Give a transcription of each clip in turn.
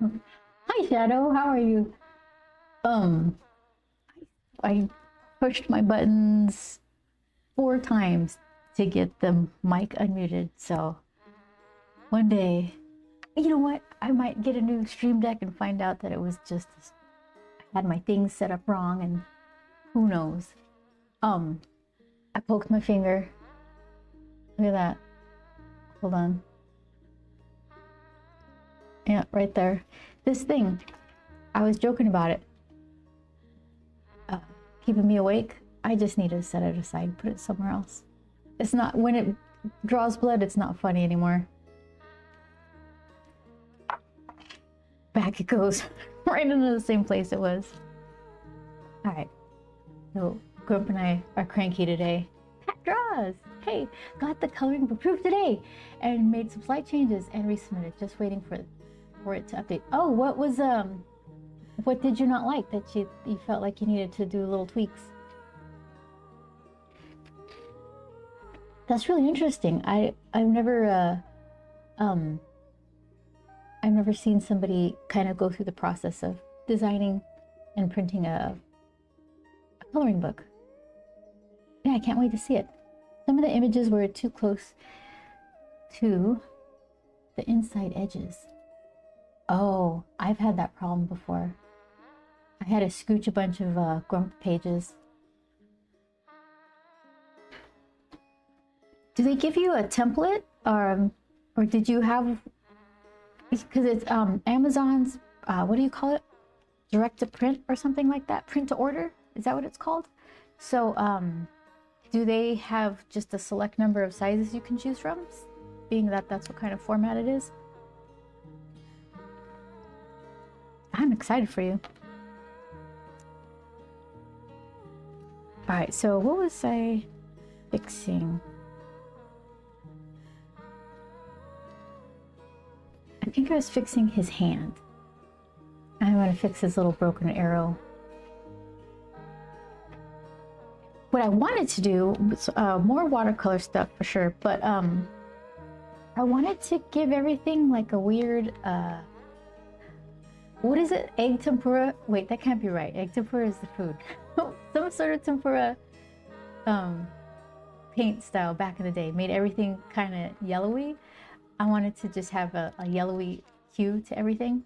Hi, Shadow. How are you? Um, I pushed my buttons 4 times to get the mic unmuted. So one day, you know what? I might get a new stream deck and find out that it was just I had my things set up wrong, and who knows? Um, I poked my finger. Look at that. Hold on. Yeah, right there. This thing. I was joking about it. Uh, Keeping me awake. I just need to set it aside, put it somewhere else. It's not, when it draws blood, it's not funny anymore. Back it goes, right into the same place it was. All right, so Grump and I are cranky today. Pat draws. Hey, got the coloring approved today and made some slight changes and resubmitted. Just waiting for it to update. Oh, what did you not like that you felt like you needed to do little tweaks? That's really interesting. I've never seen somebody kind of go through the process of designing and printing a coloring book. Yeah, I can't wait to see it. Some of the images were too close to the inside edges. Oh, I've had that problem before. I had to scooch a bunch of Grump pages. Do they give you a template, or did you have? Because it's Amazon's what do you call it? Direct to print or something like that. Print to order, is that what it's called? So do they have just a select number of sizes you can choose from, being that that's what kind of format it is? I'm excited for you. All right, so what was I fixing? I think I was fixing his hand. I'm going to fix his little broken arrow. What I wanted to do was more watercolor stuff for sure, but I wanted to give everything like a weird, what is it? Egg tempura? Wait, that can't be right. Egg tempura is the food. Some sort of tempura paint style back in the day. Made everything kind of yellowy. I wanted to just have a yellowy hue to everything.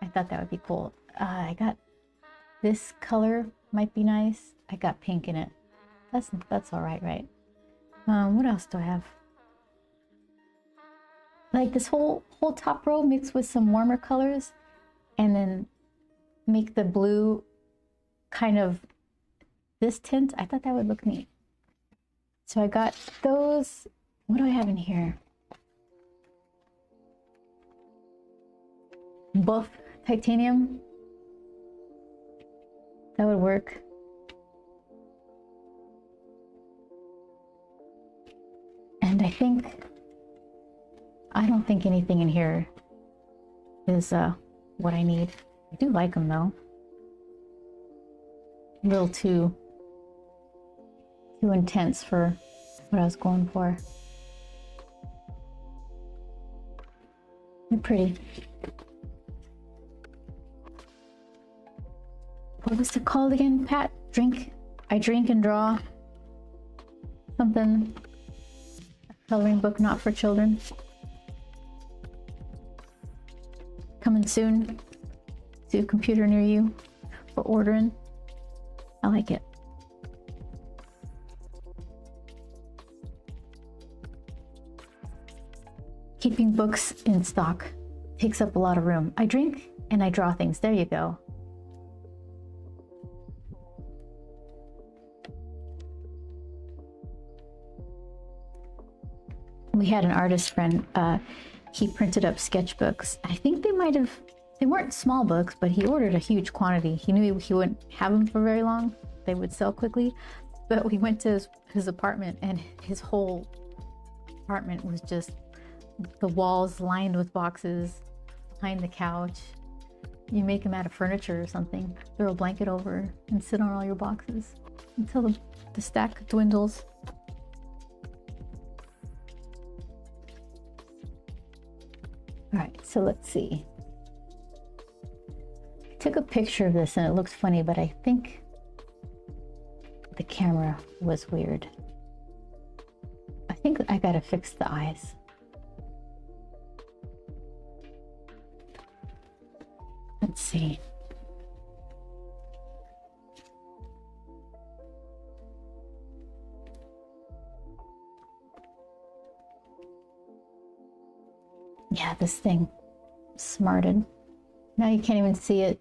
I thought that would be cool. I got this color, might be nice. I got pink in it. That's all right, right? What else do I have? Like this whole top row mixed with some warmer colors, and then make the blue kind of this tint. I thought that would look neat. So I got those. What do I have in here? Buff titanium. That would work. And I don't think anything in here is what I need. I do like them though. A little too intense for what I was going for. They're pretty. What was it called again, Pat? I drink and draw. Something. A coloring book not for children. Coming soon to a computer near you for ordering. I like it. Keeping books in stock takes up a lot of room. I drink and I draw things. There you go. We had an artist friend, he printed up sketchbooks. I think they weren't small books, but he ordered a huge quantity. He knew he wouldn't have them for very long. They would sell quickly. But we went to his apartment, and his whole apartment was just the walls lined with boxes, behind the couch. You make them out of furniture or something. Throw a blanket over and sit on all your boxes until the stack dwindles. All right, so let's see. took a picture of this and it looks funny, but I think the camera was weird. I think I gotta fix the eyes. Let's see. Yeah, this thing smarted. Now you can't even see it.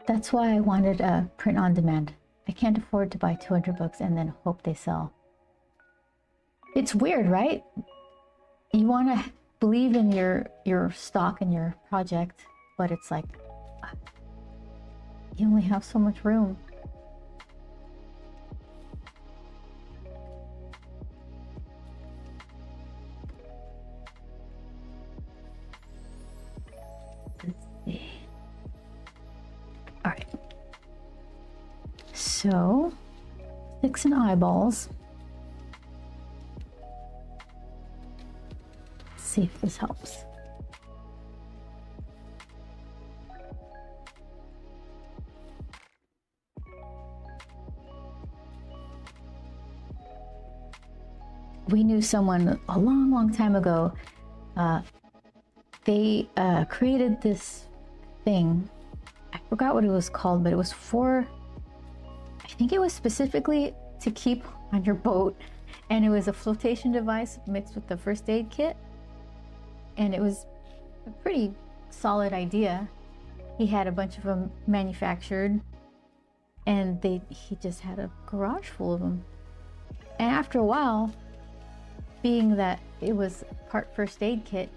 That's why I wanted a print on demand. I can't afford to buy 200 books and then hope they sell. It's weird, right? You want to believe in your stock and your project, but it's like you only have so much room. Let's see. All right. So, sticks and eyeballs. Let's see if this helps. We knew someone a long time ago. They created this thing. I forgot what it was called, but it was for, I think it was specifically to keep on your boat, and it was a flotation device mixed with the first aid kit, and it was a pretty solid idea. He had a bunch of them manufactured, and he just had a garage full of them. And after a while, being that it was part first aid kit,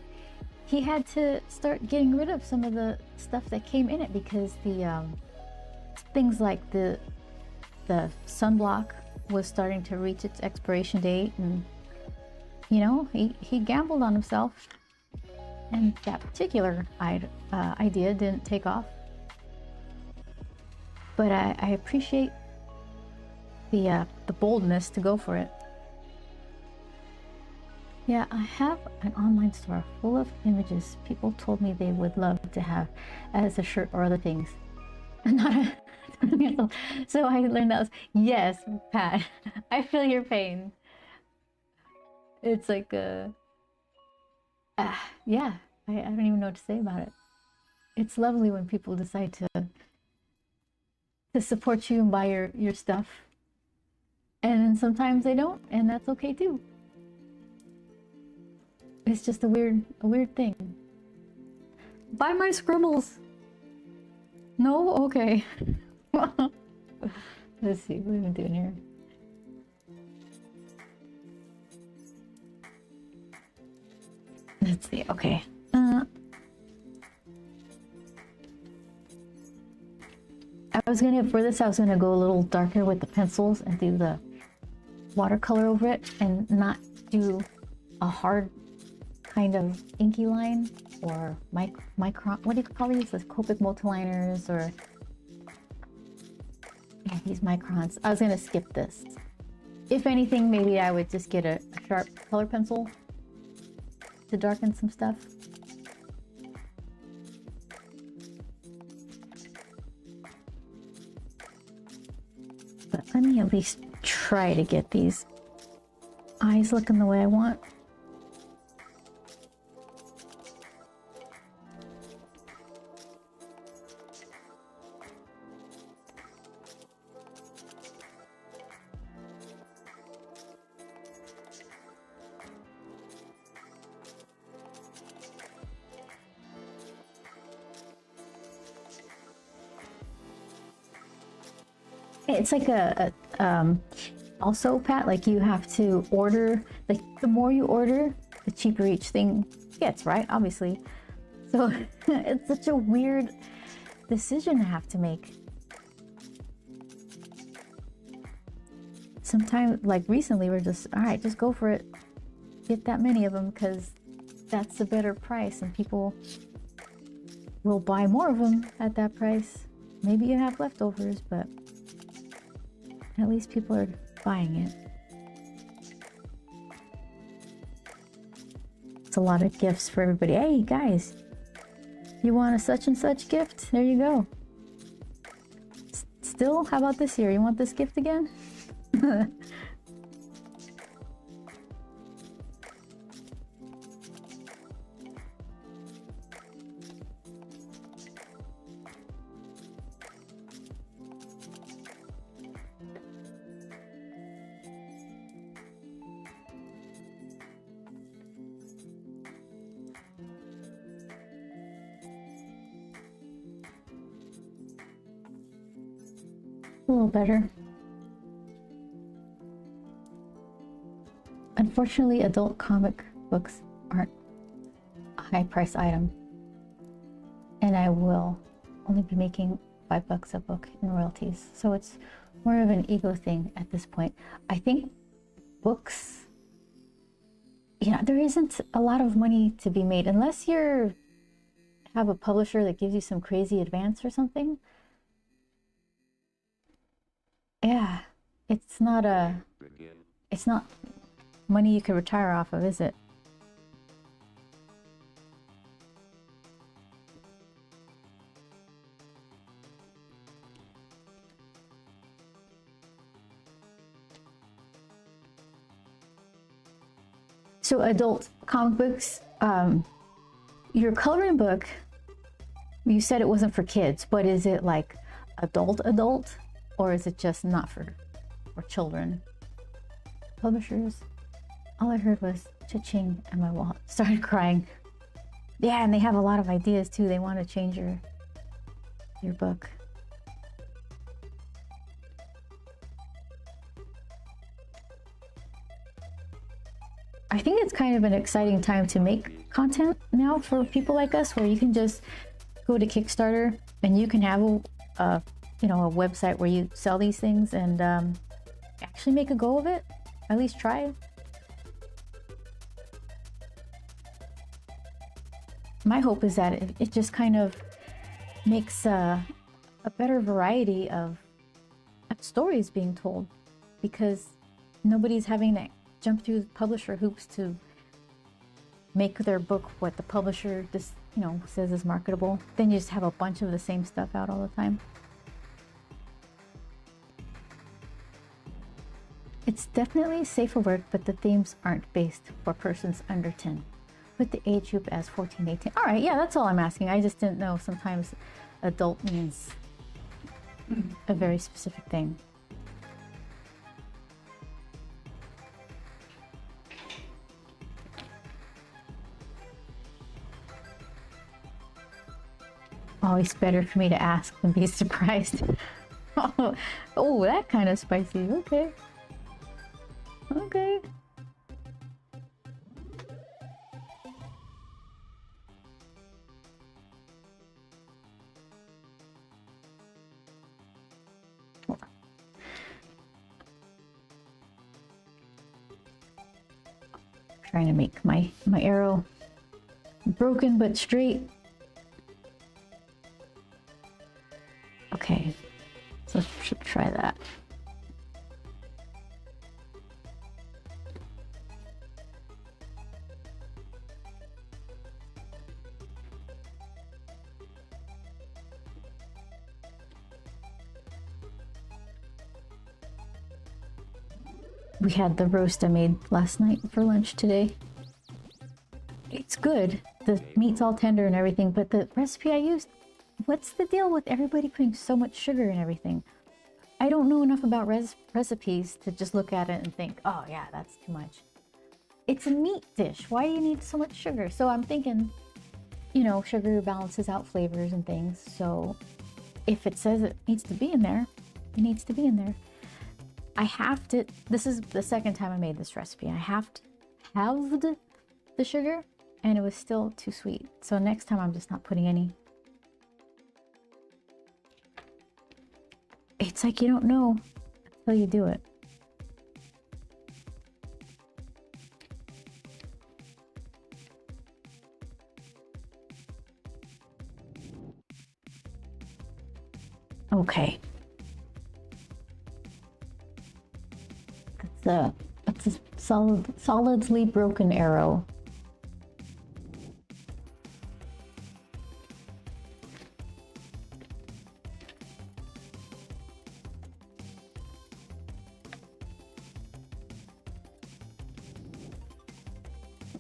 he had to start getting rid of some of the stuff that came in it, because the things like the sunblock was starting to reach its expiration date, and you know, he gambled on himself, and that particular idea didn't take off. But I appreciate the boldness to go for it. Yeah, I have an online store full of images people told me they would love to have as a shirt or other things. So I learned that was, yes, Pat, I feel your pain. It's like, yeah, I don't even know what to say about it. It's lovely when people decide to support you and buy your stuff. And then sometimes they don't, and that's okay too. It's just a weird thing. Buy my scribbles. No? Okay. Let's see, what are we doing here? Let's see, okay. I was gonna, for this, I was gonna go a little darker with the pencils and do the watercolor over it, and not do a hard kind of inky line or micron, what do you call these? The Copic multiliners, or yeah, these microns. I was gonna skip this. If anything, maybe I would just get a sharp color pencil to darken some stuff. But let me at least try to get these eyes looking the way I want. It's like also, Pat, like you have to order, like the more you order, the cheaper each thing gets, right? Obviously. So it's such a weird decision to have to make. Sometimes, like recently, we're just, all right, just go for it. Get that many of them, because that's a better price, and people will buy more of them at that price. Maybe you have leftovers, but at least people are buying it. It's a lot of gifts for everybody. Hey guys, You want a such and such gift? There you go. Still, how about this here? You want this gift again? A little better. Unfortunately, adult comic books aren't a high price item, and I will only be making $5 a book in royalties. So it's more of an ego thing at this point. I think books, you know, there isn't a lot of money to be made unless you have a publisher that gives you some crazy advance or something. Yeah, it's not money you could retire off of, is it? So adult comic books, your coloring book, you said it wasn't for kids, but is it like adult, or is it just not for children? Publishers, all I heard was cha-ching and my wallet started crying. Yeah, and they have a lot of ideas too. They want to change your book. I think it's kind of an exciting time to make content now for people like us, where you can just go to Kickstarter and you can have a website where you sell these things and actually make a go of it. At least try. My hope is that it just kind of makes a better variety of stories being told, because nobody's having to jump through publisher hoops to make their book what the publisher just, says is marketable. Then you just have a bunch of the same stuff out all the time. It's definitely safe for work, but the themes aren't based for persons under 10. Put the age group as 14, 18. All right, yeah, that's all I'm asking. I just didn't know sometimes adult means a very specific thing. Always better for me to ask than be surprised. Oh, that kind of spicy. Okay. Okay. Trying to make my arrow broken but straight. Okay, so should try that. We had the roast I made last night for lunch today. It's good. The meat's all tender and everything, but the recipe I used, what's the deal with everybody putting so much sugar in everything? I don't know enough about recipes to just look at it and think, oh yeah, that's too much. It's a meat dish. Why do you need so much sugar? So I'm thinking, sugar balances out flavors and things. So if it says it needs to be in there, it needs to be in there. I have to, this is the second time I made this recipe. I halved the sugar and it was still too sweet. So next time I'm just not putting any. It's like you don't know until you do it. Okay. That's a solidly broken arrow.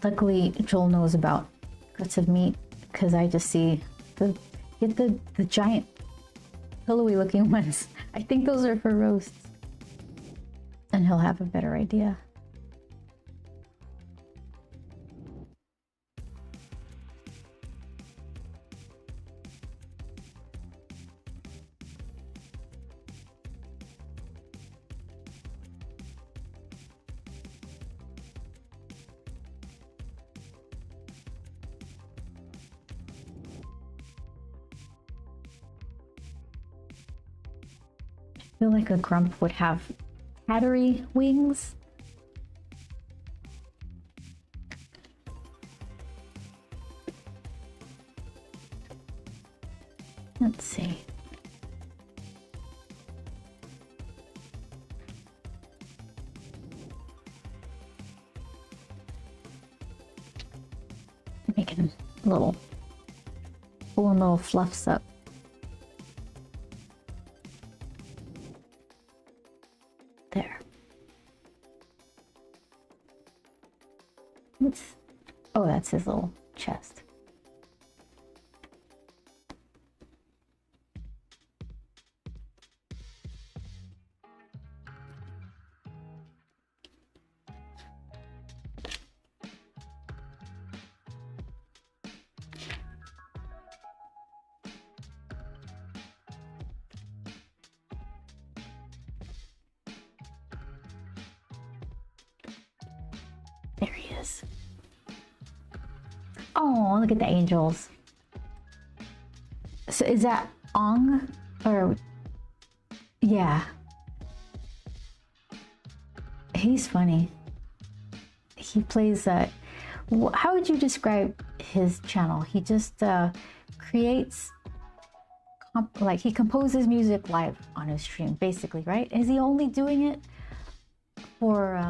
Luckily, Joel knows about cuts of meat because I just see the giant pillowy looking ones. I think those are for roasts. And he'll have a better idea. I feel like a grump would have battery wings. Let's see. Making little, pulling little fluffs up. There. Oh, that's his little chest. There he is. Oh, look at the angels. So is that Ong? Or, yeah. He's funny. He plays, how would you describe his channel? He just creates, like he composes music live on his stream, basically, right? Is he only doing it for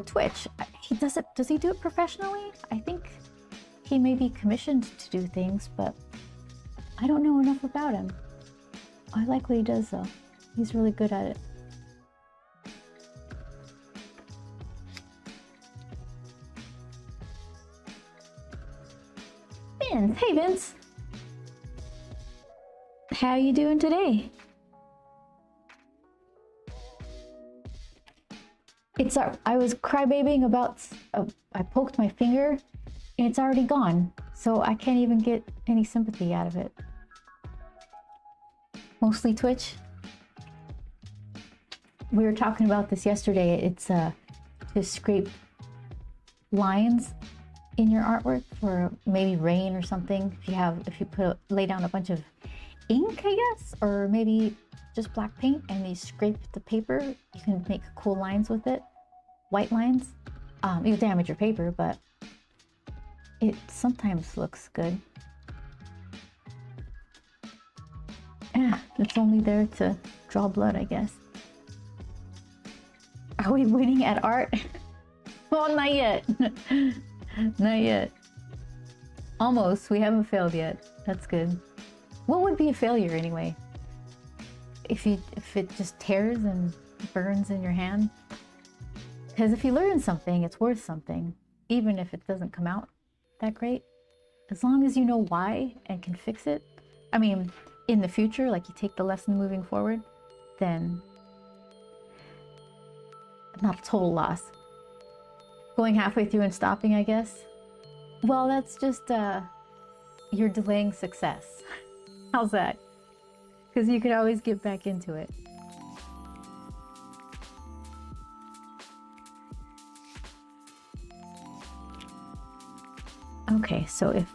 Twitch? He does it. Does he do it professionally? I think he may be commissioned to do things, but I don't know enough about him. I like what he does though. He's really good at it. Vince, hey Vince. How you doing today? I was crybabying about, I poked my finger and it's already gone. So I can't even get any sympathy out of it. Mostly Twitch. We were talking about this yesterday. It's to scrape lines in your artwork for maybe rain or something. If you lay down a bunch of ink, I guess, or maybe just black paint and you scrape the paper, you can make cool lines with it. White lines. You'll damage your paper, but it sometimes looks good. It's only there to draw blood, I guess. Are we winning at art? Well, not yet. Not yet. Almost. We haven't failed yet. That's good. What would be a failure anyway? If it just tears and burns in your hand? Because if you learn something, it's worth something, even if it doesn't come out that great. As long as you know why and can fix it. I mean, in the future, like you take the lesson moving forward, then not a total loss. Going halfway through and stopping, I guess. Well, that's just, you're delaying success. How's that? Because you could always get back into it. Okay, so if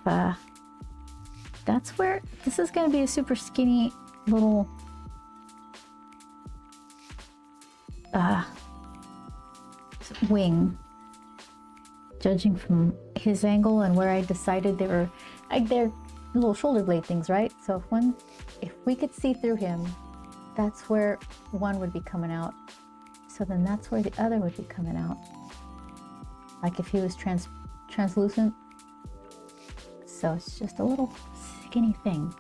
that's where this is going to be a super skinny little wing, judging from his angle and where I decided they were like they're little shoulder blade things, right? So if we could see through him, that's where one would be coming out. So then that's where the other would be coming out. Like if he was translucent. So it's just a little skinny thing.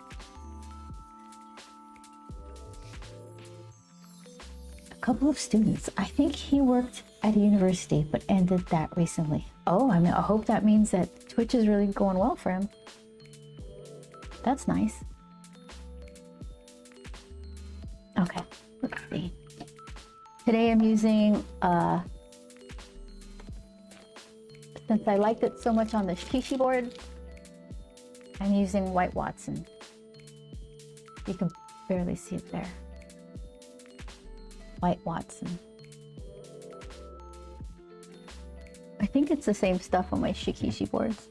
A couple of students. I think he worked at a university, but ended that recently. Oh, I mean, I hope that means that Twitch is really going well for him. That's nice. Okay, let's see. Today I'm using, since I liked it so much on the Shishi board, I'm using White Watson. You can barely see it there. White Watson. I think it's the same stuff on my Shikishi boards.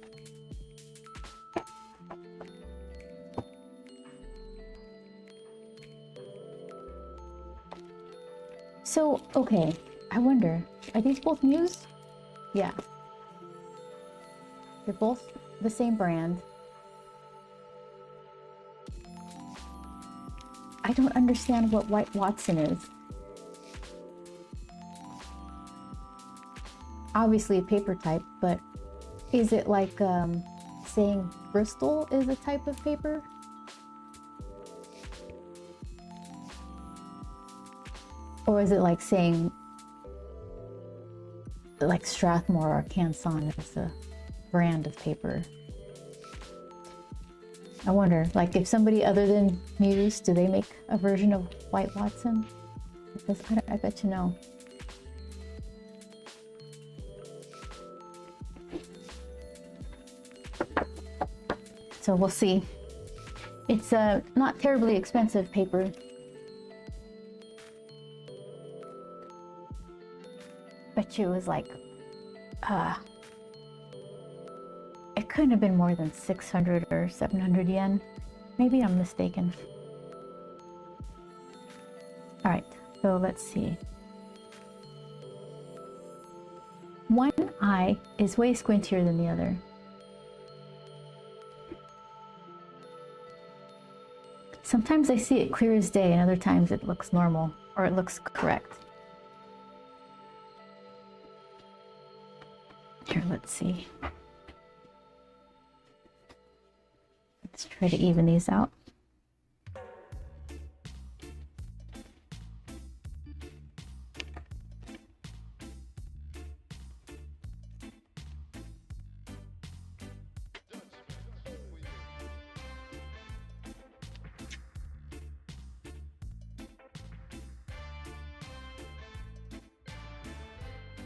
So, okay, I wonder, are these both Muse? Yeah. They're both the same brand. I don't understand what White Watson is. Obviously a paper type, but is it like saying Bristol is a type of paper? Or is it like saying like Strathmore or Canson is a brand of paper? I wonder, like if somebody other than Muse, do they make a version of White Watson? Because I bet you know. So we'll see. It's a not terribly expensive paper. Bet you it was like, it couldn't have been more than 600 or 700 yen. Maybe I'm mistaken. All right, so let's see. One eye is way squintier than the other. Sometimes I see it clear as day, and other times it looks normal, or it looks correct. Here, let's see. Let's try to even these out.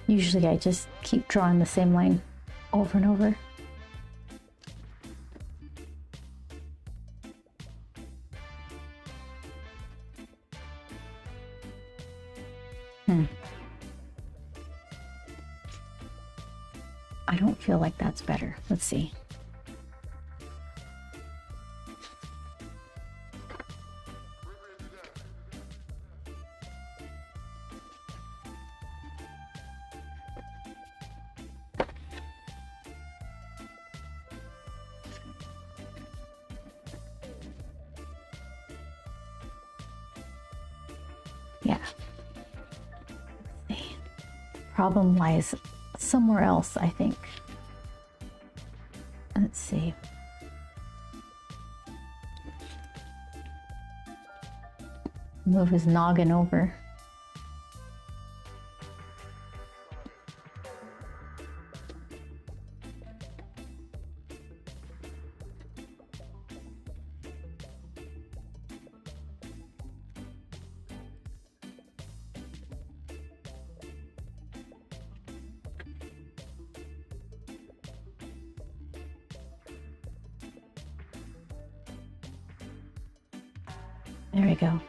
Usually I just keep drawing the same line over and over. I don't feel like that's better. Let's see. Yeah. Let's see. Problem lies somewhere else, I think. Let's see. Move his noggin over. There we go.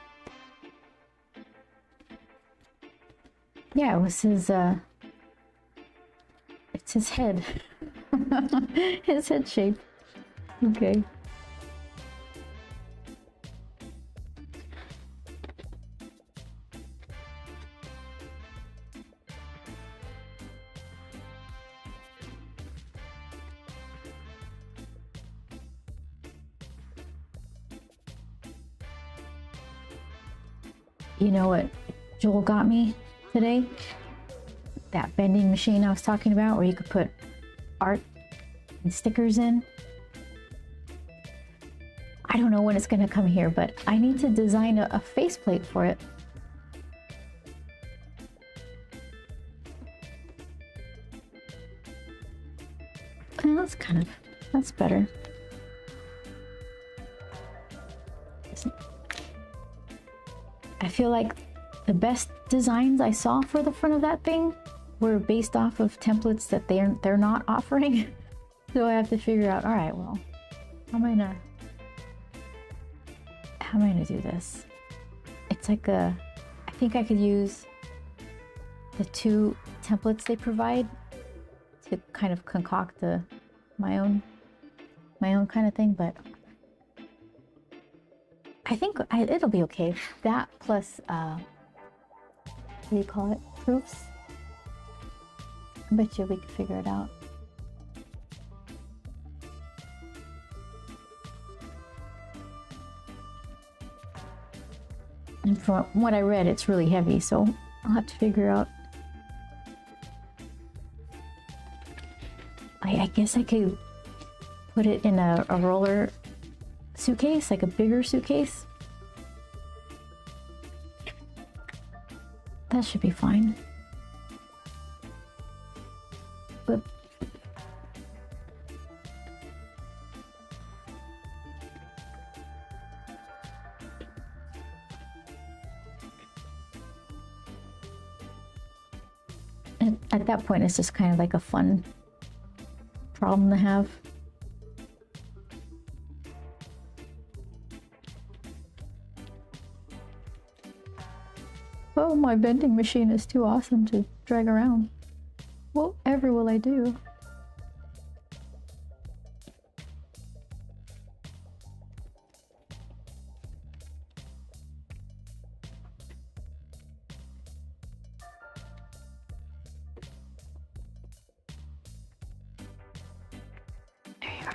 Yeah, it was his, it's his head. His head shape. Okay. You know what Joel got me today? That vending machine I was talking about where you could put art and stickers in. I don't know when it's gonna come here, but I need to design a faceplate for it. That's better. I feel like the best designs I saw for the front of that thing were based off of templates that they're not offering. So I have to figure out, all right, well, how am I gonna do this? It's like I think I could use the 2 templates they provide to kind of concoct my own kind of thing, but I think it'll be okay. That plus, what do you call it? Proofs? I bet you we could figure it out. And from what I read, it's really heavy, so I'll have to figure out. I guess I could put it in a roller suitcase, like a bigger suitcase. That should be fine. But at that point, it's just kind of like a fun problem to have. Oh, my vending machine is too awesome to drag around. Whatever will I do? There you are.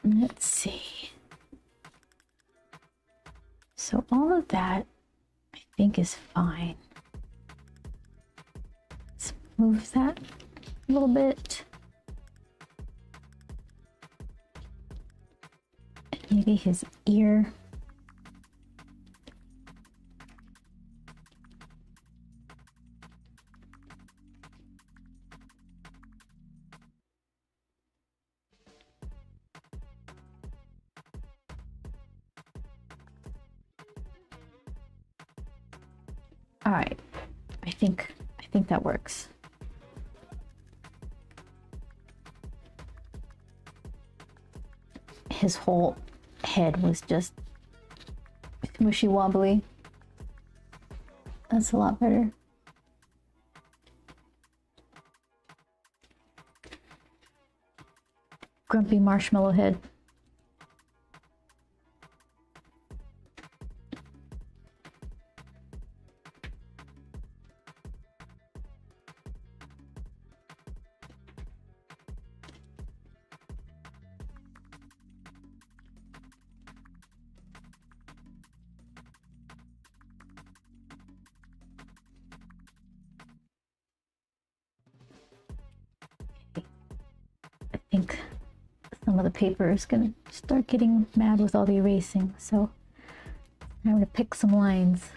Let's see. So all of that, I think, is fine. Let's move that a little bit. Maybe his ear. All right, I think that works. His whole head was just mushy wobbly. That's a lot better. Grumpy marshmallow head. I think some of the paper is gonna start getting mad with all the erasing, so I'm gonna pick some lines.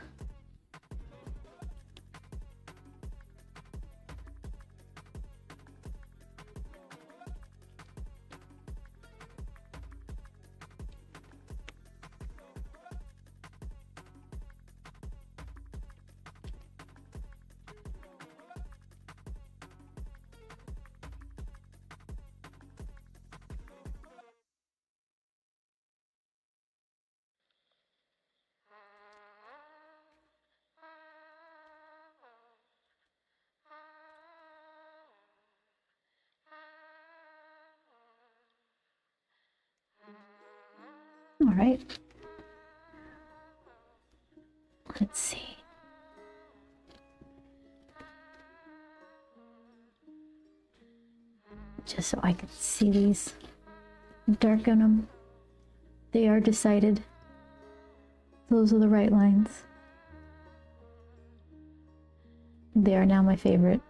All right. Let's see. Just so I can see these, darken them. They are decided. Those are the right lines. They are now my favorite.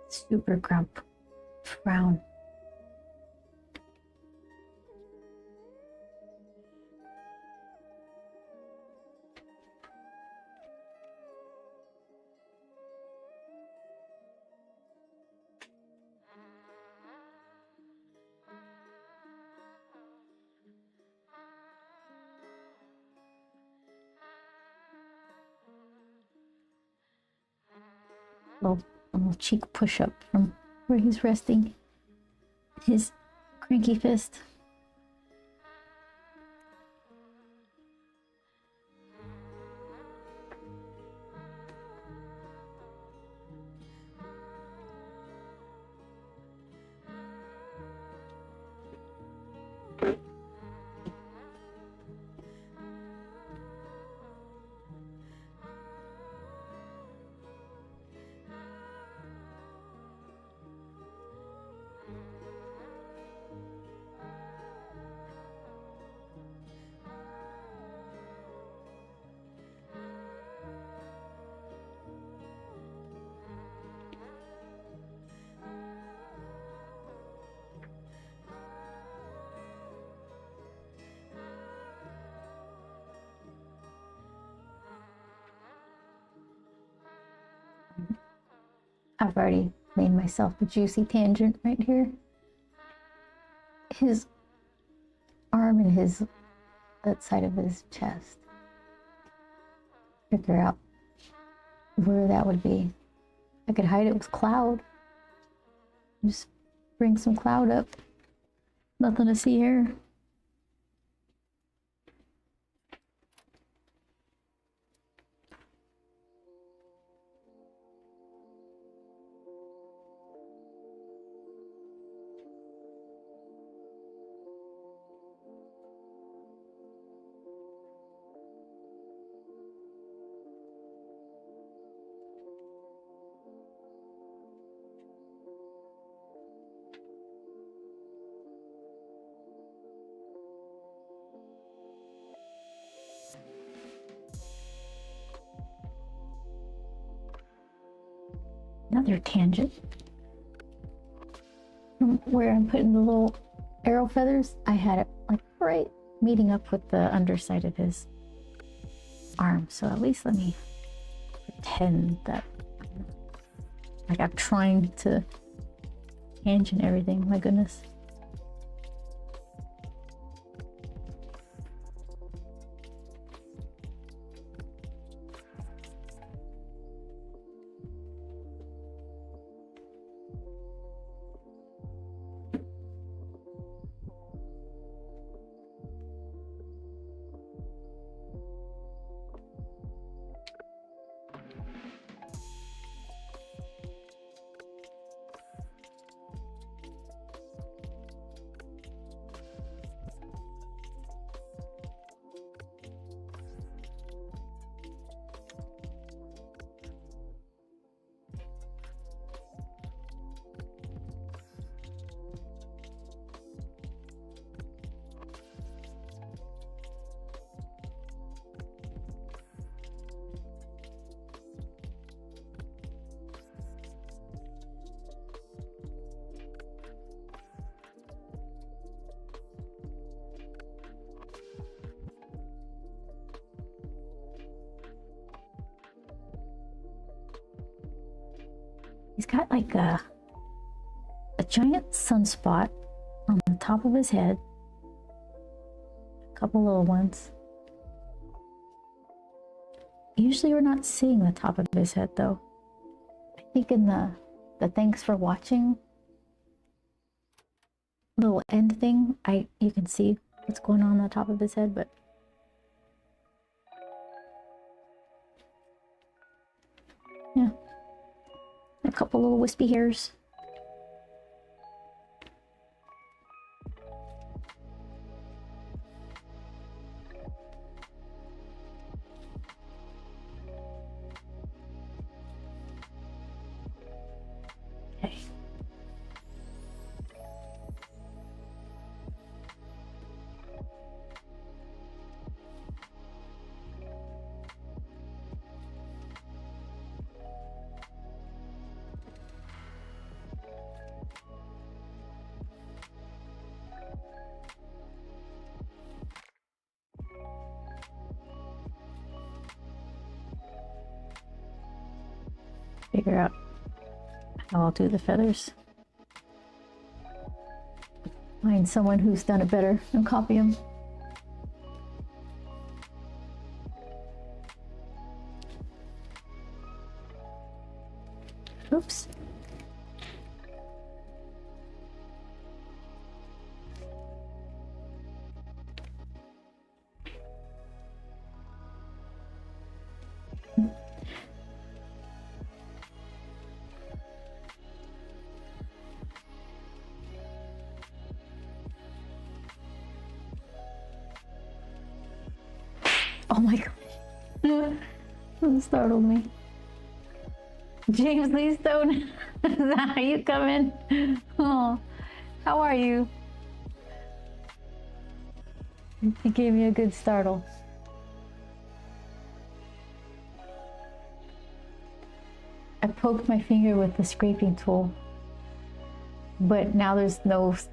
Super Grump. Frown. Little cheek push up from where he's resting his cranky fist. I've already made myself a juicy tangent right here. His arm and that side of his chest. Figure out where that would be. I could hide it with cloud. Just bring some cloud up. Nothing to see here. Another tangent. From where I'm putting the little arrow feathers, I had it like right meeting up with the underside of his arm. So at least let me pretend that like I'm trying to tangent everything. My goodness. He's got like a giant sunspot on the top of his head. A couple little ones. Usually we're not seeing the top of his head though. I think in the thanks for watching little end thing, you can see what's going on the top of his head, but yeah. A couple little wispy hairs. Okay. figure out how I'll do the feathers. Find someone who's done it better and copy them. Oops. Oh my god. That startled me. James Lee Stone, is that how you come in? Oh, how are you? You gave me a good startle. I poked my finger with the scraping tool, but now there's nothing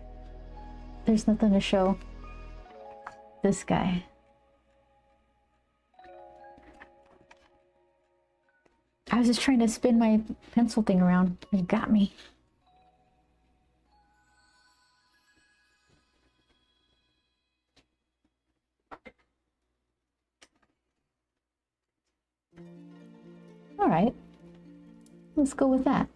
to show. This guy. I was just trying to spin my pencil thing around. It got me. All right. Let's go with that.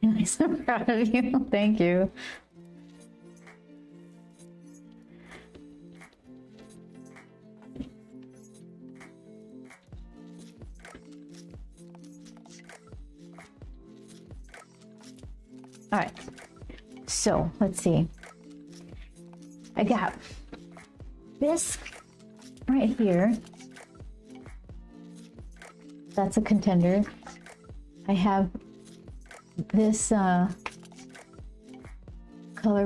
I'm so proud of you. Thank you. All right. So let's see. I got this right here. That's a contender. I have this color,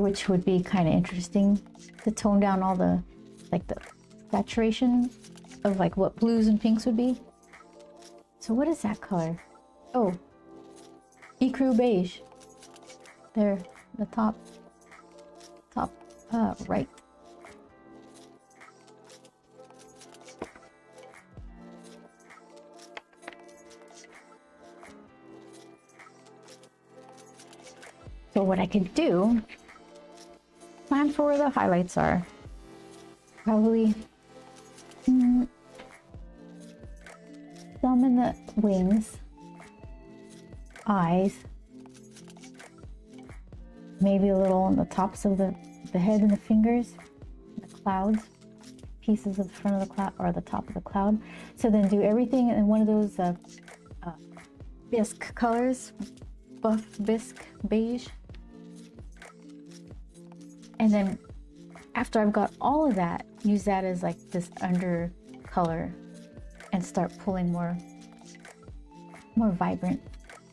which would be kind of interesting to tone down all the saturation of like what blues and pinks would be. So what is that color? Oh, ecru beige. There, the top right. So what I could do, plan for where the highlights are. Probably some in the wings, eyes, maybe a little on the tops of the head and the fingers, the clouds, pieces of the front of the cloud or the top of the cloud. So then do everything in one of those bisque colors, buff bisque beige. And then after I've got all of that, use that as like this under color and start pulling more vibrant,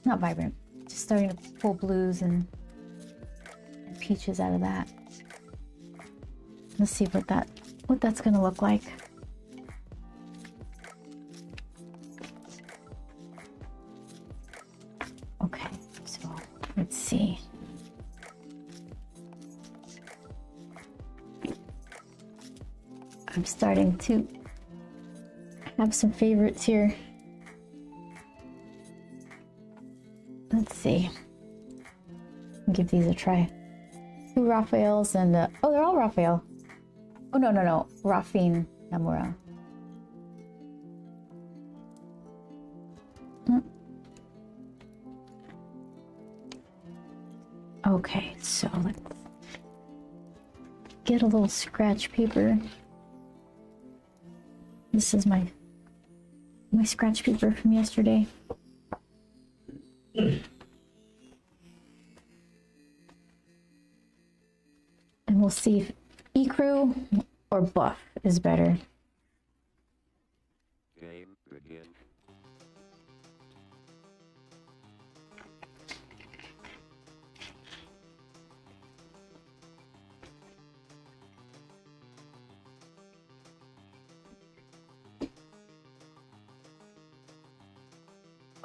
not vibrant, just starting to pull blues and peaches out of that. Let's see what that's gonna look like. Okay, so let's see. I'm starting to have some favorites here. Let's see. Give these a try. 2 Raphaels and oh, they're all Raphael. Oh no, Rafin Namura. Okay, so let's get a little scratch paper. This is my scratch paper from yesterday. And we'll see if ecru or buff is better. Game begin.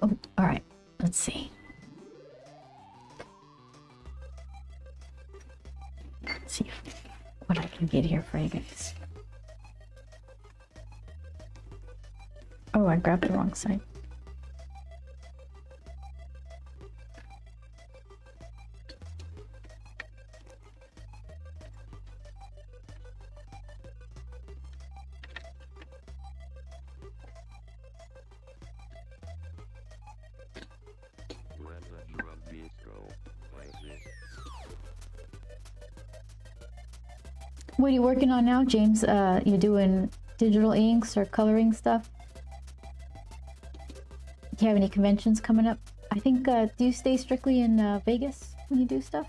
Oh, all right. Let's see. Let's see what I can get here for you guys. Oh, I grabbed the wrong side. What are you working on now, James? You doing digital inks or coloring stuff? Do you have any conventions coming up? I think, do you stay strictly in Vegas when you do stuff?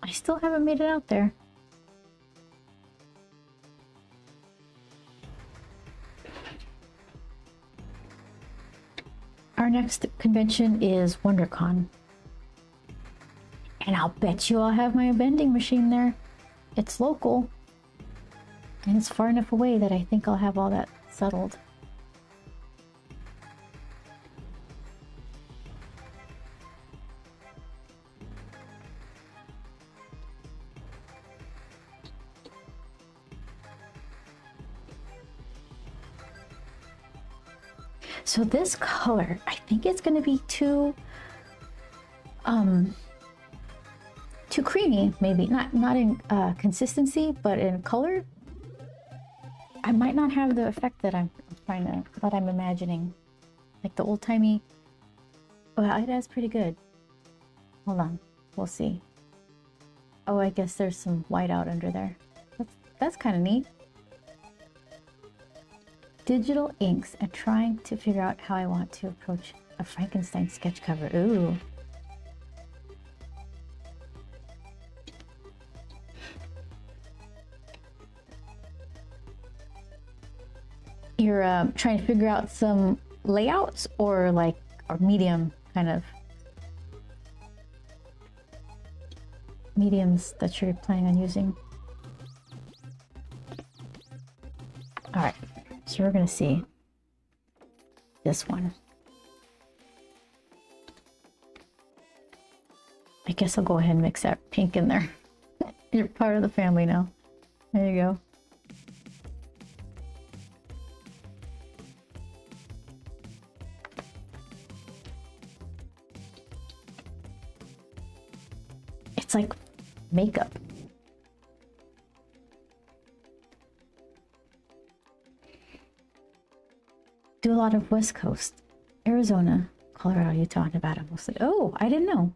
I still haven't made it out there. Our next convention is WonderCon. And I'll bet you I'll have my bending machine there. It's local. And it's far enough away that I think I'll have all that settled. So this color, I think it's going to be too creamy, maybe not in consistency, but in color. I might not have the effect that I'm imagining, like the old-timey. Well, it is pretty good. Hold on, we'll see. Oh, I guess there's some white out under there. That's kind of neat. Digital inks and trying to figure out how I want to approach a Frankenstein sketch cover. Ooh. You're trying to figure out some layouts or medium kind of mediums that you're planning on using. All right. So we're gonna see this one. I guess I'll go ahead and mix that pink in there. You're part of the family now. There you go. It's like makeup. Do a lot of West Coast, Arizona, Colorado, Utah, Nevada mostly. Oh, I didn't know.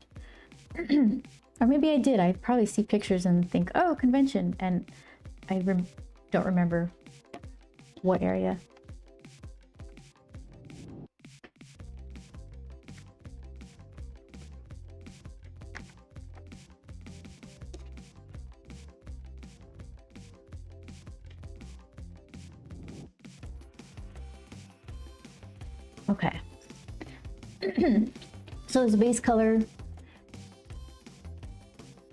Or maybe I did. I probably see pictures and think, oh, convention, and I don't remember what area. Okay. So as a base color,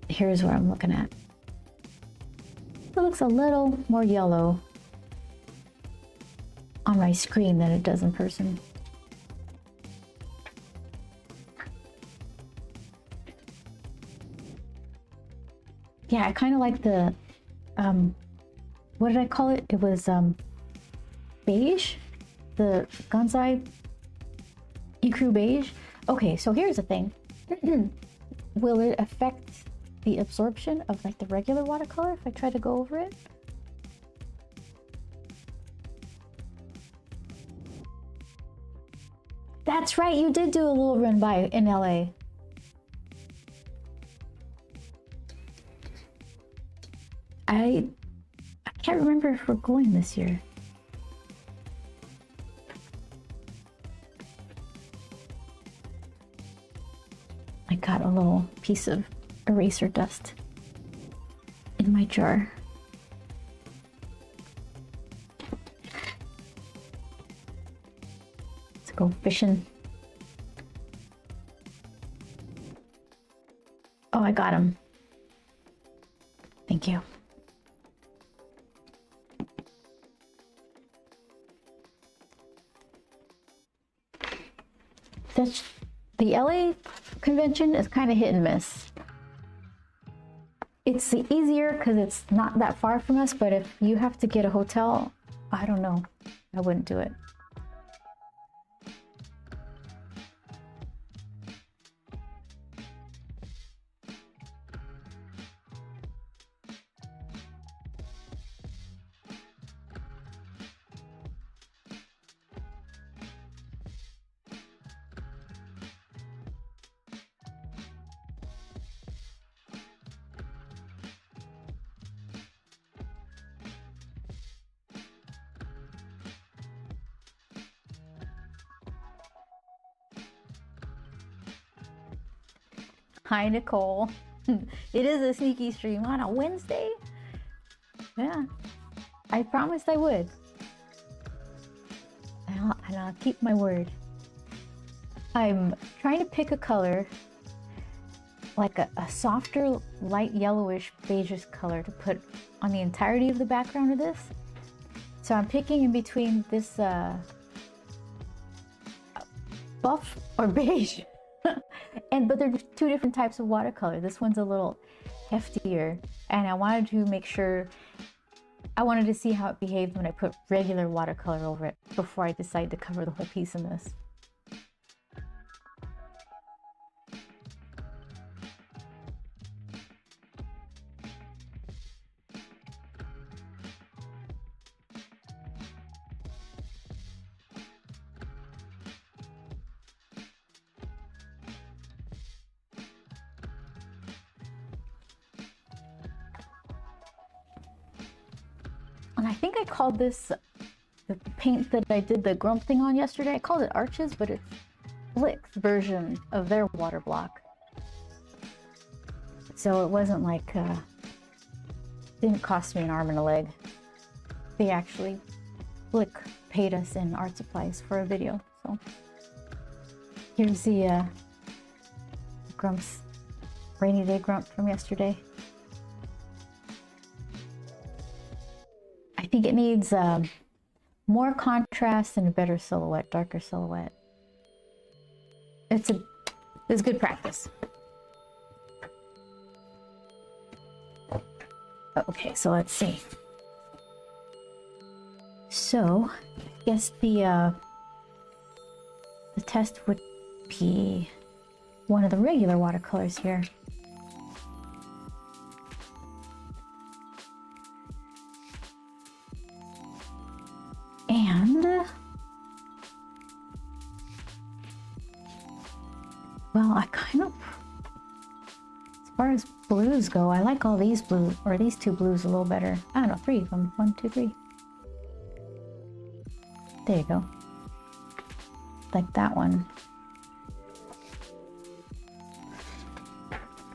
here's what I'm looking at. It looks a little more yellow on my screen than it does in person. Yeah, I kind of like the, what did I call it? It was beige, the Gansai Ecru beige. Okay, so here's the thing. Will it affect the absorption of like the regular watercolor if I try to go over it? That's right, you did do a little run by in LA. I can't remember if we're going this year. I got a little piece of eraser dust in my jar. Let's go fishing. Oh, I got him. Thank you. the LA convention is kind of hit and miss. It's easier because it's not that far from us, but if you have to get a hotel, I don't know. I wouldn't do it. Hi, Nicole. It is a sneaky stream on a Wednesday. Yeah, I promised I would. And I'll keep my word. I'm trying to pick a color, like a softer, light yellowish, beigeish color to put on the entirety of the background of this. So I'm picking in between this buff or beige. But they're two different types of watercolor. This one's a little heftier, and I wanted to make sure, I wanted to see how it behaved when I put regular watercolor over it before I decide to cover the whole piece in this. And I think I called this, the paint that I did the Grump thing on yesterday, I called it Arches, but it's Blick's version of their water block. So it wasn't like, didn't cost me an arm and a leg. They actually, Blick paid us in art supplies for a video. So here's the Grump's rainy day Grump from yesterday. I think it needs more contrast and a better silhouette, darker silhouette. It's good practice. Okay, so let's see. So, I guess the test would be one of the regular watercolors here. And, well, I kind of, as far as blues go, I like all these blues, or these two blues a little better. I don't know, 3 of them. 1, 2, 3. There you go. Like that one.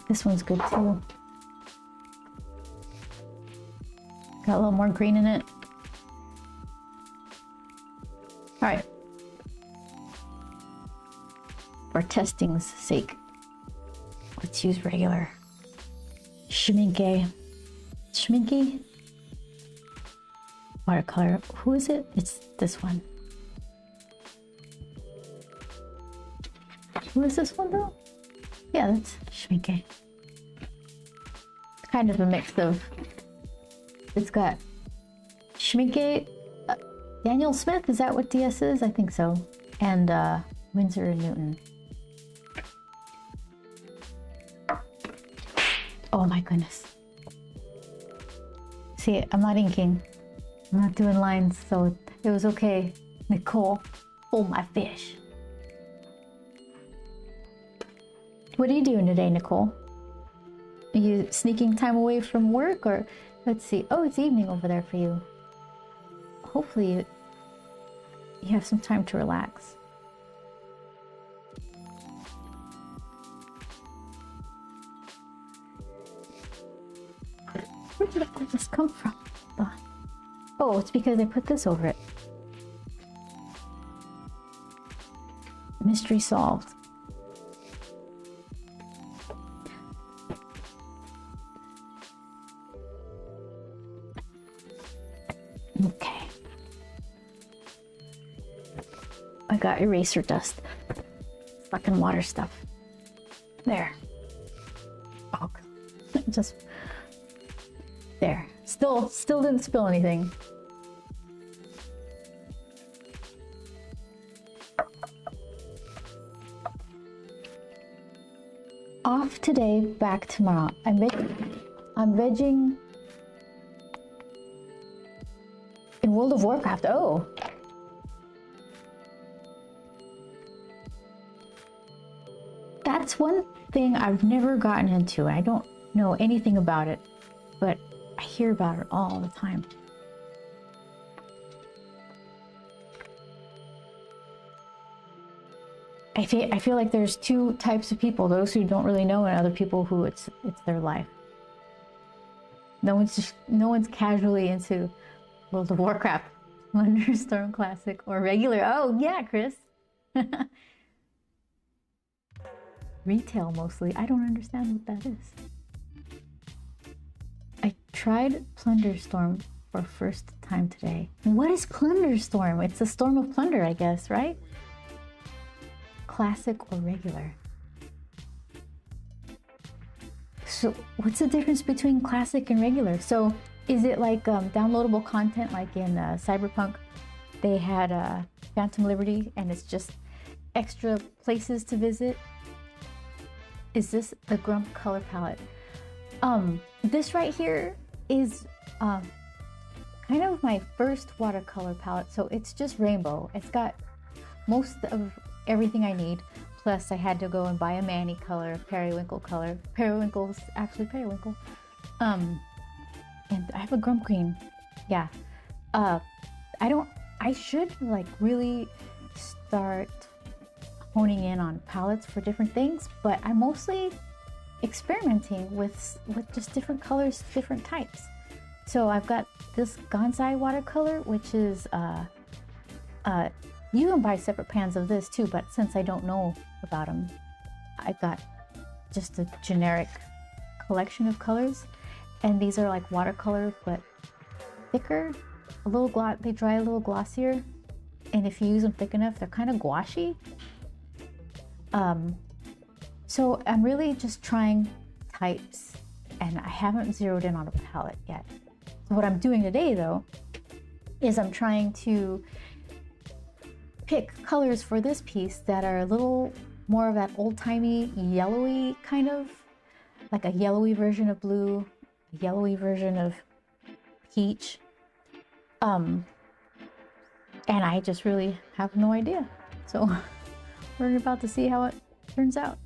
This one's good too. Got a little more green in it. All right, for testing's sake, let's use regular Schminke watercolor. Who is it? It's this one. Who is this one though? Yeah, that's Schminke. It's kind of a mix of, it's got Schminke, Daniel Smith, is that what DS is? I think so. And Winsor and Newton. Oh my goodness. See, I'm not inking. I'm not doing lines, so it was okay. Nicole, hold my fish. What are you doing today, Nicole? Are you sneaking time away from work, or let's see. Oh, it's evening over there for you. Hopefully you have some time to relax. Where did all this come from? Oh, it's because I put this over it. Mystery solved. Okay. I got eraser dust. fucking water stuff. There. Oh, just there. Still didn't spill anything. Off today, back tomorrow. I'm vegging in World of Warcraft. Oh. That's one thing I've never gotten into. I don't know anything about it, but I hear about it all the time. I feel like there's two types of people: those who don't really know, and other people who it's their life. No one's casually into World of Warcraft, Thunderstorm Classic or regular. Oh yeah, Chris. Retail mostly. I don't understand what that is. I tried Plunderstorm for first time today. What is Plunderstorm? It's a storm of plunder, I guess, right? Classic or regular? So what's the difference between classic and regular? So is it like downloadable content like in Cyberpunk? They had Phantom Liberty and it's just extra places to visit. Is this the Grump color palette? This right here is kind of my first watercolor palette. So it's just rainbow. It's got most of everything I need. Plus I had to go and buy a Manny color, periwinkle color. Periwinkle's actually periwinkle. And I have a Grump green. Yeah. I should like really start honing in on palettes for different things, but I'm mostly experimenting with just different colors, different types. So I've got this Gansai watercolor, which is you can buy separate pans of this too, but since I don't know about them, I got just a generic collection of colors, and these are like watercolor but thicker, a little they dry a little glossier, and if you use them thick enough, they're kind of gouache. So I'm really just trying types, and I haven't zeroed in on a palette yet. So what I'm doing today though is I'm trying to pick colors for this piece that are a little more of that old-timey yellowy kind of, like a yellowy version of blue, a yellowy version of peach. And I just really have no idea. So we're about to see how it turns out.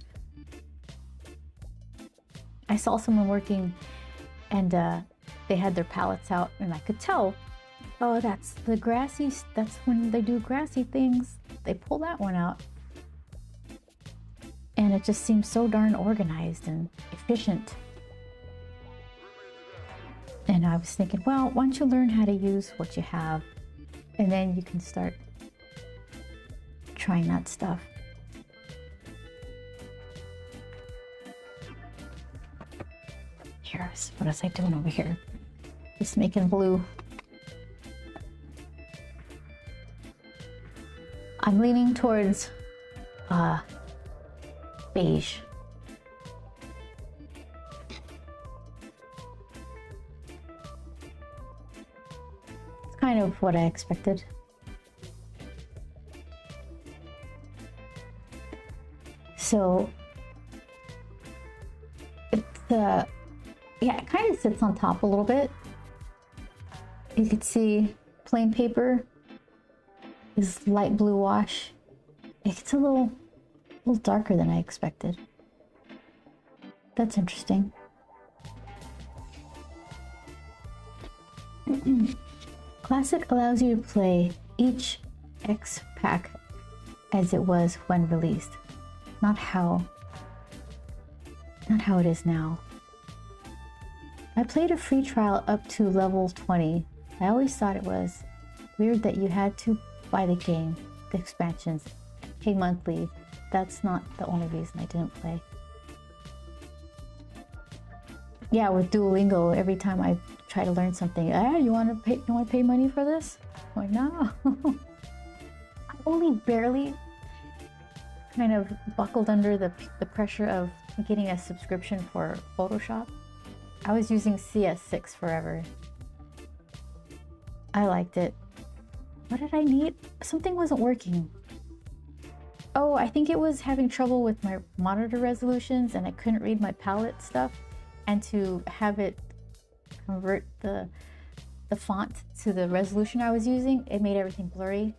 I saw someone working and they had their palettes out and I could tell, oh, that's the grassy, that's when they do grassy things. They pull that one out. And it just seems so darn organized and efficient. And I was thinking, well, why don't you learn how to use what you have, and then you can start trying that stuff. Here, what was I doing over here? Just making blue. I'm leaning towards beige. It's kind of what I expected. So it's yeah, it kind of sits on top a little bit. You can see plain paper is light blue wash. It's a little darker than I expected. That's interesting. Classic allows you to play each X pack as it was when released, not how it is now. I played a free trial up to level 20. I always thought it was weird that you had to buy the game, the expansions, pay monthly. That's not the only reason I didn't play. Yeah, with Duolingo, every time I try to learn something, you want to pay money for this? I'm like, no. I only barely kind of buckled under the pressure of getting a subscription for Photoshop. I was using CS6 forever. I liked it. What did I need? Something wasn't working. Oh, I think it was having trouble with my monitor resolutions and I couldn't read my palette stuff. And to have it convert the font to the resolution I was using, it made everything blurry.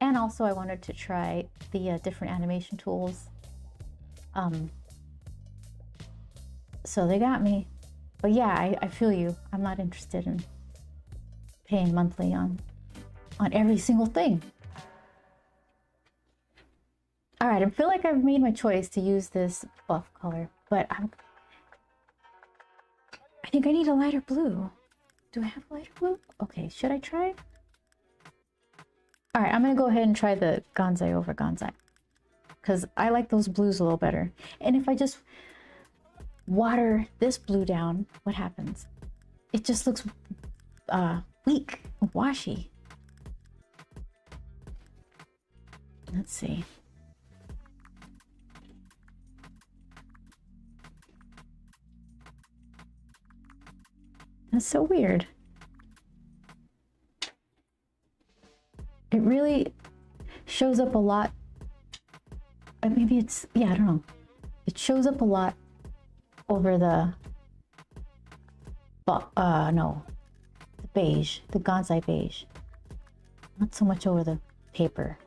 And also I wanted to try the different animation tools. So they got me. But yeah, I feel you. I'm not interested in paying monthly on every single thing. All right, I feel like I've made my choice to use this buff color, but I think I need a lighter blue. Do I have a lighter blue? Okay, should I try? All right, I'm gonna go ahead and try the Gonzai over Gonzai because I like those blues a little better. And if I just water this blue down, what happens? It just looks weak and washy. Let's see. That's so weird. It really shows up a lot. Maybe it's, yeah, I don't know. It shows up a lot over the beige, the Gonzai beige. Not so much over the paper.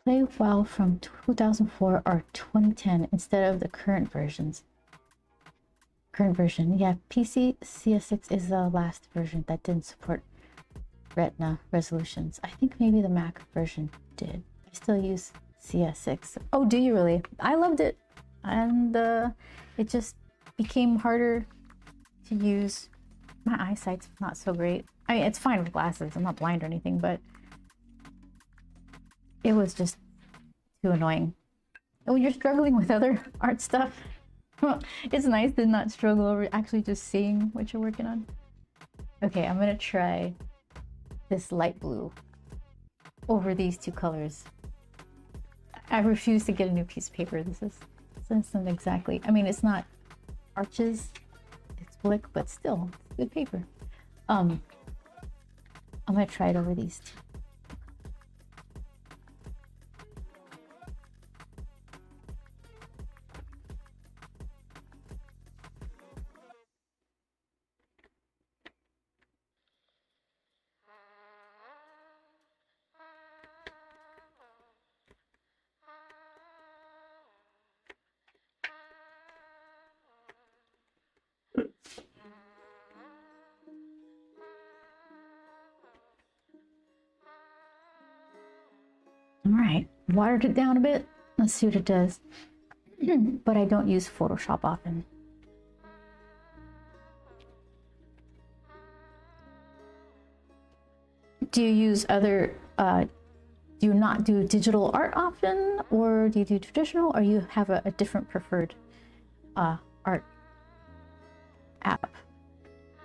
Play file from 2004 or 2010 instead of the current versions. Current version, yeah, PC CS6 is the last version that didn't support Retina resolutions. I think maybe the Mac version did. I still use CS6. Oh, do you really? I loved it. And it just became harder to use. My eyesight's not so great. I mean, it's fine with glasses. I'm not blind or anything, but it was just too annoying. And when you're struggling with other art stuff, well, it's nice to not struggle over actually just seeing what you're working on. Okay, I'm gonna try this light blue over these two colors. I refuse to get a new piece of paper. This isn't exactly, I mean, it's not Arches, it's Blick, but still, it's good paper. I'm gonna try it over these two. All right, watered it down a bit. Let's see what it does. But I don't use Photoshop often. Do you use other, do you not do digital art often? Or do you do traditional? Or you have a different preferred art app?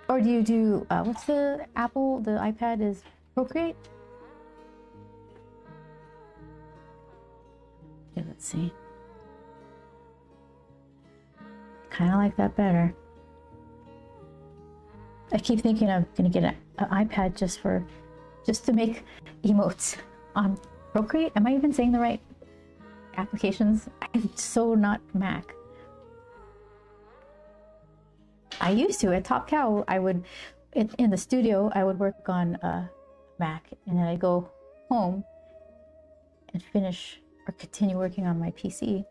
Or do you do, what's the Apple, the iPad is Procreate? Okay, let's see. Kind of like that better. I keep thinking I'm gonna get an iPad just to make emotes on Procreate. Am I even saying the right applications? I'm so not Mac. I used to at Top Cow. I would in the studio. I would work on Mac, and then I go home and finish or continue working on my PC.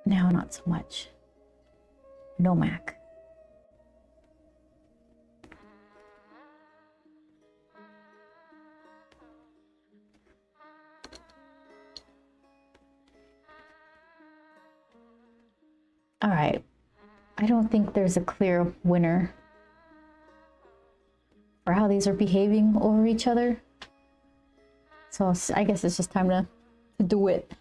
Now, not so much. No Mac. All right. I don't think there's a clear winner for how these are behaving over each other. So I guess it's just time to do it.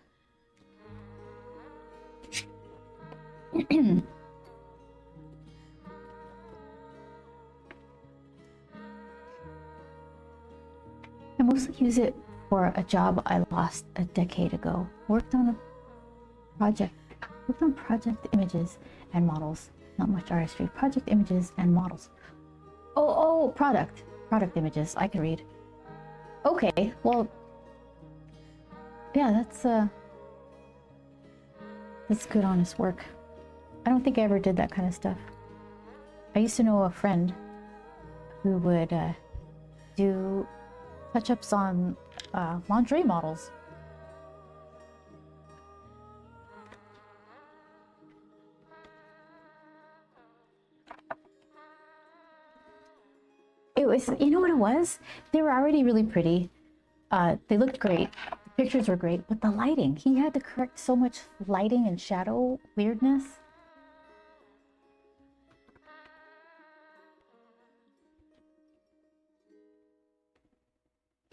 mostly use it for a job I lost a decade ago. Worked on project images and models. Not much artistry. Project images and models. Oh, product images. I can read. Okay, well, yeah, that's good, honest work. I don't think I ever did that kind of stuff. I used to know a friend who would do touch-ups on lingerie models. It was, you know what it was? They were already really pretty. They looked great. The pictures were great, but the lighting, he had to correct so much lighting and shadow weirdness.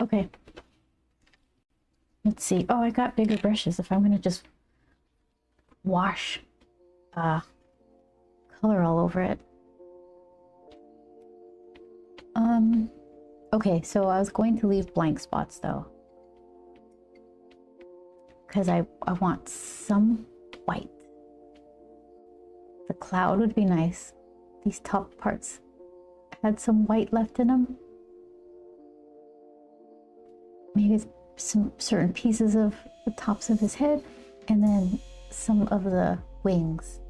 Okay. Let's see. Oh, I got bigger brushes if I'm gonna just wash color all over it. Okay, so I was going to leave blank spots though, because I want some white. The cloud would be nice. These top parts had some white left in them. Maybe some certain pieces of the tops of his head, and then some of the wings.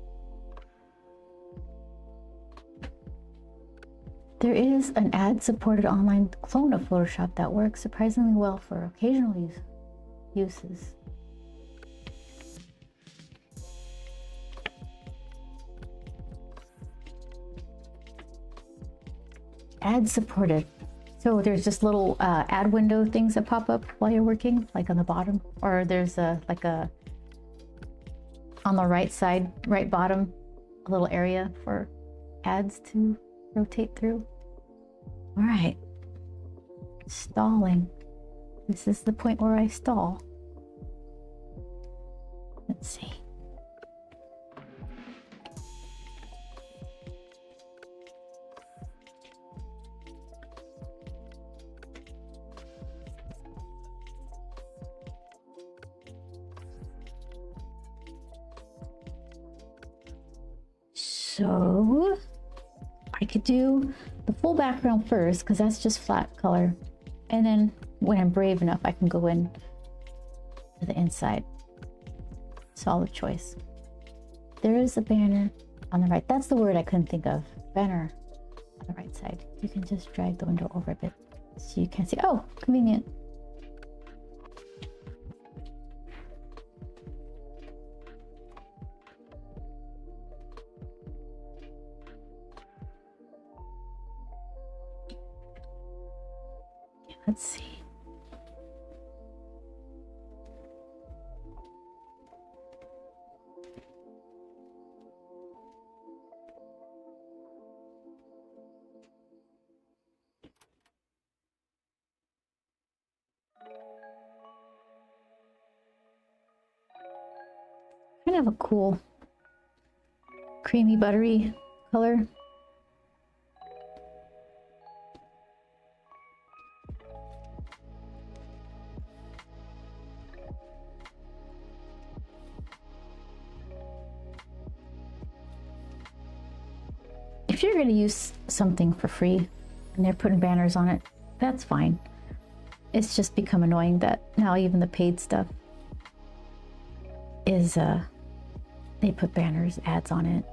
There is an ad-supported online clone of Photoshop that works surprisingly well for occasional uses. Ad-supported. So there's just little ad window things that pop up while you're working, like on the bottom, or there's on the right side, right bottom, a little area for ads to rotate through. All right, stalling. This is the point where I stall. Let's see. So I could do the full background first because that's just flat color, and then when I'm brave enough I can go in to the inside. Solid choice. There is a banner on the right. That's the word I couldn't think of. Banner on the right side. You can just drag the window over a bit so you can see. Oh, convenient. Let's see. Kind of a cool creamy buttery color. If you're going to use something for free and they're putting banners on it, that's fine. It's just become annoying that now even the paid stuff is they put banners, ads on it.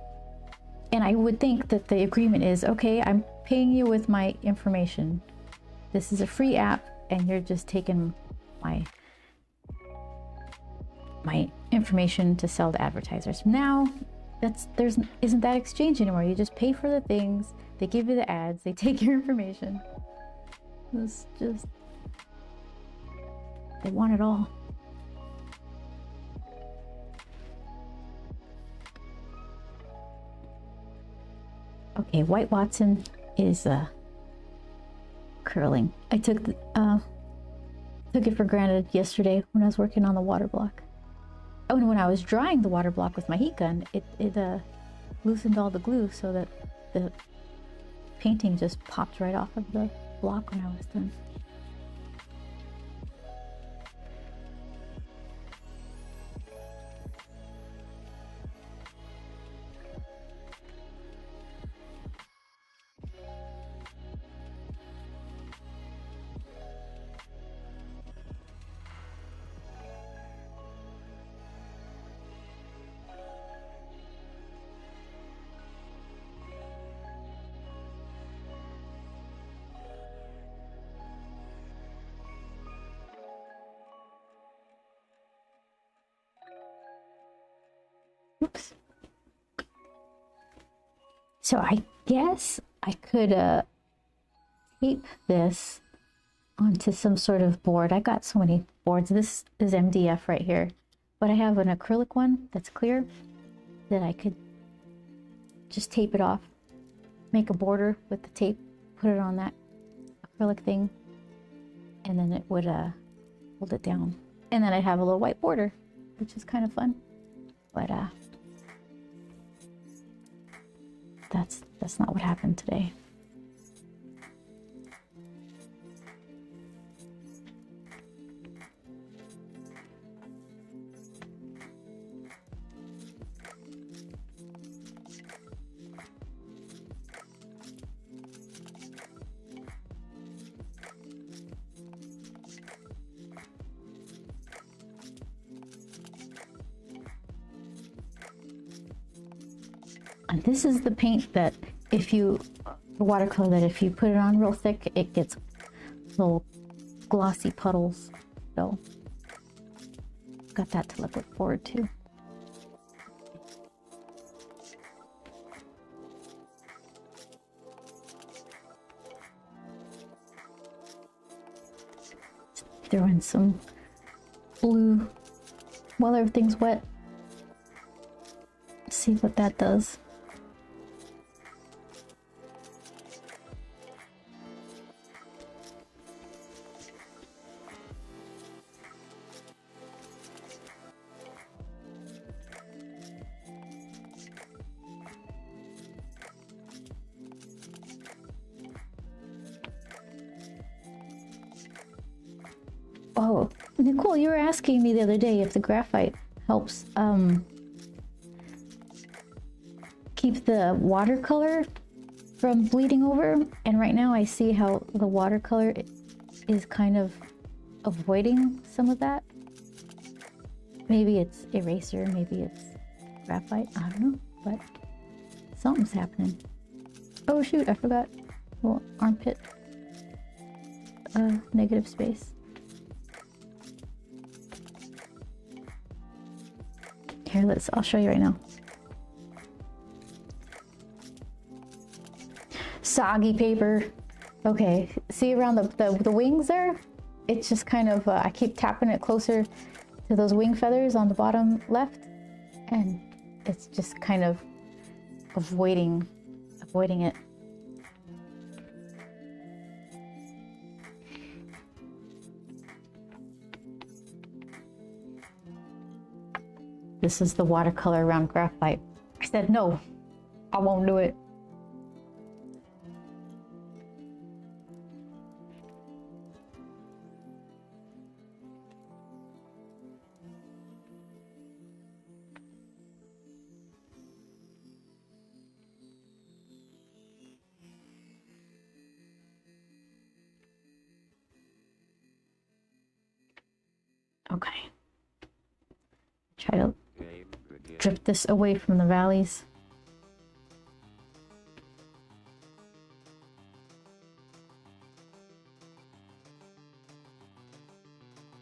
And I would think that the agreement is, okay, I'm paying you with my information. This is a free app and you're just taking my information to sell to advertisers. Now isn't that exchange anymore. You just pay for the things, they give you the ads, they take your information. It's just, they want it all. Okay, White Watson is curling. I took it for granted yesterday when I was working on the water block. Oh, and when I was drying the water block with my heat gun, it loosened all the glue so that the painting just popped right off of the block when I was done. So I guess I could tape this onto some sort of board. I got so many boards. This is MDF right here, but I have an acrylic one that's clear that I could just tape it off, make a border with the tape, put it on that acrylic thing, and then it would hold it down. And then I'd have a little white border, which is kind of fun. But that's not what happened today. And this is the paint that the watercolor that if you put it on real thick, it gets little glossy puddles. So got that to look forward to. Throw in some blue while everything's wet. See what that does. Oh, Nicole, you were asking me the other day if the graphite helps keep the watercolor from bleeding over. And right now I see how the watercolor is kind of avoiding some of that. Maybe it's eraser, maybe it's graphite, I don't know, but something's happening. Oh shoot, I forgot. Well, armpit, negative space. Here, I'll show you right now. Soggy paper. Okay, see around the wings there? It's just kind of, I keep tapping it closer to those wing feathers on the bottom left, and it's just kind of avoiding it. This is the watercolor around graphite. I said, no, I won't do it. Okay. Try to drip this away from the valleys.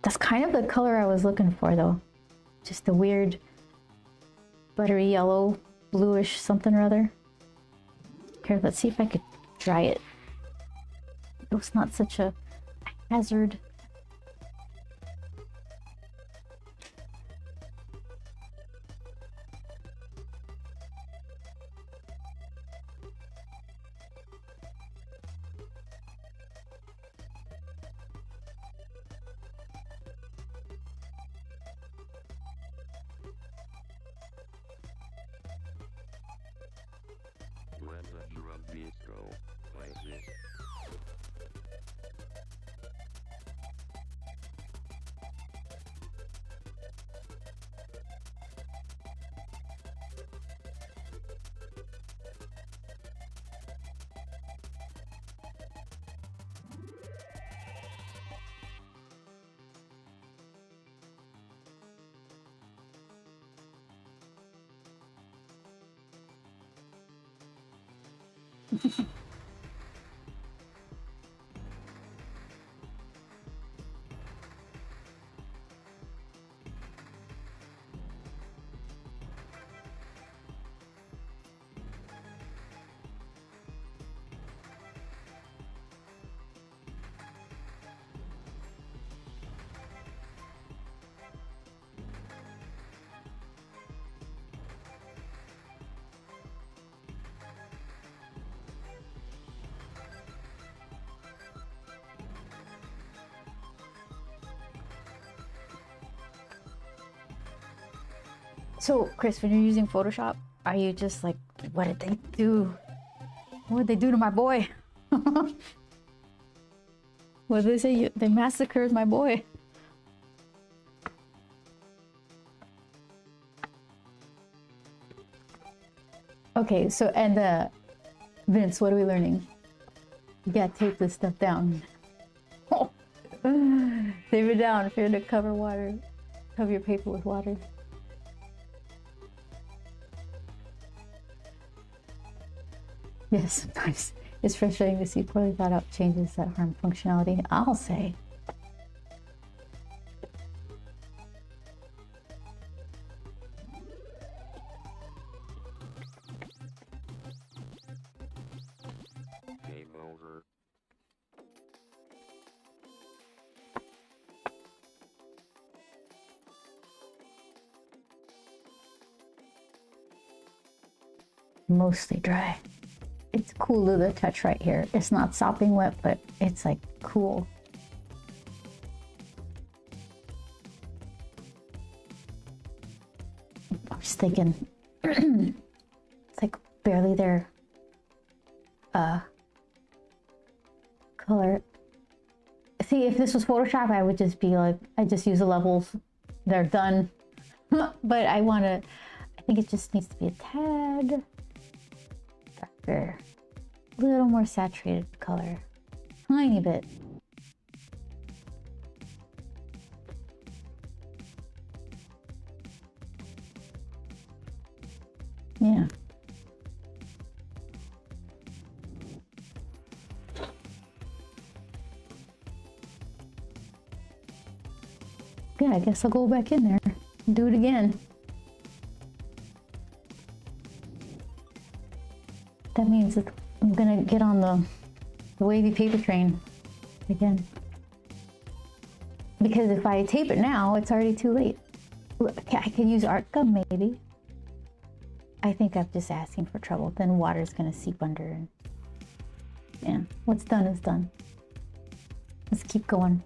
That's kind of the color I was looking for though. Just a weird buttery yellow, bluish something or other. Here, let's see if I could dry it. It's not such a hazard. When the drum beats go like this. So, Chris, when you're using Photoshop, are you just like, what did they do? What did they do to my boy? What did they say? They massacred my boy. Okay, so, and Vince, what are we learning? You gotta tape this stuff down. Oh. Tape it down if you're gonna cover water. Cover your paper with water. Yes, sometimes it's frustrating to see poorly thought out changes that harm functionality. I'll say. Game over. Mostly dry. It's cool to the touch right here. It's not sopping wet, but it's like cool. I'm just thinking, it's like barely there. Color. See, if this was Photoshop, I would just be like, I just use the levels. They're done. But I think it just needs to be a tad darker, a little more saturated color, tiny bit. Yeah. Yeah, I guess I'll go back in there and do it again. That means that I'm gonna get on the wavy paper train again. Because if I tape it now, it's already too late. I could use art gum maybe. I think I'm just asking for trouble. Then water's gonna seep under and yeah, what's done is done. Let's keep going.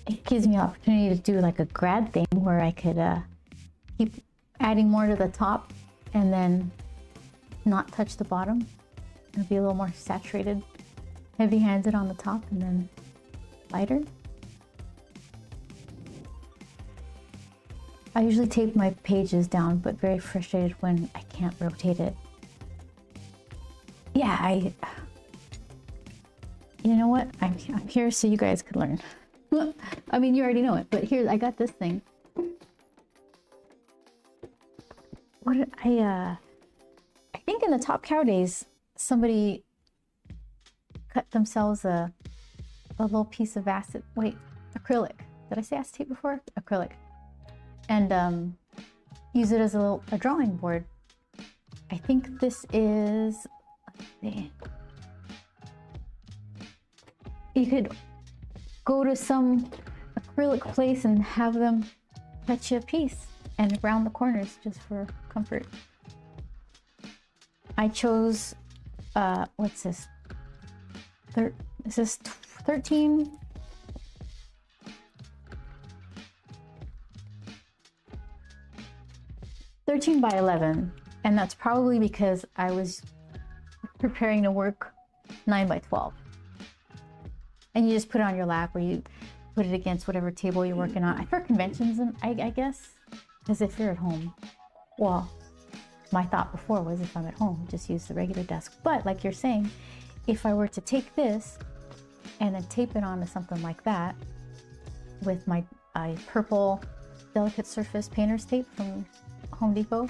It gives me an opportunity to do like a grad thing where I could keep adding more to the top and then not touch the bottom. It'll be a little more saturated, heavy-handed on the top and then lighter. I usually tape my pages down, but very frustrated when I can't rotate it. Yeah, you know what? I'm here so you guys could learn. I mean, you already know it, but here, I got this thing. What did I think in the Top Cow days, somebody cut themselves a little piece of acrylic. Did I say acetate before? Acrylic. And use it as a drawing board. I think this is, let's see. You could go to some acrylic place and have them cut you a piece and around the corners just for comfort. I chose, what's this? Is this 13? by 11, and that's probably because I was preparing to work 9 by 12. And you just put it on your lap or you put it against whatever table you're working on. For conventions, I guess, because if you're at home, well, my thought before was if I'm at home, just use the regular desk. But like you're saying, if I were to take this and then tape it onto something like that with my purple delicate surface painter's tape from Home Depot,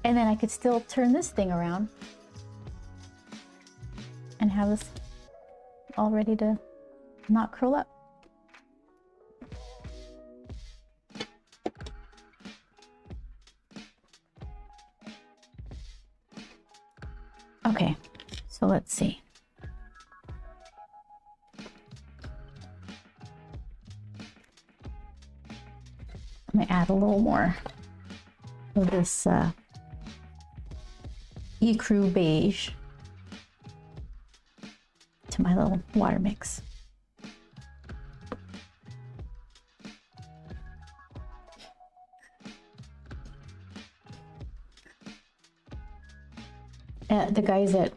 and then I could still turn this thing around and have this all ready to not curl up. Okay, so let's see. I'm gonna add a little more of this ecru beige to my little water mix. The guys at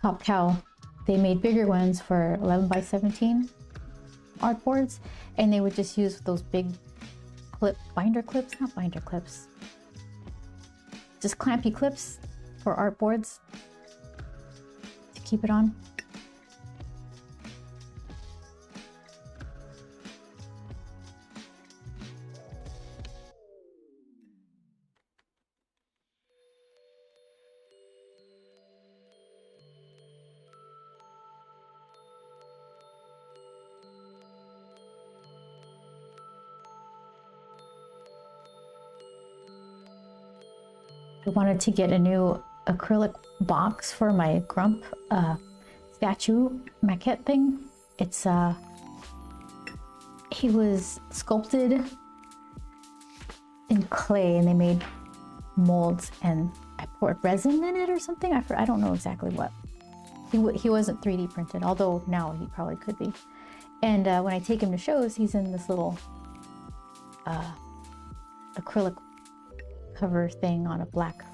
Top Cow, they made bigger ones for 11 by 17 artboards, and they would just use those big binder clips, not binder clips, just clampy clips for artboards to keep it on. I wanted to get a new acrylic box for my Grump statue maquette thing. It's he was sculpted in clay, and they made molds, and I poured resin in it or something. I don't know exactly what. He wasn't 3D printed, although now he probably could be. And when I take him to shows, he's in this little acrylic cover thing on a black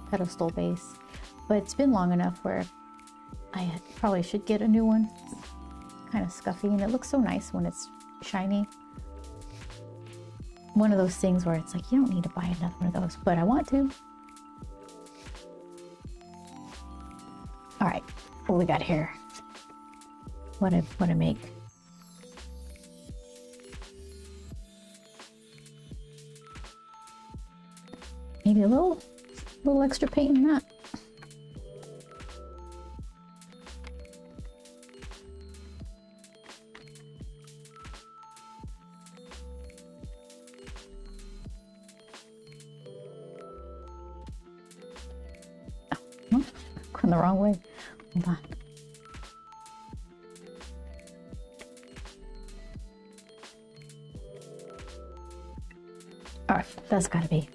pedestal base. But it's been long enough where I probably should get a new one. It's kind of scuffy, and it looks so nice when it's shiny. One of those things where it's like, you don't need to buy another one of those, but I want to. All right, what we got here? What I make? Maybe a little extra paint in that. Oh, going the wrong way. Hold on. All right, that's gonna be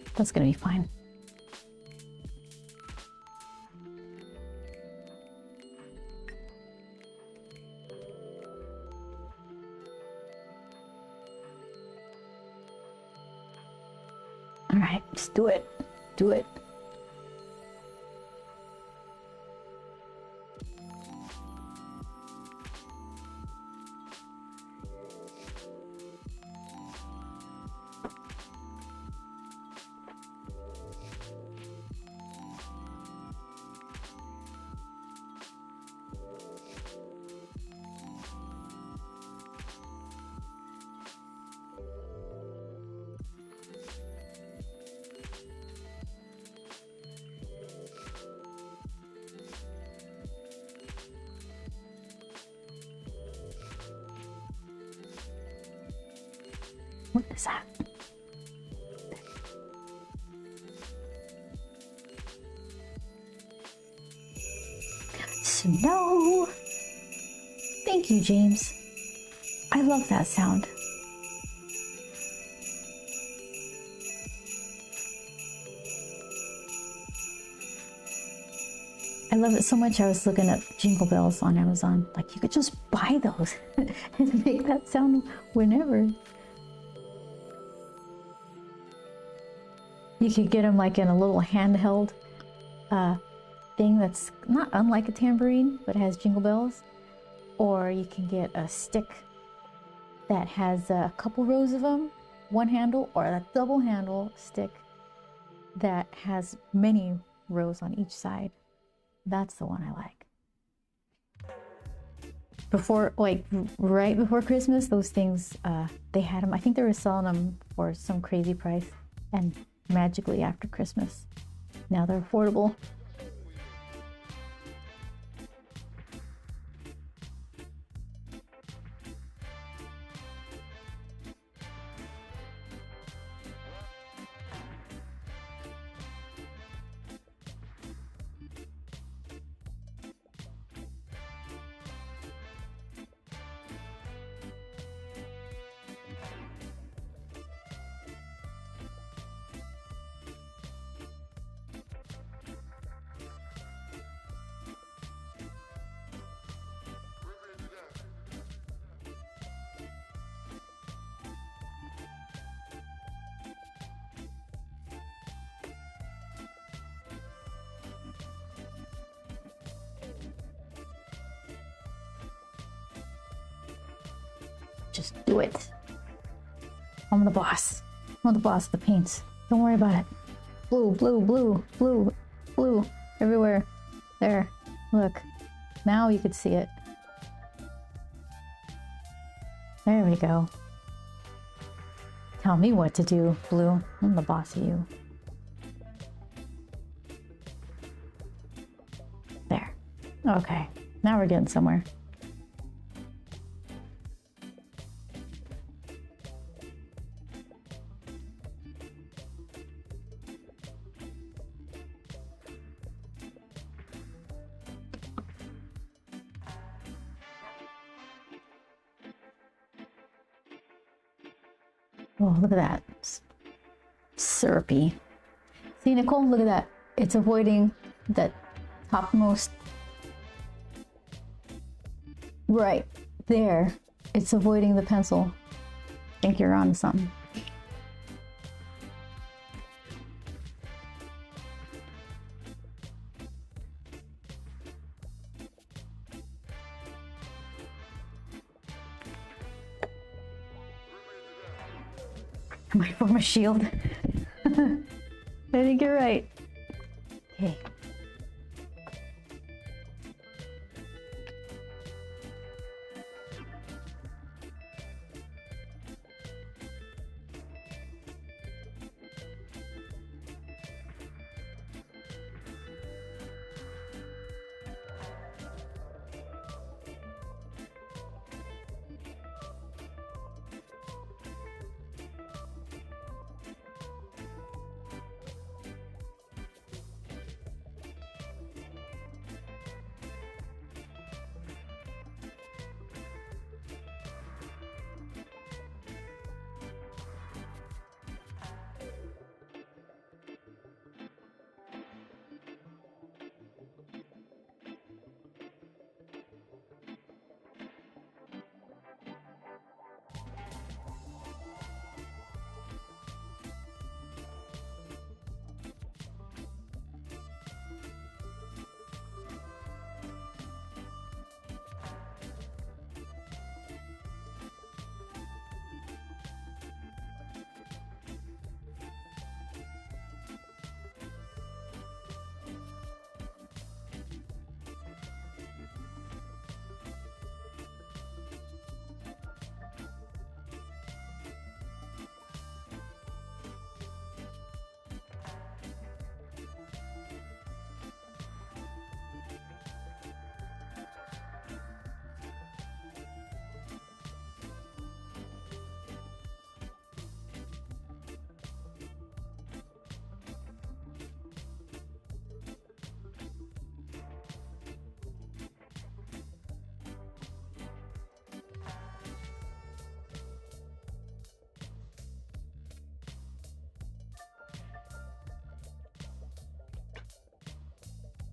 fine. All right, just do it. Do it. What is that? Snow! Thank you, James. I love that sound. I love it so much. I was looking up Jingle Bells on Amazon. Like, you could just buy those and make that sound whenever. You could get them like in a little handheld thing that's not unlike a tambourine, but has jingle bells. Or you can get a stick that has a couple rows of them, one handle, or a double handle stick that has many rows on each side. That's the one I like. Before, like right before Christmas, those things, they had them. I think they were selling them for some crazy price, and magically after Christmas, now they're affordable. Just do it. I'm the boss. I'm the boss of the paints. Don't worry about it. Blue, blue, blue, blue, blue, everywhere. There, look. Now you could see it. There we go. Tell me what to do, Blue. I'm the boss of you. There. Okay, now we're getting somewhere. Oh, look at that. Syrupy. See, Nicole, look at that. It's avoiding that topmost. Right there. It's avoiding the pencil. I think you're on something. Am I from a shield? I think you're right. Okay.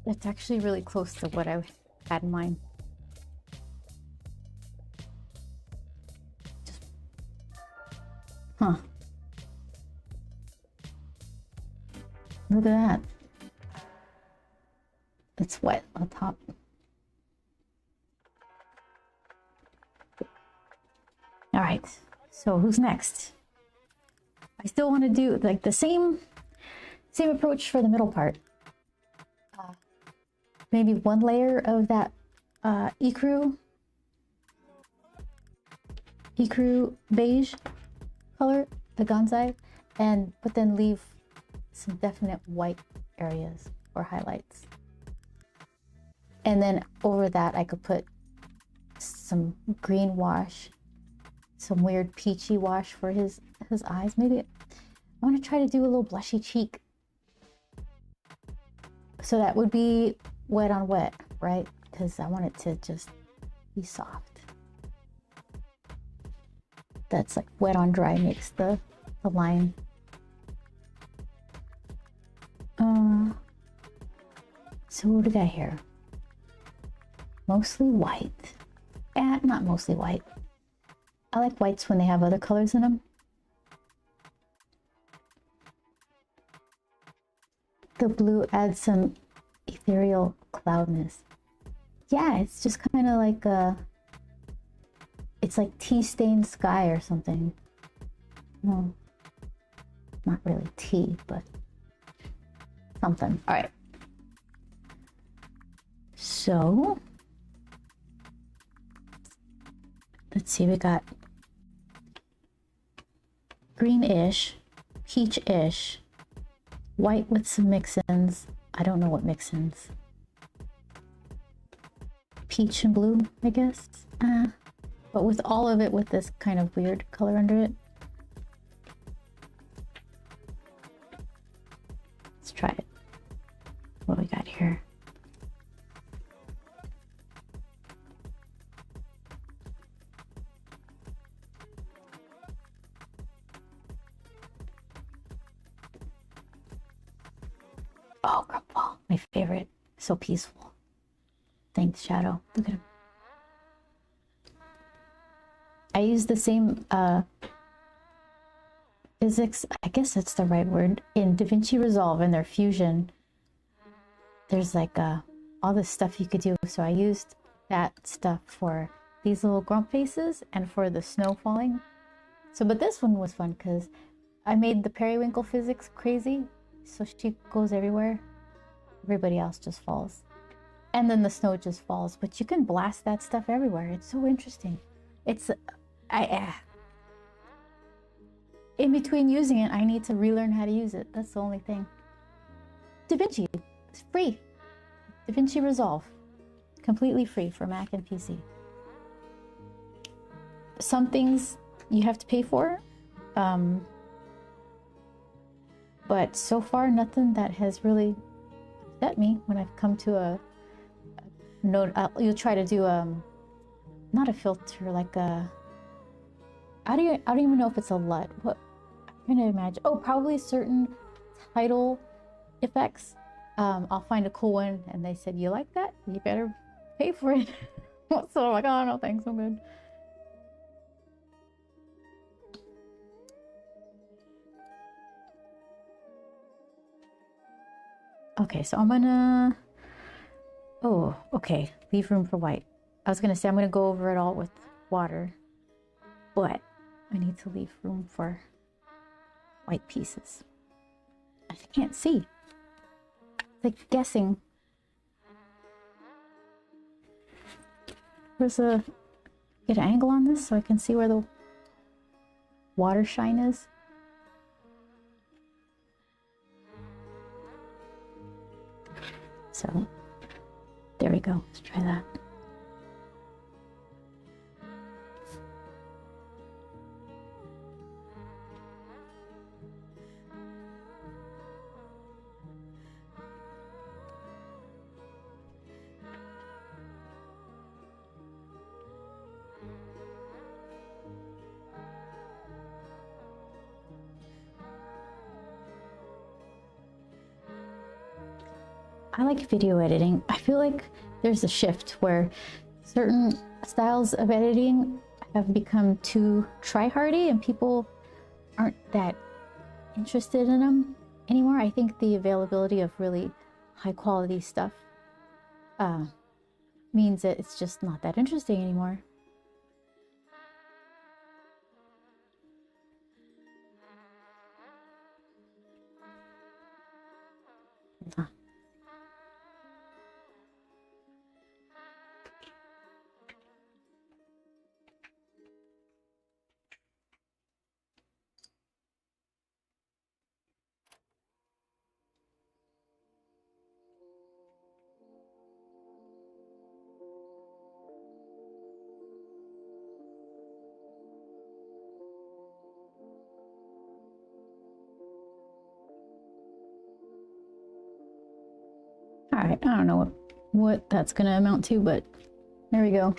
It's actually really close to what I had in mind. Huh. Look at that. It's wet on top. All right, so who's next? I still want to do like the same approach for the middle part. Maybe one layer of that ecru beige color, the Gonzai, but then leave some definite white areas or highlights. And then over that I could put some green wash, some weird peachy wash for his eyes. Maybe I want to try to do a little blushy cheek. So that would be wet on wet, right? Because I want it to just be soft. That's like wet on dry makes the line. So what do we got here? Mostly white. Not mostly white. I like whites when they have other colors in them. The blue adds some ethereal cloudness. Yeah, it's just kind of like It's like tea stained sky or something. Well, not really tea, but something. All right. So let's see, we got greenish, peach-ish, white with some mix-ins. I don't know what mix-ins. Peach and blue, I guess. But with all of it with this kind of weird color under it. Let's try it. What do we got here? Oh, Grump, my favorite. So peaceful. Thanks, Shadow. Look at him. I use the same physics, I guess that's the right word, in DaVinci Resolve in their Fusion. There's like all this stuff you could do. So I used that stuff for these little grump faces and for the snow falling. So, but this one was fun because I made the periwinkle physics crazy. So she goes everywhere. Everybody else just falls. And then the snow just falls. But you can blast that stuff everywhere. It's so interesting. It's, in between using it, I need to relearn how to use it. That's the only thing. DaVinci, it's free. DaVinci Resolve, completely free for Mac and PC. Some things you have to pay for, but so far nothing that has really upset me when I've come to a note. You'll try to do not a filter, like a, I don't even know if it's a LUT. What I'm trying to imagine. Oh, probably certain title effects. I'll find a cool one, and they said, "You like that? You better pay for it." So I'm like, "Oh no, thanks, I'm good." Okay, so I'm gonna. Oh, okay. Leave room for white. I was gonna say I'm gonna go over it all with water, but I need to leave room for white pieces. I can't see. It's like guessing. Where's a get an angle on this so I can see where the water shine is? So there we go. Let's try that. I like video editing. I feel like there's a shift where certain styles of editing have become too try-hardy and people aren't that interested in them anymore. I think the availability of really high quality stuff means that it's just not that interesting anymore. All right, I don't know what that's gonna amount to, but there we go.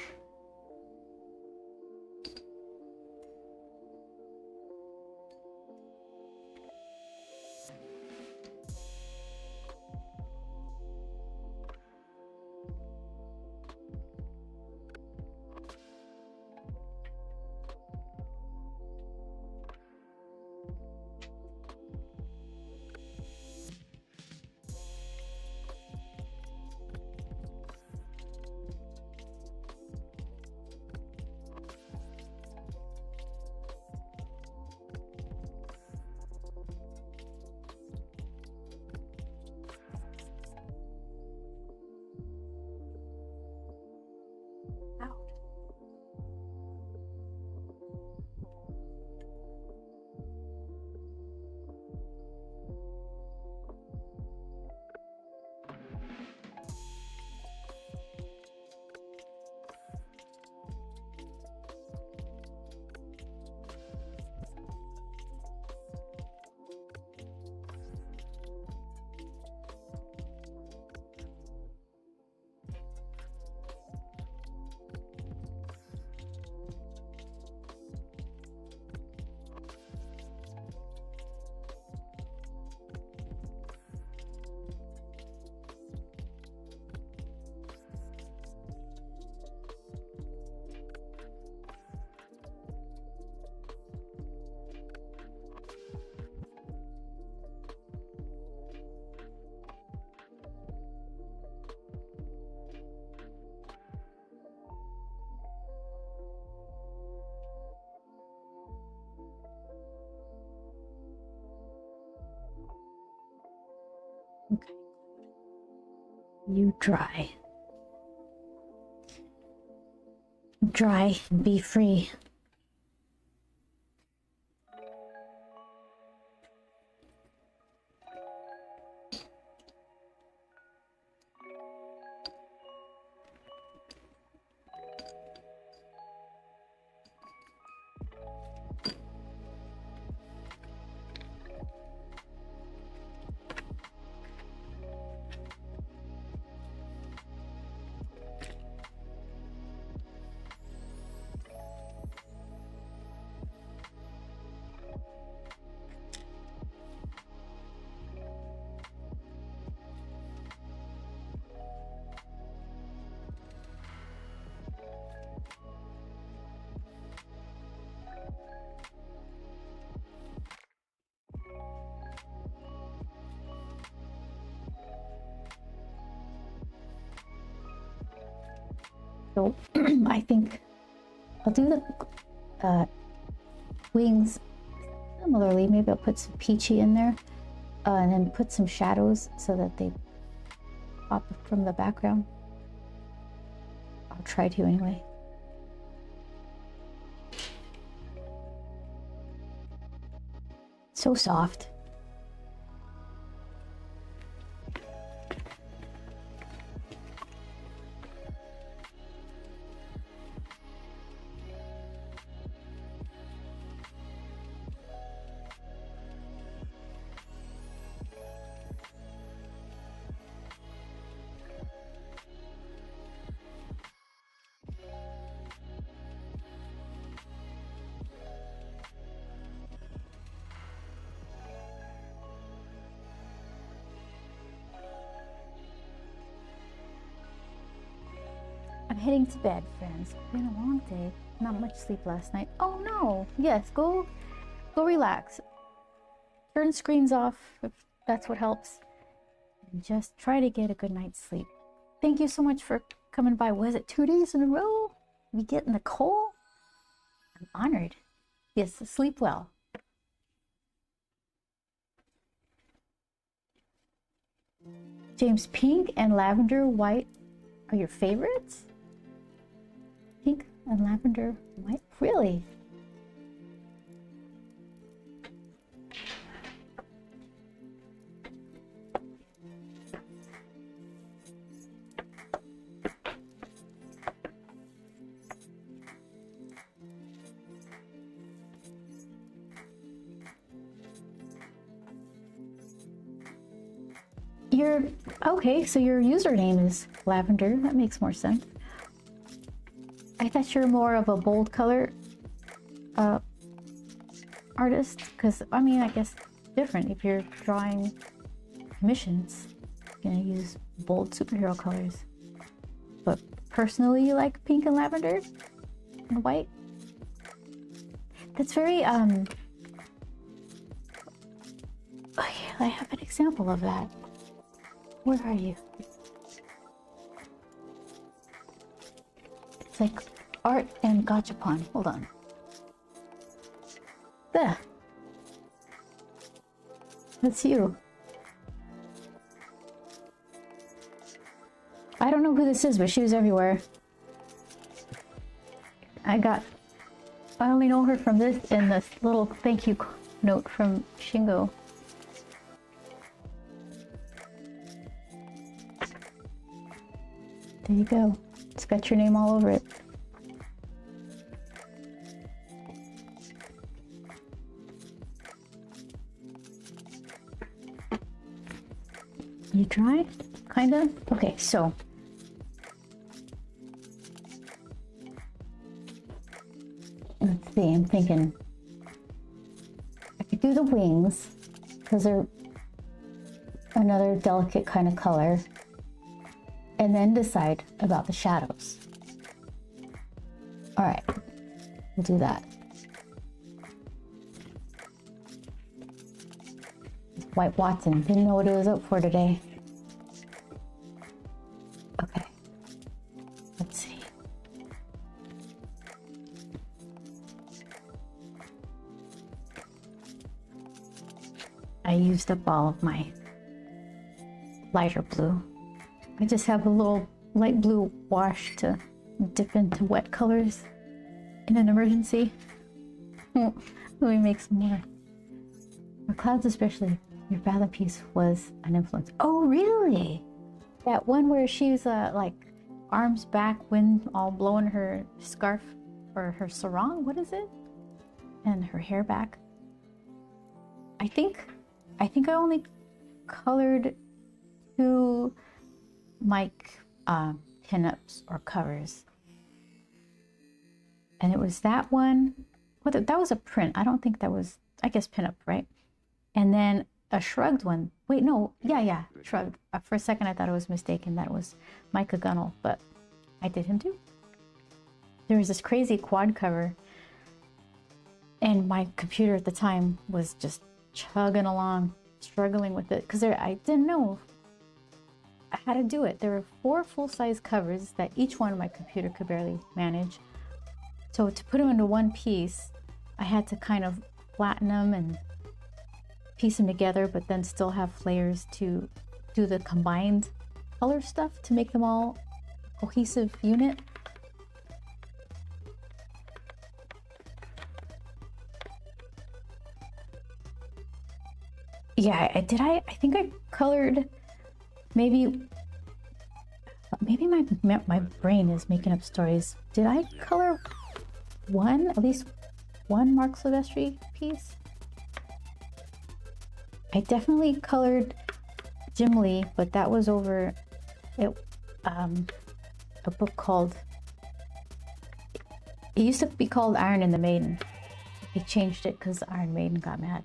Ow. Okay. You dry. Dry and be free. So I think I'll do the wings similarly. Maybe I'll put some peachy in there and then put some shadows so that they pop from the background. I'll try to anyway. So soft. I'm heading to bed, friends. It's been a long day. Not much sleep last night. Oh no! Yes, go relax. Turn screens off if that's what helps. And just try to get a good night's sleep. Thank you so much for coming by. Was it 2 days in a row? We getting the coal? I'm honored. Yes, sleep well. James, pink and lavender white are your favorites? Pink and lavender white? Really? Okay, so your username is lavender. That makes more sense. I thought you're more of a bold color artist, because I mean, I guess different. If you're drawing commissions, you're gonna use bold superhero colors. But personally, you like pink and lavender and white. That's very oh yeah, I have an example of that. Where are you? It's like art and gachapon. Hold on. There. That's you. I don't know who this is, but she was everywhere. I only know her from this and this little thank you note from Shingo. There you go. It's got your name all over it. You dry? Kind of? Okay, so. Let's see, I'm thinking. I could do the wings, because they're another delicate kind of color. And then decide about the shadows. All right, we'll do that. White Watson didn't know what it was up for today. Okay, let's see. I used up all of my lighter blue. I just have a little light blue wash to dip into wet colors in an emergency. Let me make some more. For clouds especially, your Fathom piece was an influence. Oh, really? That one where she's like arms back, wind all blowing her scarf or her sarong, what is it? And her hair back. I think I only colored 2 mic pinups or covers, and it was that one. Well, that was a print. I don't think that was, I guess, pinup, right? And then a shrugged one. Wait, no, yeah, shrugged. For a second I thought I was mistaken, that was Micah Gunnell, but I did him too. There was this crazy quad cover, and my computer at the time was just chugging along, struggling with it, because I didn't know how to do it. There were 4 full-size covers that each one my computer could barely manage. So to put them into one piece, I had to kind of flatten them and piece them together, but then still have layers to do the combined color stuff to make them all a cohesive unit. Yeah, I think I colored maybe my brain is making up stories. Did I color at least one Mark Silvestri piece? I definitely colored Jim Lee, but that was over a book called, it used to be called Iron and the Maiden. They changed it because Iron Maiden got mad.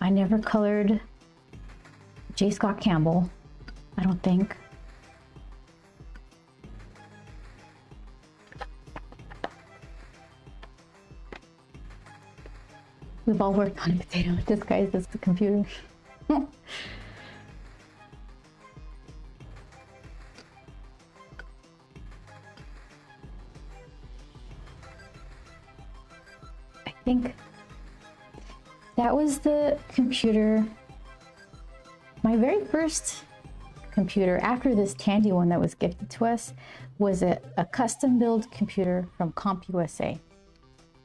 I never colored J. Scott Campbell, I don't think. We've all worked on potato disguised as the computer. I think that was the computer, my very first computer after this Tandy one that was gifted to us was a custom build computer from CompUSA.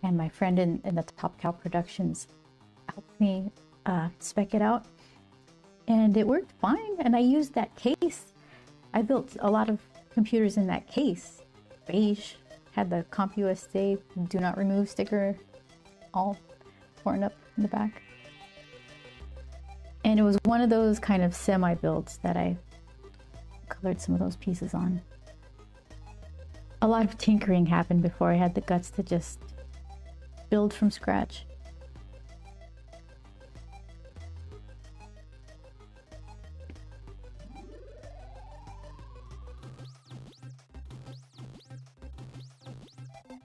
And my friend in the Top Cow Productions helped me spec it out. And it worked fine. And I used that case. I built a lot of computers in that case. Beige, had the CompUSA do not remove sticker all torn up in the back. And it was one of those kind of semi-builds that I colored some of those pieces on. A lot of tinkering happened before I had the guts to just build from scratch.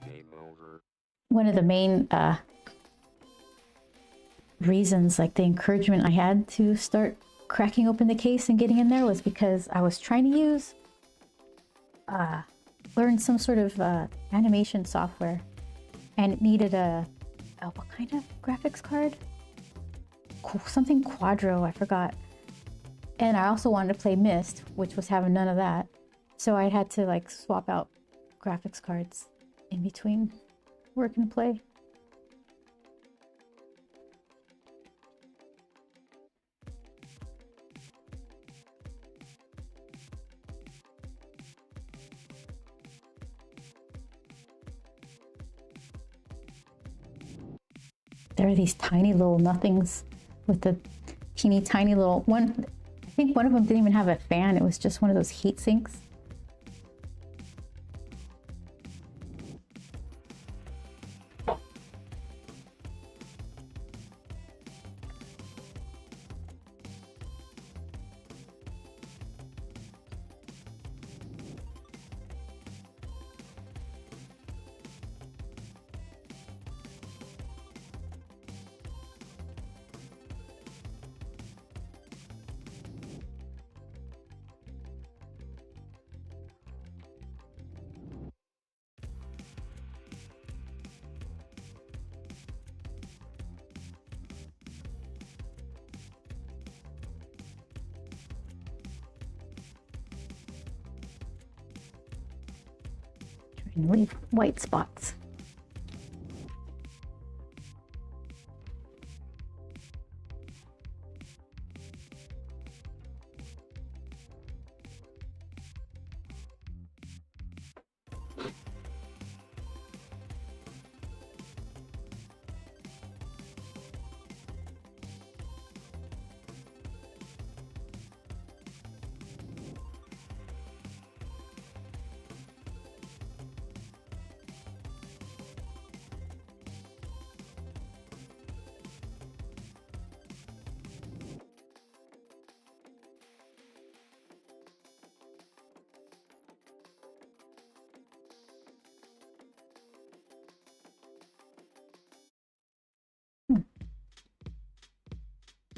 Game over. One of the main reasons, like the encouragement I had to start cracking open the case and getting in there, was because I was trying to use learn some sort of animation software, and it needed what kind of graphics card? Something Quadro, I forgot. And I also wanted to play Myst, which was having none of that. So I had to like swap out graphics cards in between work and play. There are these tiny little nothings with the teeny tiny little one. I think one of them didn't even have a fan. It was just one of those heat sinks. And leave white spots.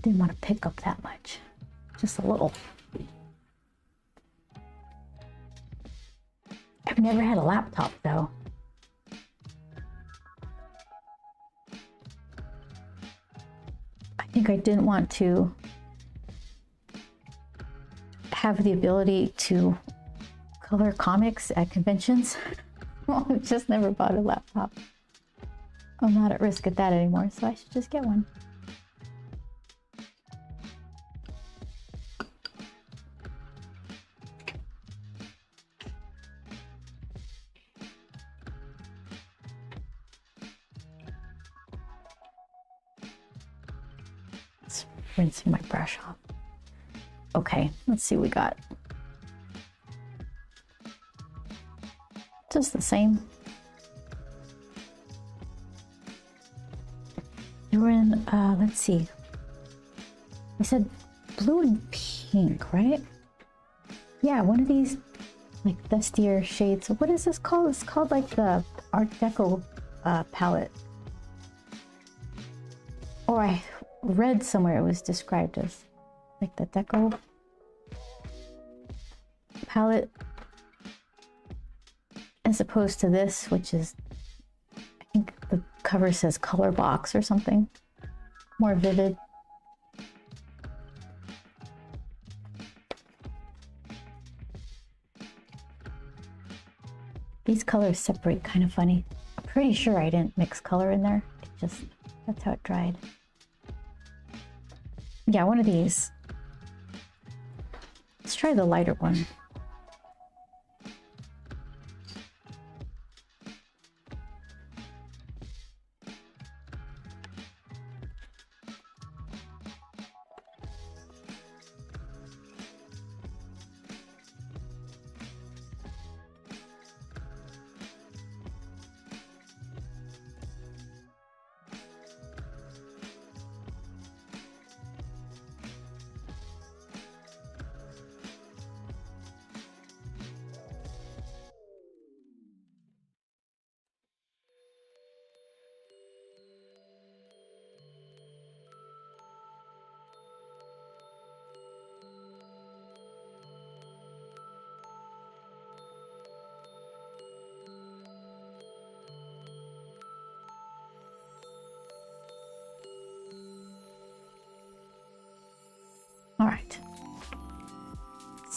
Didn't want to pick up that much, just a little. I've never had a laptop though. I think I didn't want to have the ability to color comics at conventions. Well, I've just never bought a laptop. I'm not at risk at that anymore, so I should just get one. Rinsing my brush off. Okay, let's see what we got. Just the same. You were in, let's see. I said blue and pink, right? Yeah, one of these like dustier shades. What is this called? It's called like the Art Deco palette. Or I read somewhere it was described as like the Deco palette, as opposed to this, which is, I think the cover says color box or something more vivid. These colors separate kind of funny. I'm pretty sure I didn't mix color in there. It just, that's how it dried. Yeah, one of these. Let's try the lighter one.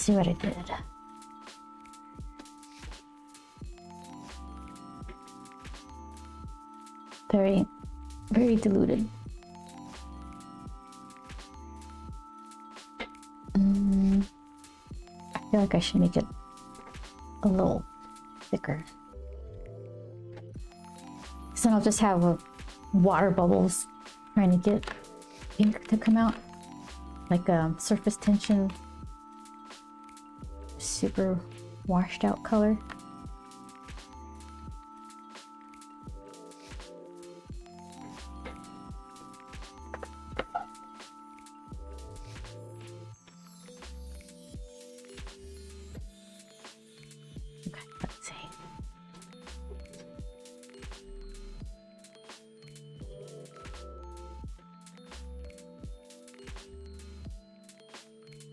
see what I did. Very, very diluted. I feel like I should make it a little thicker. So then I'll just have water bubbles trying to get ink to come out. Like surface tension, super washed out color. Okay, let's see.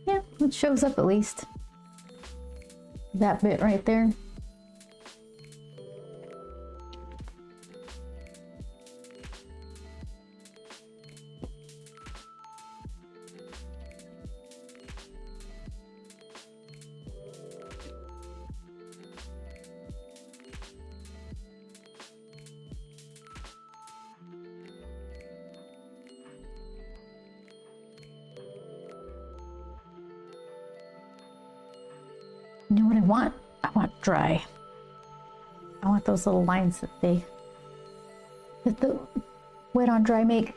Yeah, it shows up at least. That bit right there. You know what I want? I want dry. I want those little lines that the wet on dry make.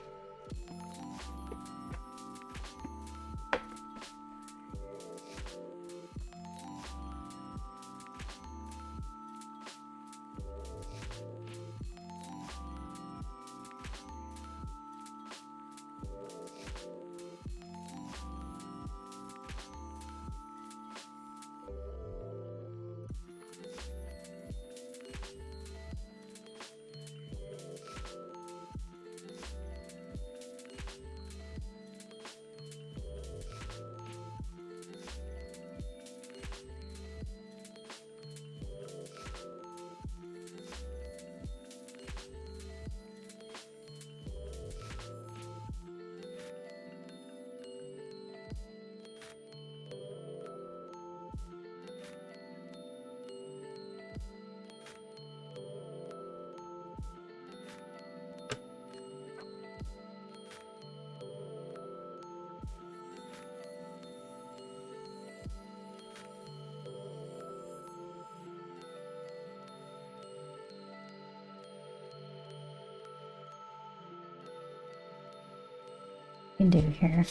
Can do here.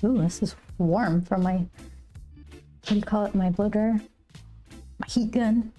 Ooh, this is warm from my, what do you call it, my blow dryer? My heat gun.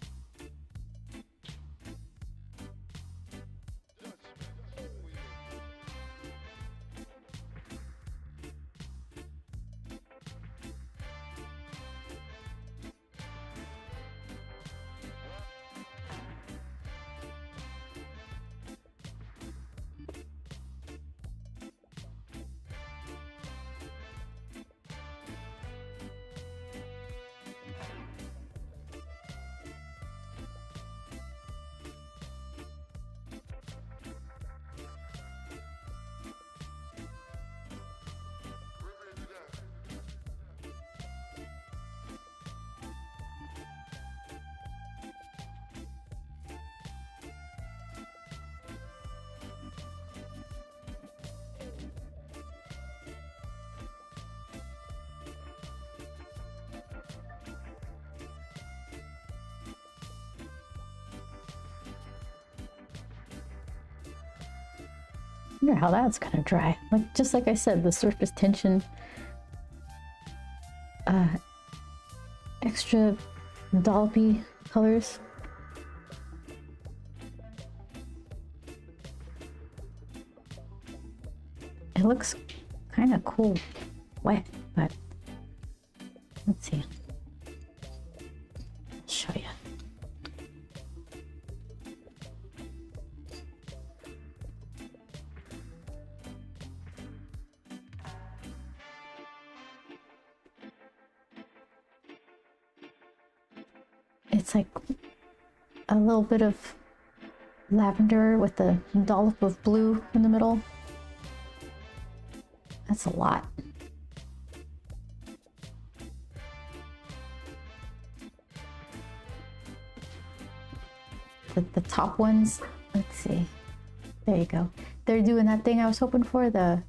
I wonder how that's gonna dry. Like, just like I said, the surface tension, extra dollopy colors. It looks kind of cool wet, but let's see. I'll show you. it's like a little bit of lavender with a dollop of blue in the middle. That's a lot. The top ones, let's see. There you go. They're doing that thing I was hoping for, the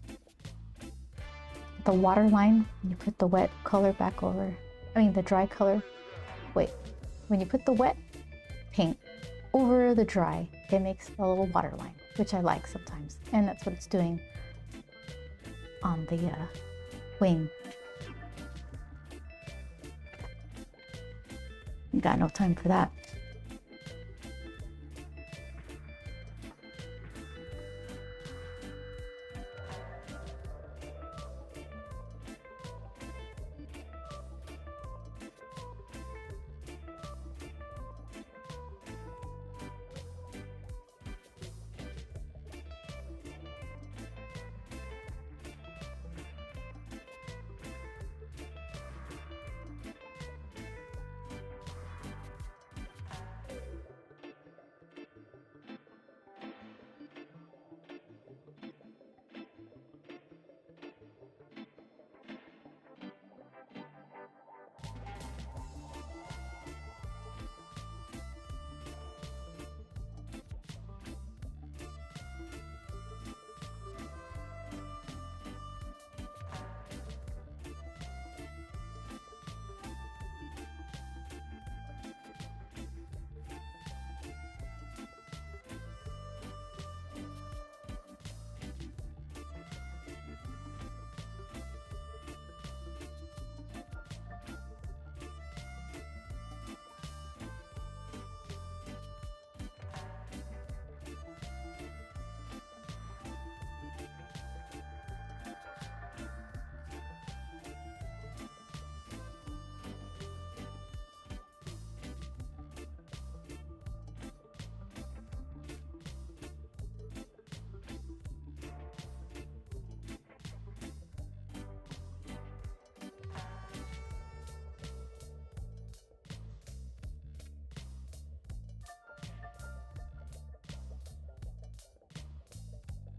water line. You put the wet color back over, I mean the dry color. Wait, when you put the wet paint over the dry, it makes a little water line, which I like sometimes. And that's what it's doing on the wing. Got no time for that.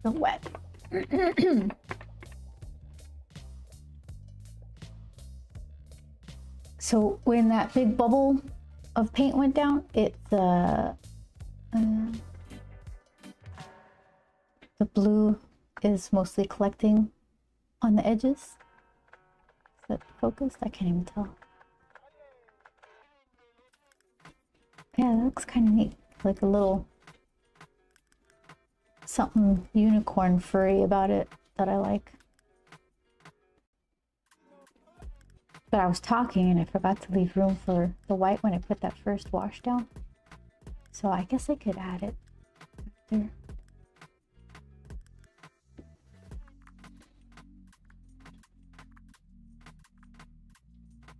Wet. So when that big bubble of paint went down, the blue is mostly collecting on the edges. Is that focused? I can't even tell. Yeah, that looks kind of neat. Like a little something unicorn furry about it that I like. But I was talking and I forgot to leave room for the white when I put that first wash down. So I guess I could add it there.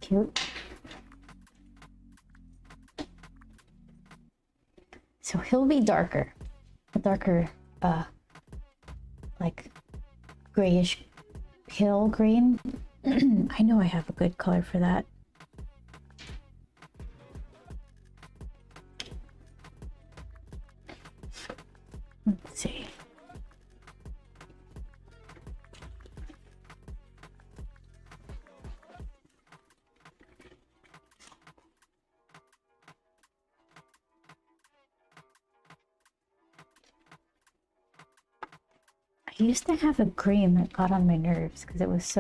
Cute. So he'll be darker. A darker like grayish pale green. I know I have a good color for that. Let's see. I used to have a green that got on my nerves because it was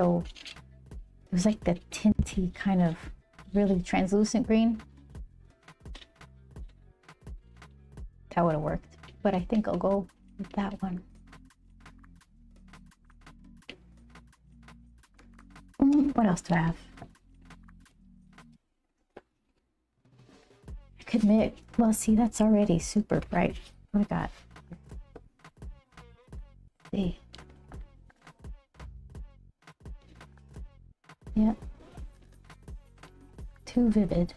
like the tinty kind of really translucent green. That would have worked, but I think I'll go with that one. What else do I have? I could make, well, see, that's already super bright. What do I got? See. Yeah. Too vivid.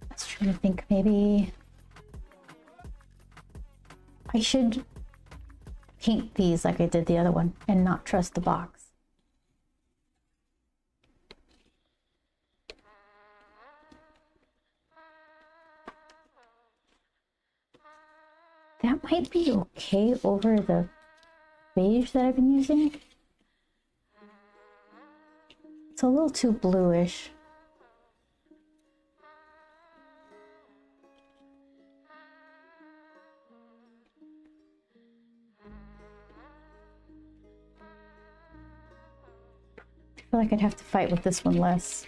Let's try to think maybe I should paint these like I did the other one and not trust the box. That might be okay over the beige that I've been using. It's a little too bluish. I feel like I'd have to fight with this one less.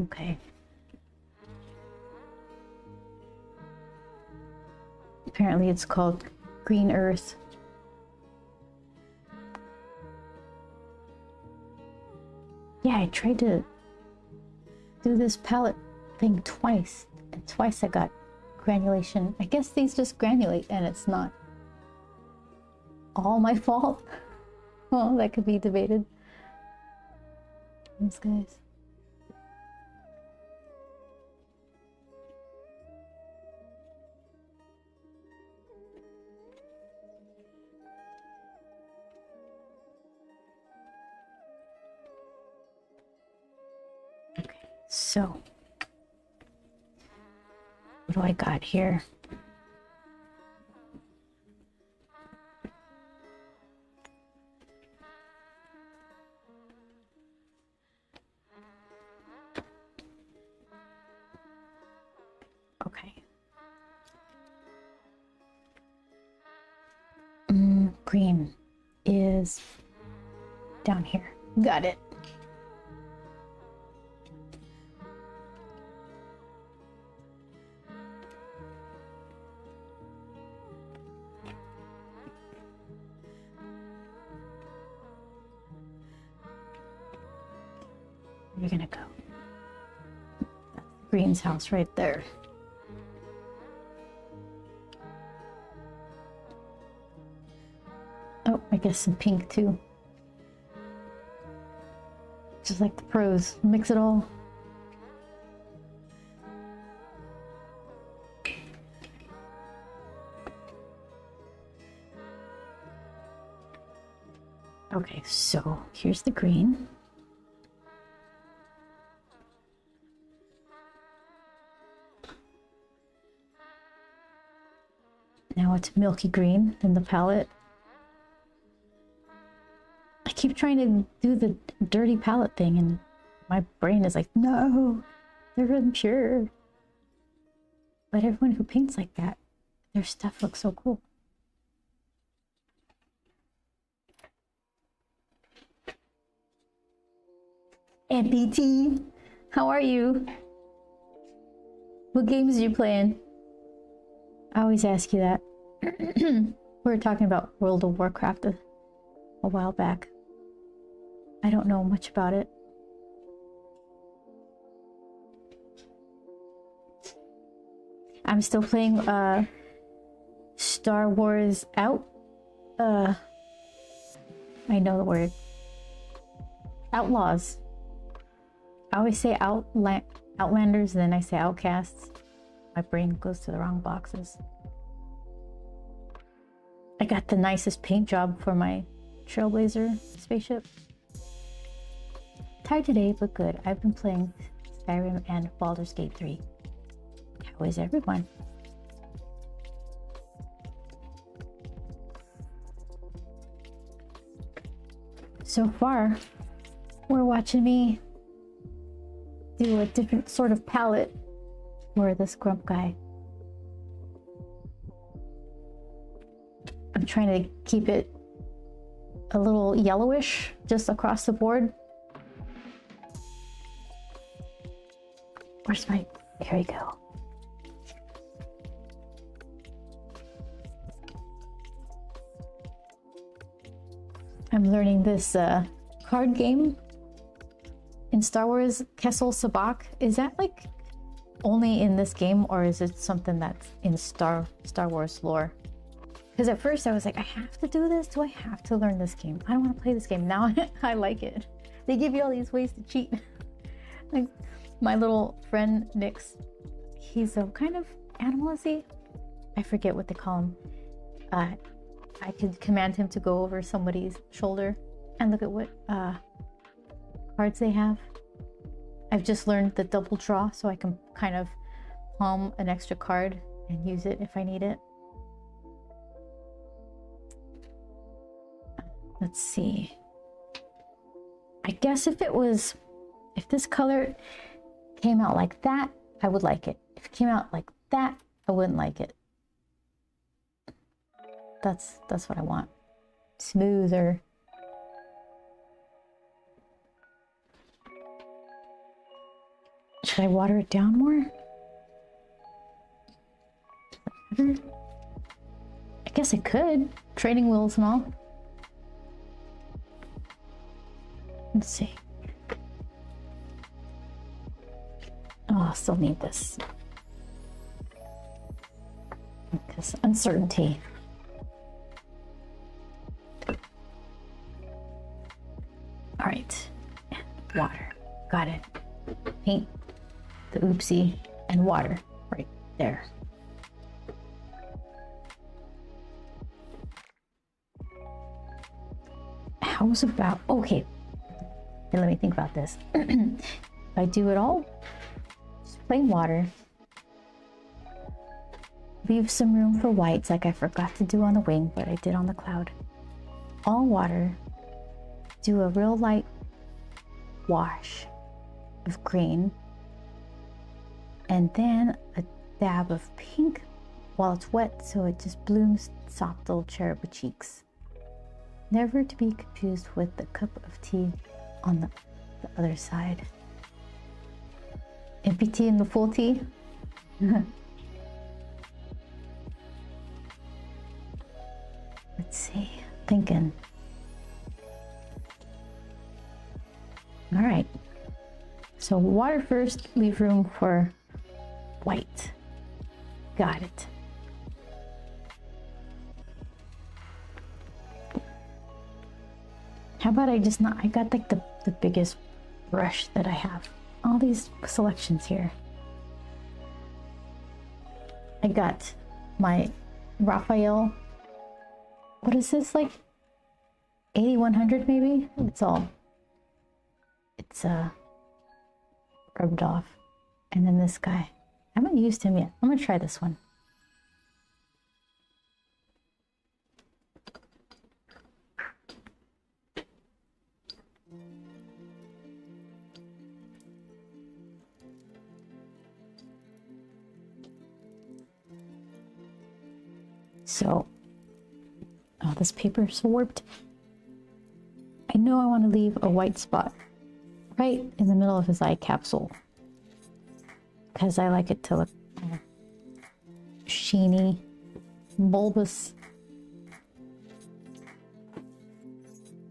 Okay. Apparently it's called Green Earth. Yeah, I tried to do this palette thing twice, and twice I got granulation. I guess these just granulate and it's not all my fault. Well, that could be debated. These guys. So, what do I got here? Okay. Green is down here. Got it. You're gonna go. That's Green's house right there. Oh, I guess some pink too. Just like the pros, mix it all. Okay, so here's the green. Now it's milky green in the palette. I keep trying to do the dirty palette thing and my brain is like, no, they're impure. But everyone who paints like that, their stuff looks so cool. MPT, how are you? What games are you playing? I always ask you that. We were talking about World of Warcraft a while back. I don't know much about it. I'm still playing Star Wars I know the word. Outlaws. I always say Outlanders, and then I say Outcasts. My brain goes to the wrong boxes. I got the nicest paint job for my Trailblazer spaceship. Tired today, but good. I've been playing Skyrim and Baldur's Gate 3. How is everyone? So far, we're watching me do a different sort of palette for this Grump guy. I'm trying to keep it a little yellowish just across the board. Where's my... Here we go. I'm learning this card game in Star Wars, Kessel Sabak. Is that like only in this game, or is it something that's in Star Wars lore? Because at first I was like, I have to do this? Do I have to learn this game? I don't want to play this game. Now I like it. They give you all these ways to cheat. Like my little friend Nix, he's a kind of animalisy. I forget what they call him. I could command him to go over somebody's shoulder and look at what cards they have. I've just learned the double draw, so I can kind of palm an extra card and use it if I need it. Let's see. I guess if this color came out like that, I would like it. If it came out like that, I wouldn't like it. That's what I want. Smoother. Should I water it down more? I guess I could. Training wheels and all. Let's see. Oh, I still need this. Because uncertainty. All right. Water. Got it. Paint the oopsie and water right there. How's about, okay. Here, let me think about this. If I do it all, just plain water, leave some room for whites like I forgot to do on the wing, but I did on the cloud. All water, do a real light wash of green, and then a dab of pink while it's wet so it just blooms soft little cherub cheeks. Never to be confused with the cup of tea on the other side. Empty tea and the full tea. Let's see, thinking. All right, so water first, leave room for white. Got it. How about I got like the biggest brush that I have. All these selections here. I got my Raphael, what is this, like 8100 maybe? It's rubbed off. And then this guy. I haven't used him yet. I'm gonna try this one. So, oh, this paper is so warped. I know I want to leave a white spot right in the middle of his eye capsule because I like it to look sheeny, bulbous.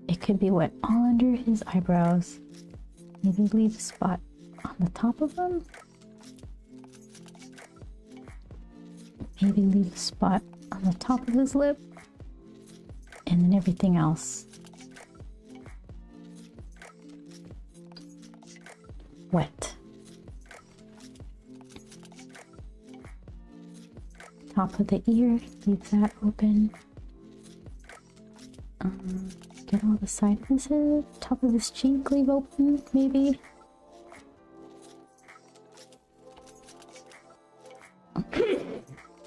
It could be wet all under his eyebrows. Maybe leave a spot on the top of them. Maybe leave a spot on the top of his lip, and then everything else wet. Top of the ear, leave that open. Get all the side of his head, top of his cheek, leave open, maybe.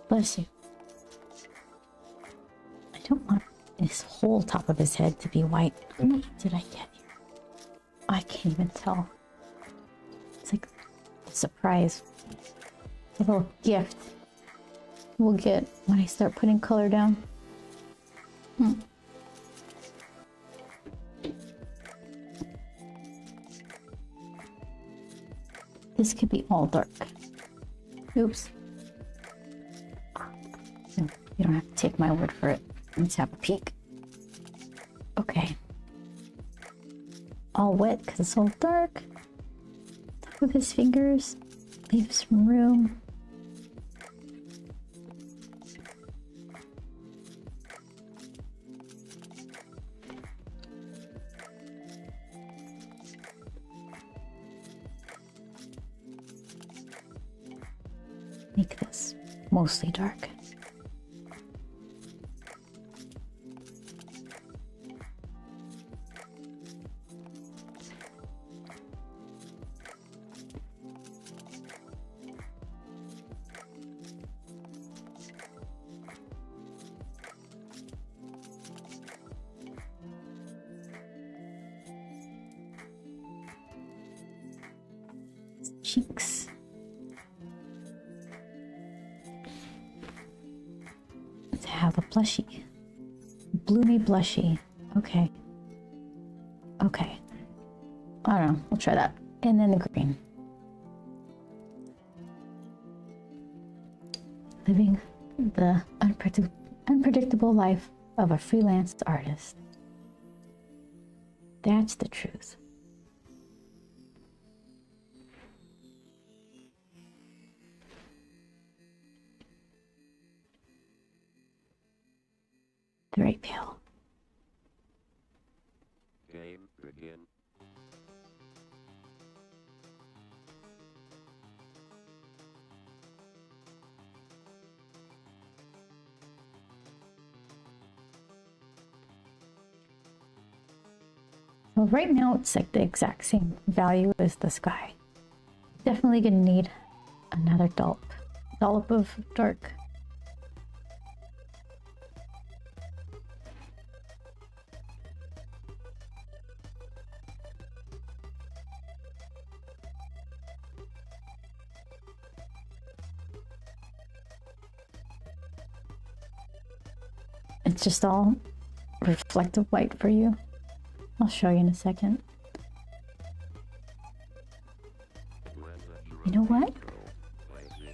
Bless you. I don't want his whole top of his head to be white. How much did I get here? I can't even tell. It's like a surprise. A little gift we'll get when I start putting color down. This could be all dark. Oops. You don't have to take my word for it. Let's have a peek. Okay. All wet because it's all dark. Top of his fingers. Leave some room. make this mostly dark. Cheeks. Let's have a blushy. Bloomy blushy. Okay. Okay. I don't know. We'll try that. And then the green. Living the unpredictable life of a freelance artist. That's the truth. The right pale. Game begin. Well, right now it's like the exact same value as the sky. Definitely gonna need another dollop of dark. It's just all reflective white for you. I'll show you in a second. You know what?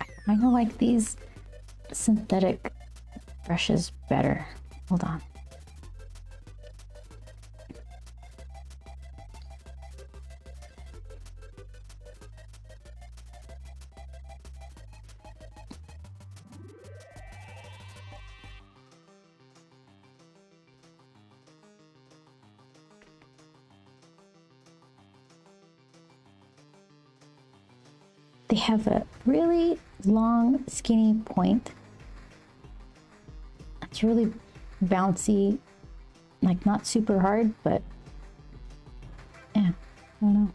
I kind of like these synthetic brushes better. Hold on. They have a really long, skinny point. It's really bouncy, like not super hard, but yeah, I don't know.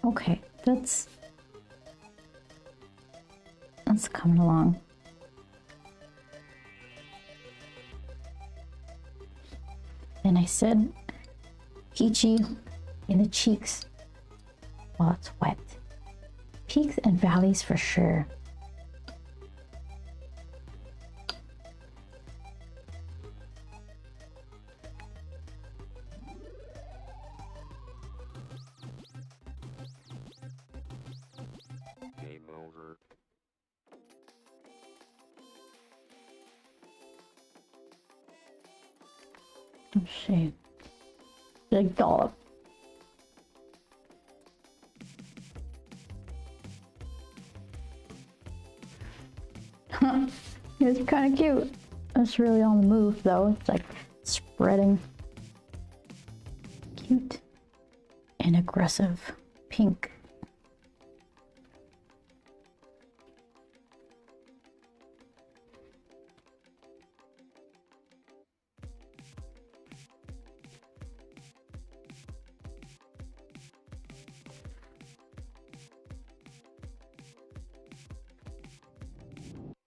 Okay, that's coming along. And I said peachy in the cheeks while it's wet. Peaks and valleys for sure. Game over. Let's see. Big dollop. It's kind of cute. It's really on the move though. It's like spreading. Cute and aggressive pink.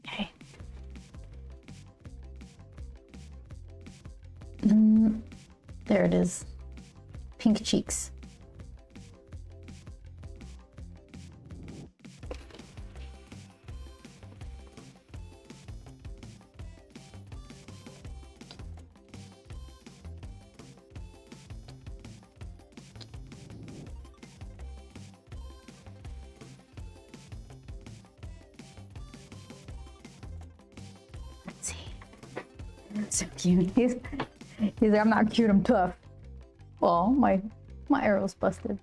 Okay. There it is. Pink cheeks. so cute. He's like, I'm not cute, I'm tough. Oh, my arrow's busted.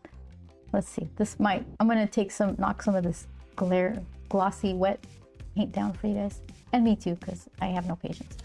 Let's see. This might. I'm gonna knock some of this glossy, wet paint down for you guys, and me too, because I have no patience.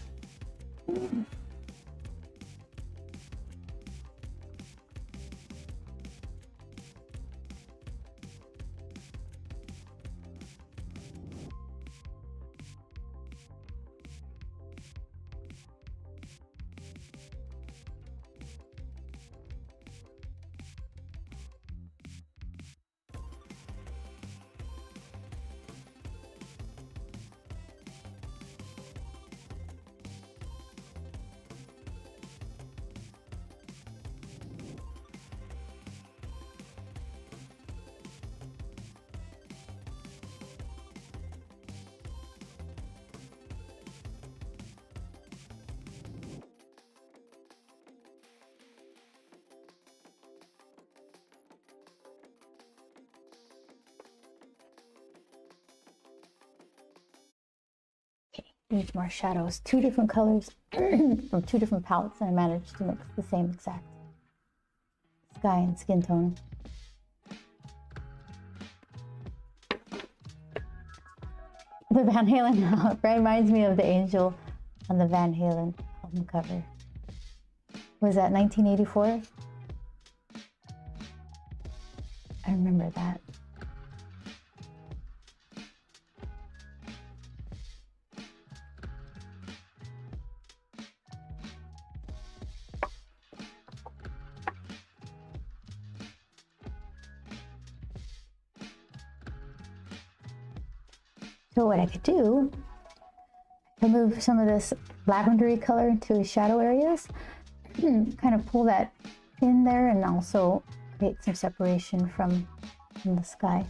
Need more shadows. 2 different colors from 2 different palettes, and I managed to mix the same exact sky and skin tone. The Van Halen reminds me of the angel on the Van Halen album cover. Was that 1984? I remember that. So what I could do, I can move some of this lavendery color into shadow areas, kind of pull that in there, and also create some separation from the sky.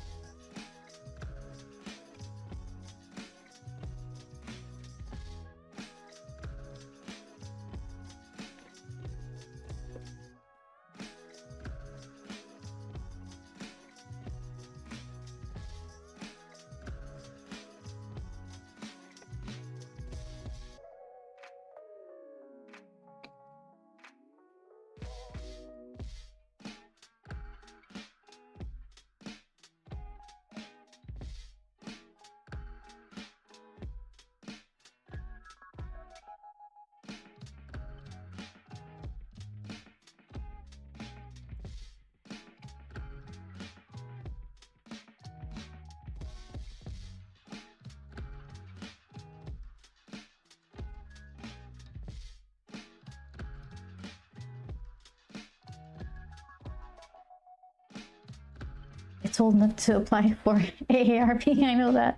It's old enough to apply for AARP, I know that.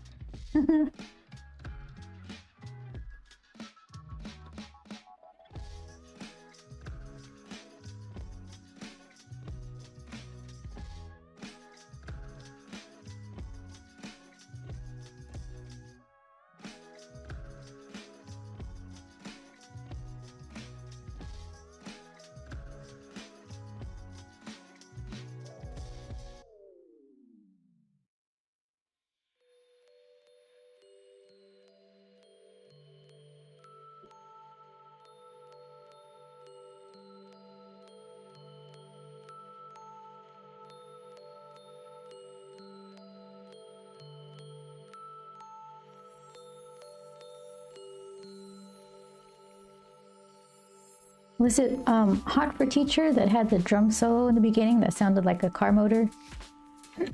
Was it Hot for Teacher that had the drum solo in the beginning that sounded like a car motor?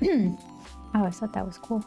Oh, I thought that was cool.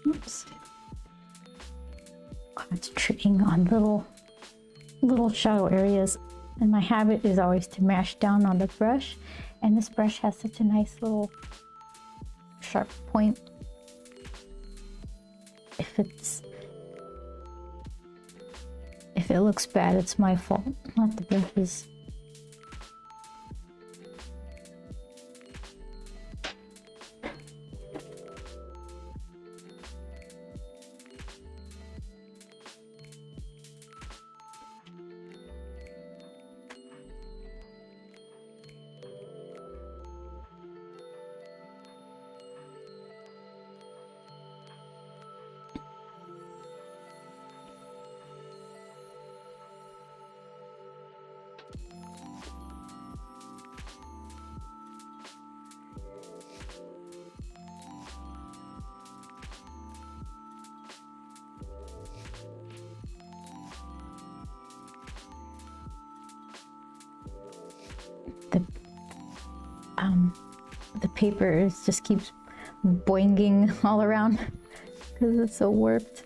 Oops. Concentrating on little shadow areas And my habit is always to mash down on the brush. And this brush has such a nice little sharp point. If it looks bad, it's my fault, not the brush's. The paper just keeps boinging all around because it's so warped.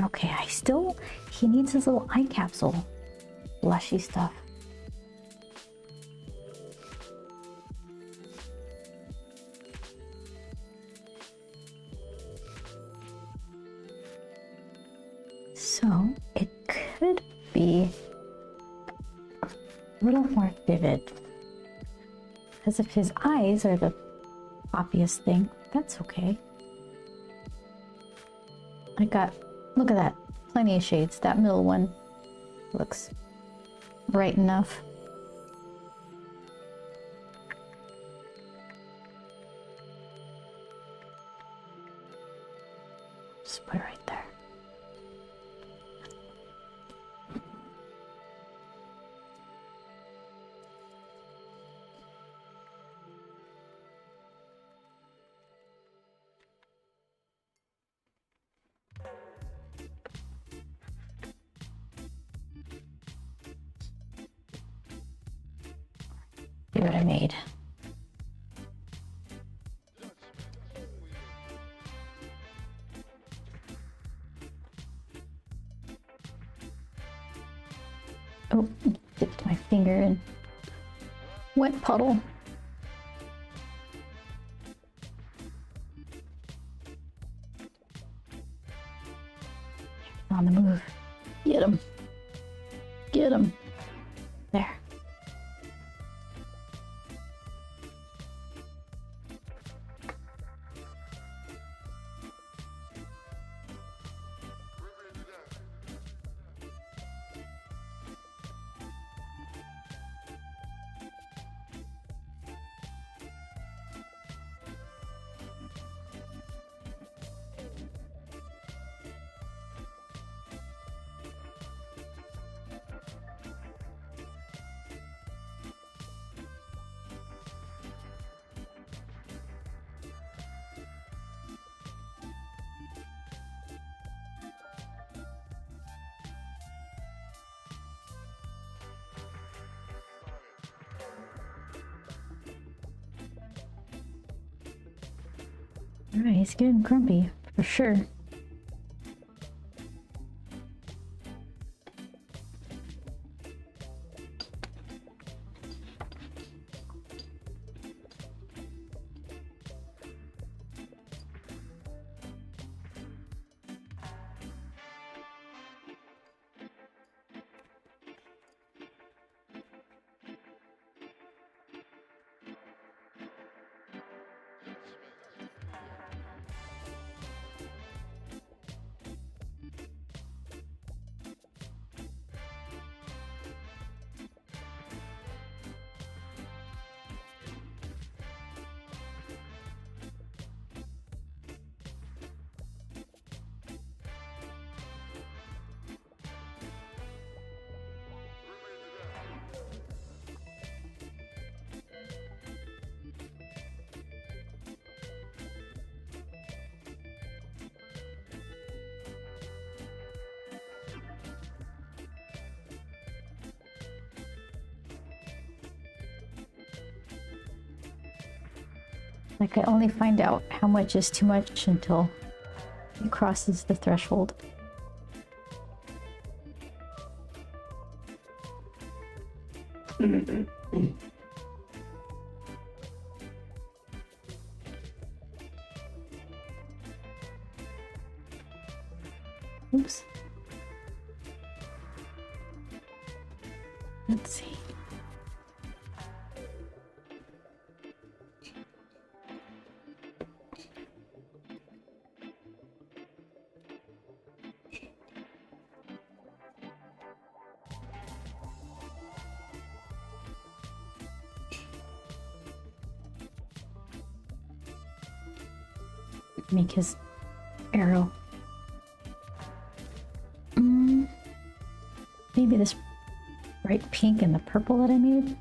Okay, he needs his little eye capsule. Blushy stuff. So it could be a little more vivid. Because if his eyes are the obvious thing, that's okay. Look at that, plenty of shades. That middle one looks bright enough. Just put it right there. See what I made. Oh, dipped my finger in wet puddle. On the move. Get him. Get him. There. Alright, he's getting grumpy, for sure. Like, I only find out how much is too much until he crosses the threshold. Oops. Let's see. Make his arrow. Maybe this bright pink and the purple that I made.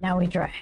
Now we dry.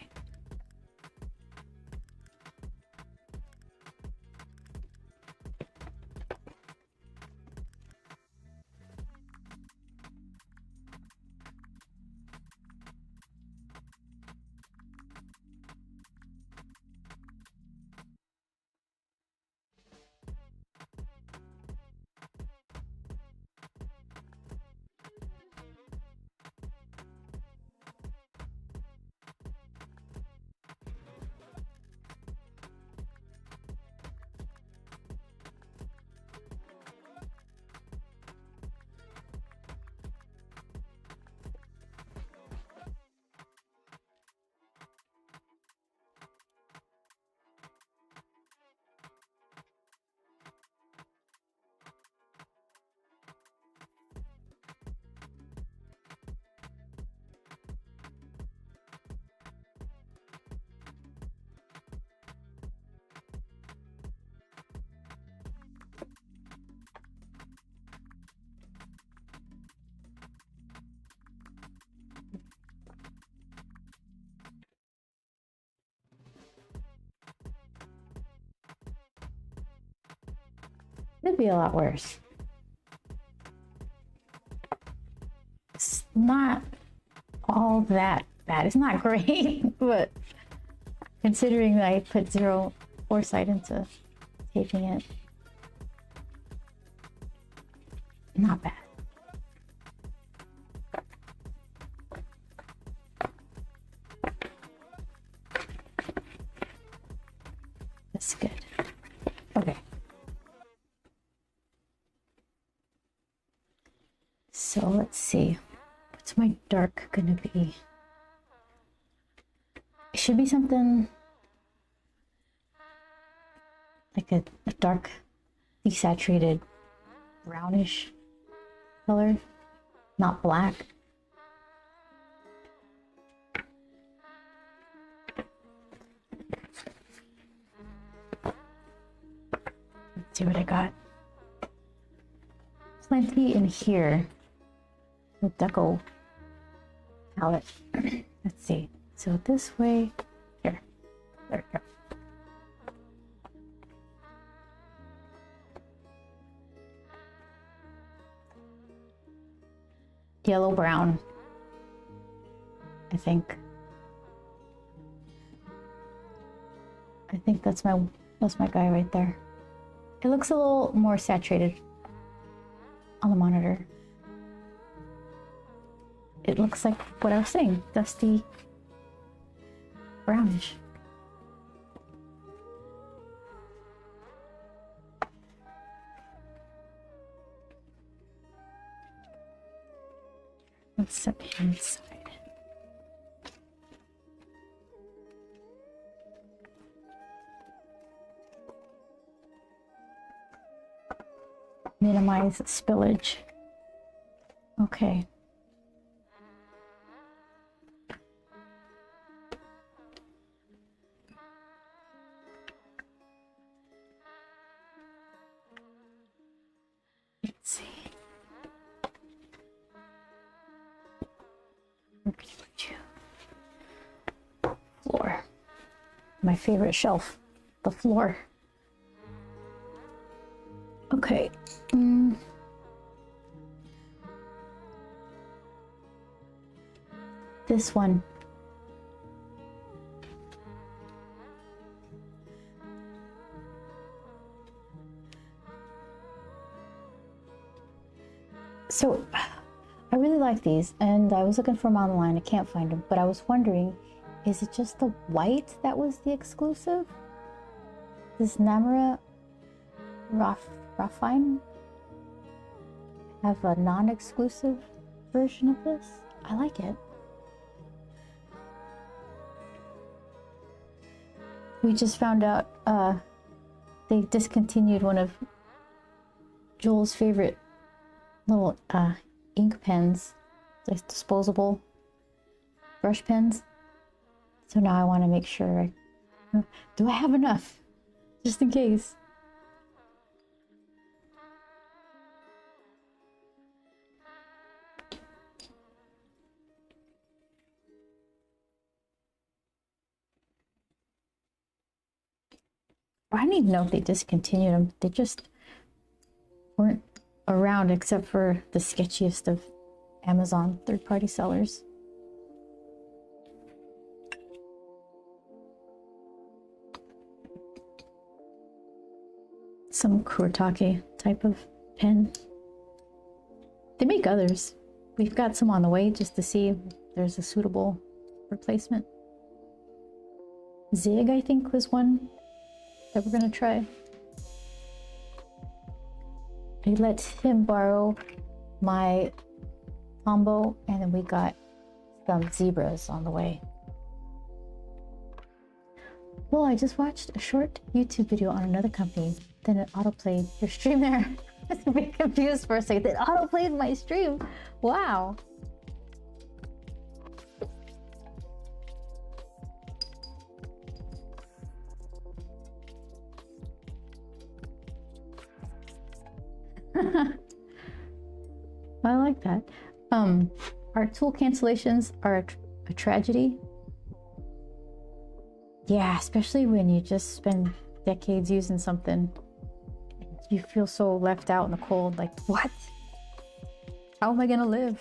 Could be a lot worse. It's not all that bad. It's not great, but considering that I put zero foresight into taping it, not bad. That's good. Okay. So let's see. What's my dark gonna be? It should be something like a dark, desaturated, brownish color, not black. Let's see what I got. Plenty in here. The deco palette. Let's see. So this way, here, there we go. yellow brown, I think. I think that's my guy right there. It looks a little more saturated on the monitor. It looks like what I was saying, dusty brownish. Let's set him aside. Minimize spillage. Okay. Let's see. Where can I put you? Floor. My favorite shelf. The floor. Okay. This one. So, I really like these, and I was looking for them online. I can't find them, but I was wondering, is it just the white that was the exclusive? Does Namura Raffine have a non-exclusive version of this? I like it. We just found out they discontinued one of Joel's favorite little ink pens, like disposable brush pens. So now I want to make sure, do I have enough? Just in case. I didn't even know if they discontinued them. They just weren't around except for the sketchiest of Amazon third-party sellers. Some Kuretake type of pen. They make others. We've got some on the way just to see if there's a suitable replacement. Zig, I think, was one that we're gonna try. I let him borrow my combo, and then we got some zebras on the way. Well, I just watched a short YouTube video on another company, then it autoplayed your stream there. I was a bit confused for a second. It autoplayed my stream. Wow. I like that. Our tool cancellations are a tragedy. Yeah, especially when you just spend decades using something. You feel so left out in the cold, like, what? How am I gonna live?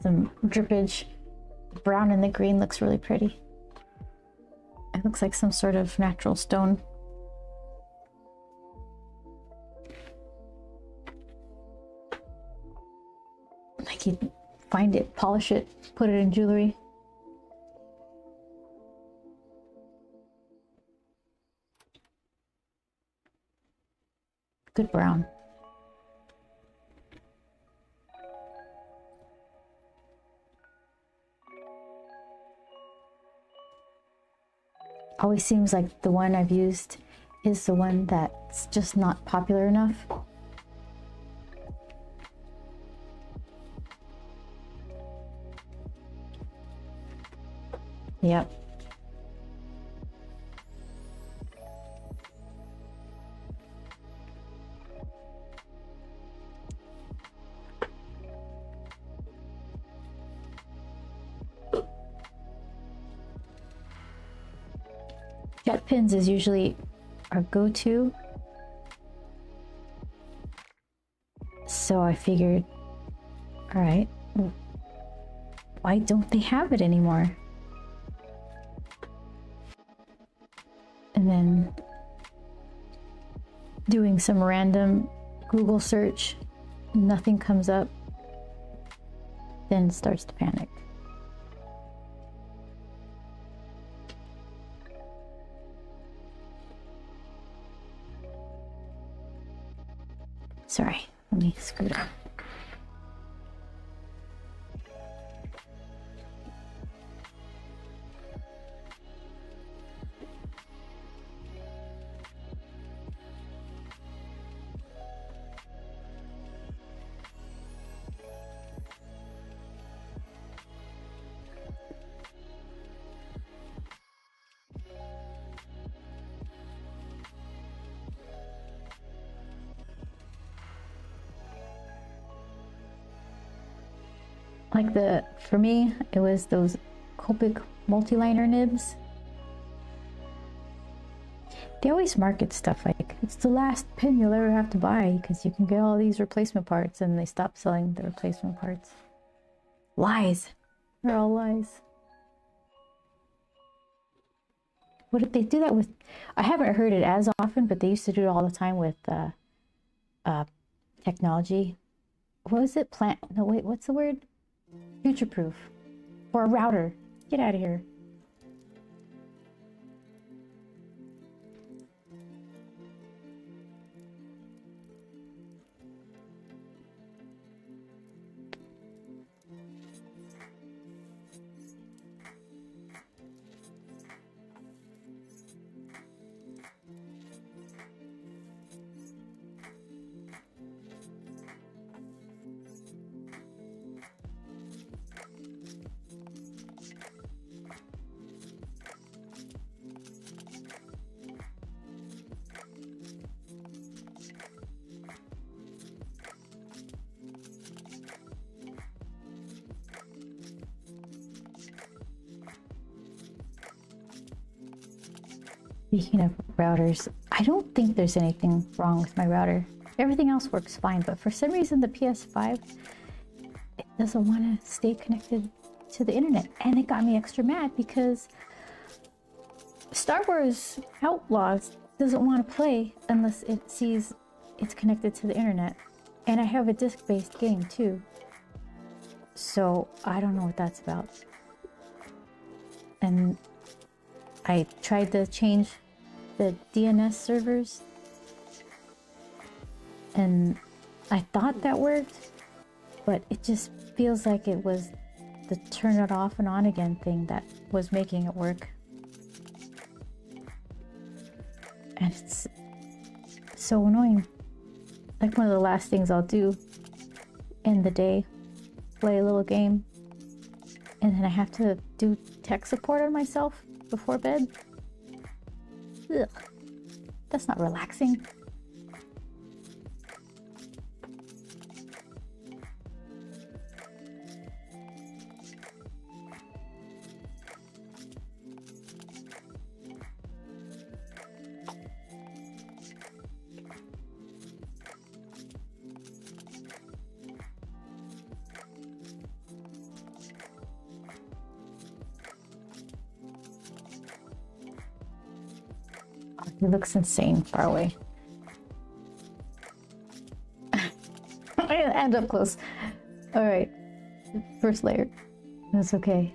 Some drippage. The brown and the green looks really pretty. It looks like some sort of natural stone. Like you find it, polish it, put it in jewelry. Good brown. always seems like the one I've used is the one that's just not popular enough. Yep. Jet pins is usually our go-to. So I figured, all right, why don't they have it anymore? And then doing some random Google search, nothing comes up, then starts to panic. Sorry, let me scoot up. Like for me, it was those Copic multi-liner nibs. They always market stuff like, it's the last pin you'll ever have to buy because you can get all these replacement parts, and they stop selling the replacement parts. Lies. They're all lies. What did they do that with? I haven't heard it as often, but they used to do it all the time with technology. What was it? No, wait, what's the word? Future-proof. Or a router. Get out of here. Speaking of routers, I don't think there's anything wrong with my router. Everything else works fine, but for some reason the PS5, it doesn't want to stay connected to the internet. And it got me extra mad because Star Wars Outlaws doesn't want to play unless it sees it's connected to the internet. And I have a disc-based game too. So I don't know what that's about. And I tried to change the DNS servers, and I thought that worked, but it just feels like it was the turn it off and on again thing that was making it work. And it's so annoying. Like one of the last things I'll do in the day, play a little game, and then I have to do tech support on myself before bed. Ugh, that's not relaxing. He looks insane far away. And up close. All right, first layer. That's okay.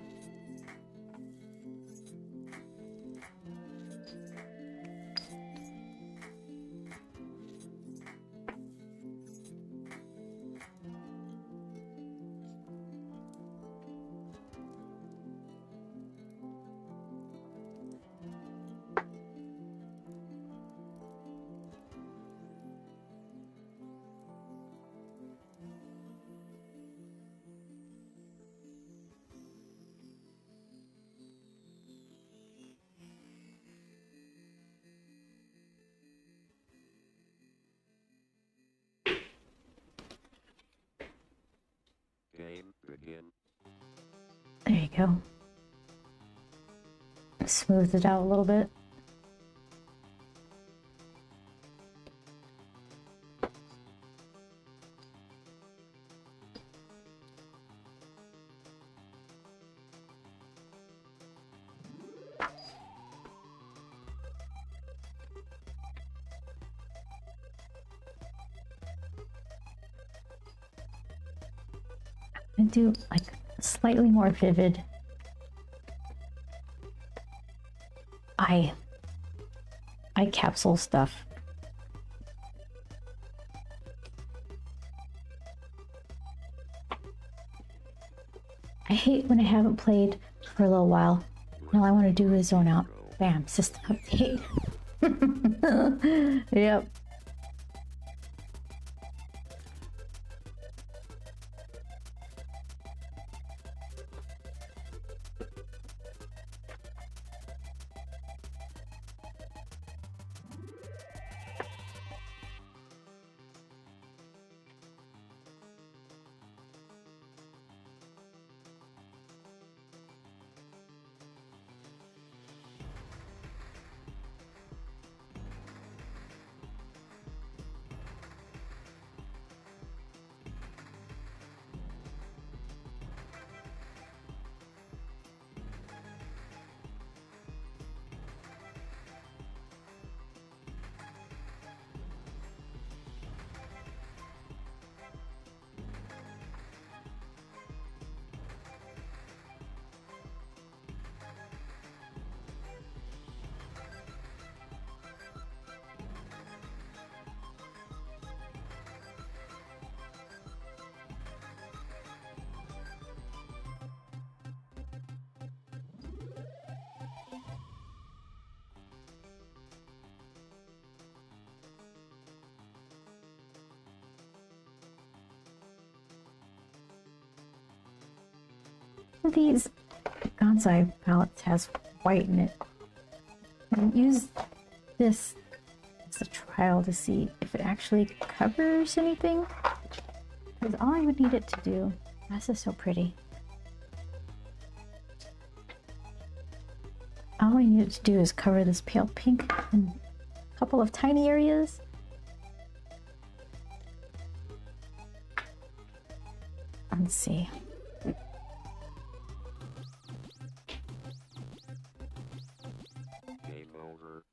There you go. Smooth it out a little bit. And do like slightly more vivid eye capsule stuff. I hate when I haven't played for a little while. And all I want to do is zone out. Bam, system update. Yep. These Gansai palettes has white in it. And use this as a trial to see if it actually covers anything. Because all I would need it to do, this is so pretty. All I need it to do is cover this pale pink in a couple of tiny areas. Let's see. Game over.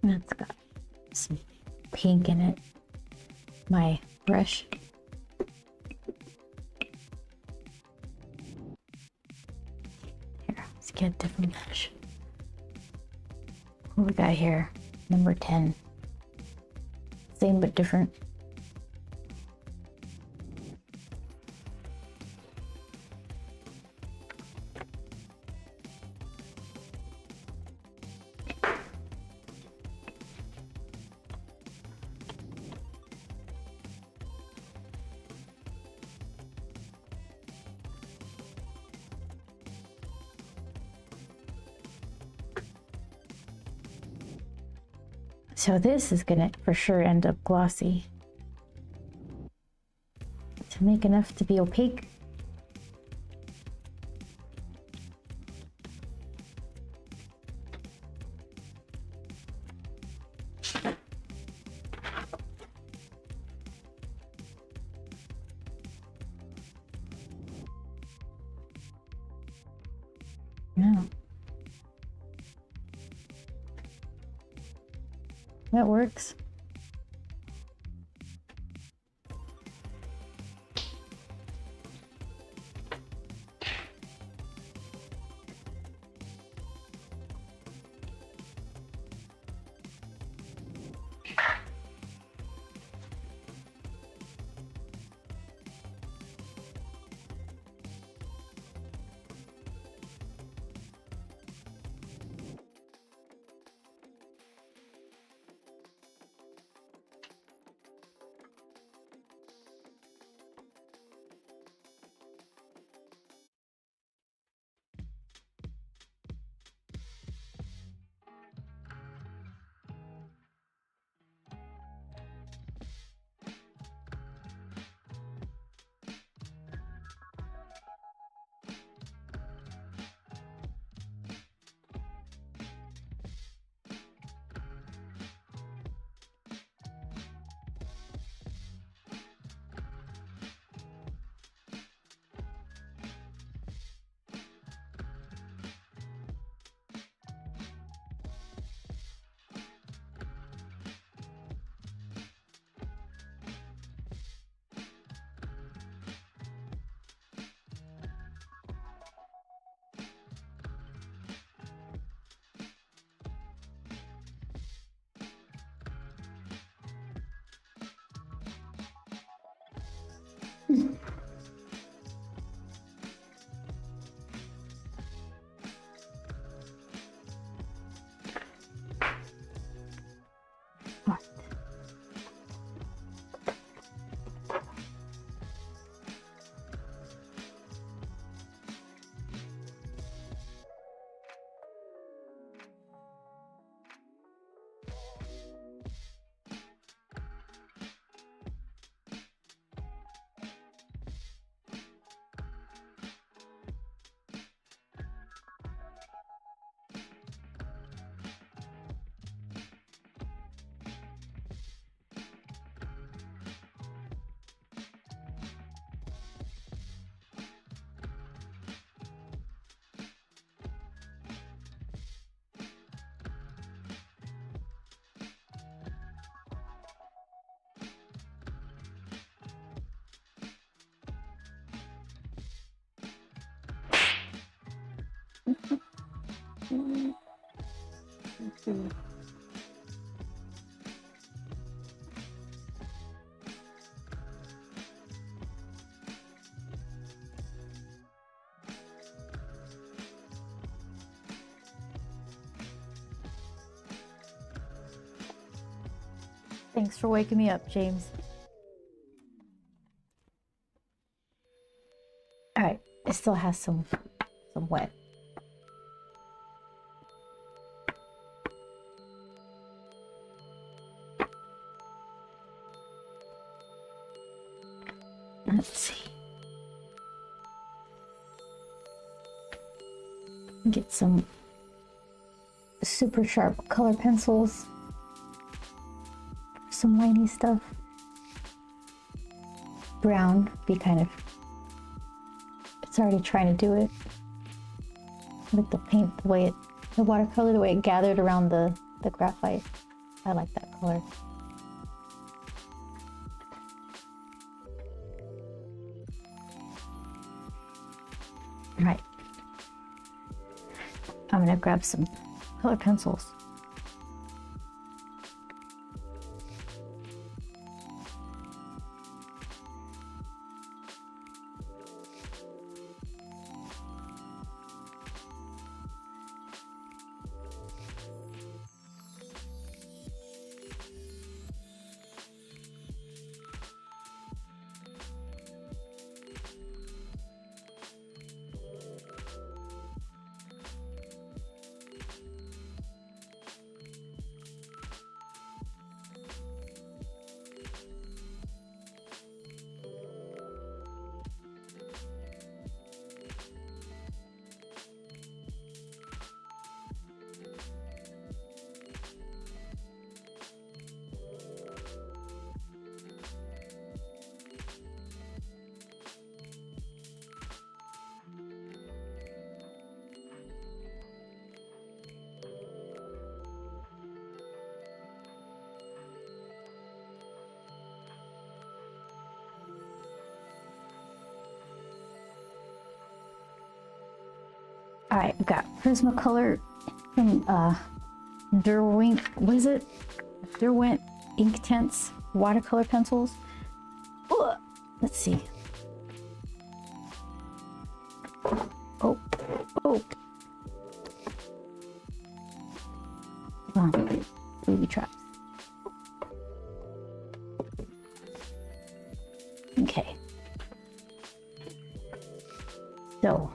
That's got some pink in it. My brush. Here, let's get a different brush. What we got here? Number 10. Same but different. So this is gonna for sure end up glossy. To make enough to be opaque. No. That works. Let's see. Thanks for waking me up, James. All right, it still has some wet. Let's see. Get some super sharp color pencils. Some whiny stuff. Brown, be kind of. It's already trying to do it. With the paint, the watercolor, the way it gathered around the graphite. I like that color. All right. I'm gonna grab some color pencils. All right, we've got Prismacolor from Derwent. What is it? Derwent Inktense watercolor pencils. Ugh. Let's see. Oh. Come on, booby traps. Okay. So.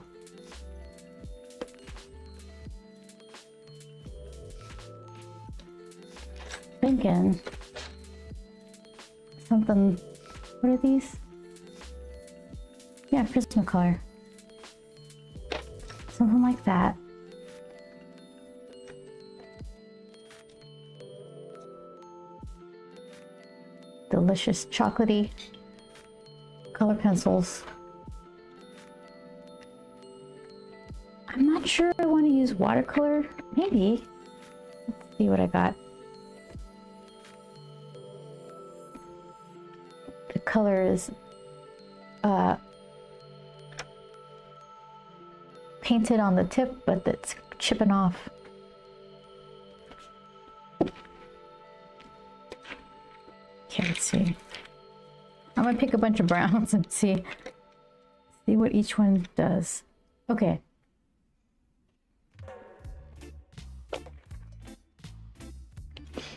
Thinking something. What are these? Yeah, Prismacolor. Something like that. Delicious chocolatey color pencils. I'm not sure I want to use watercolor. Maybe. Let's see what I got. The color is painted on the tip, but it's chipping off. Okay, let's see. I'm gonna pick a bunch of browns and see what each one does. Okay.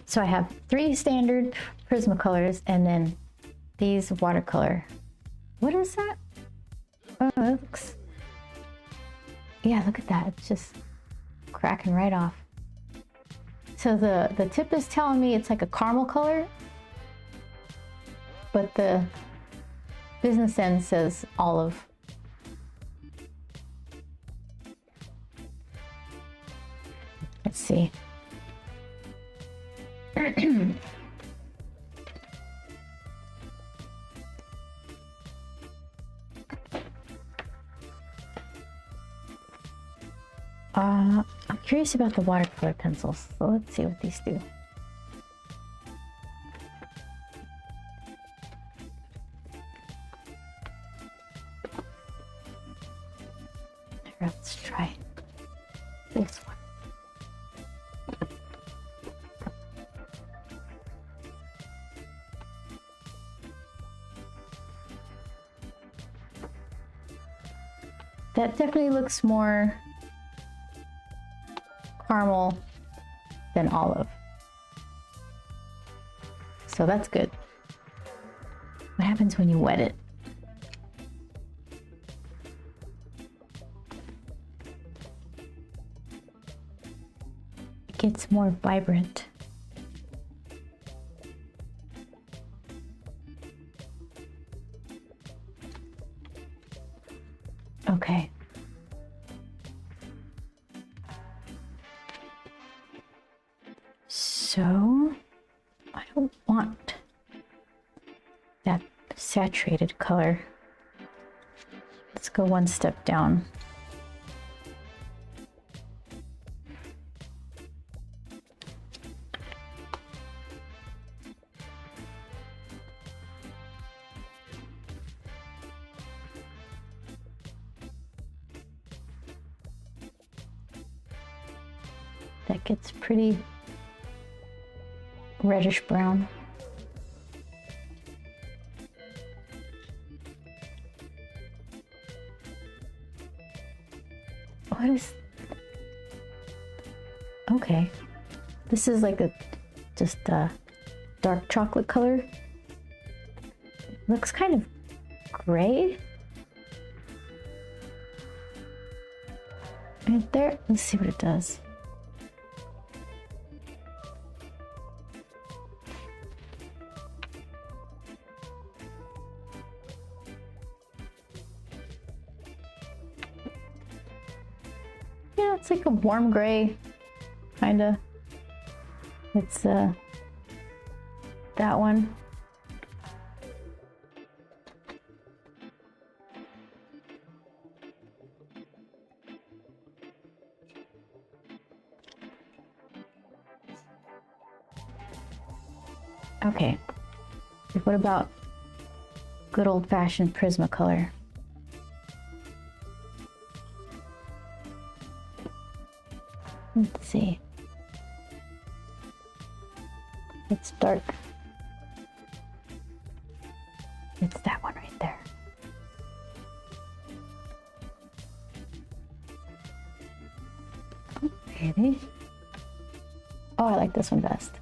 So I have 3 standard Prismacolors and then these watercolor. What is that? Oh, that looks... Yeah, look at that. It's just cracking right off. So the tip is telling me it's like a caramel color, but the business end says olive. Let's see. I'm curious about the watercolor pencils, so let's see what these do. Here, let's try this one. That definitely looks more caramel than olive. So that's good. What happens when you wet it? It gets more vibrant. Okay. So I don't want that saturated color. Let's go one step down. That gets pretty reddish brown. What is... Okay. This is like just a dark chocolate color. Looks kind of gray. Right there. Let's see what it does. Yeah, it's like a warm gray, kinda. It's that one. Okay. What about good old-fashioned Prismacolor? Let's see. It's dark. It's that one right there. Maybe. Oh, I like this one best.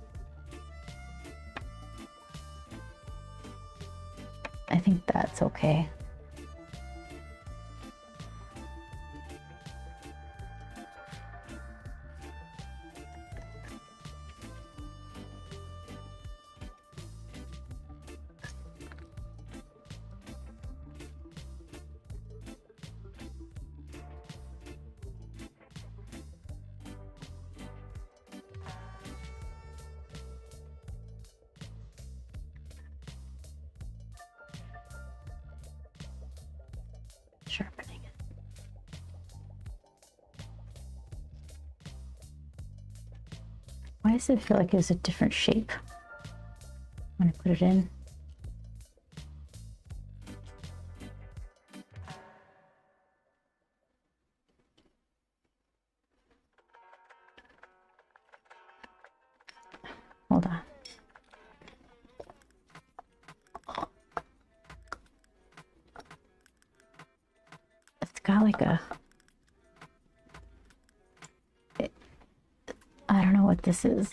I think that's okay. Sharpening it. Why does it feel like it's a different shape when I put it in? Hold on. got like I don't know what this is.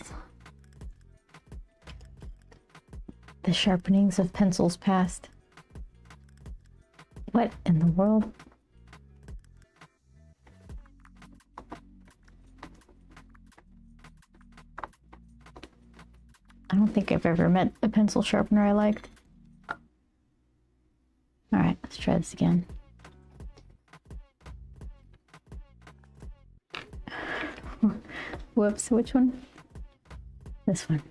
The sharpenings of pencils past. What in the world? I don't think I've ever met a pencil sharpener I liked. All right, let's try this again. Whoops, which one? This one.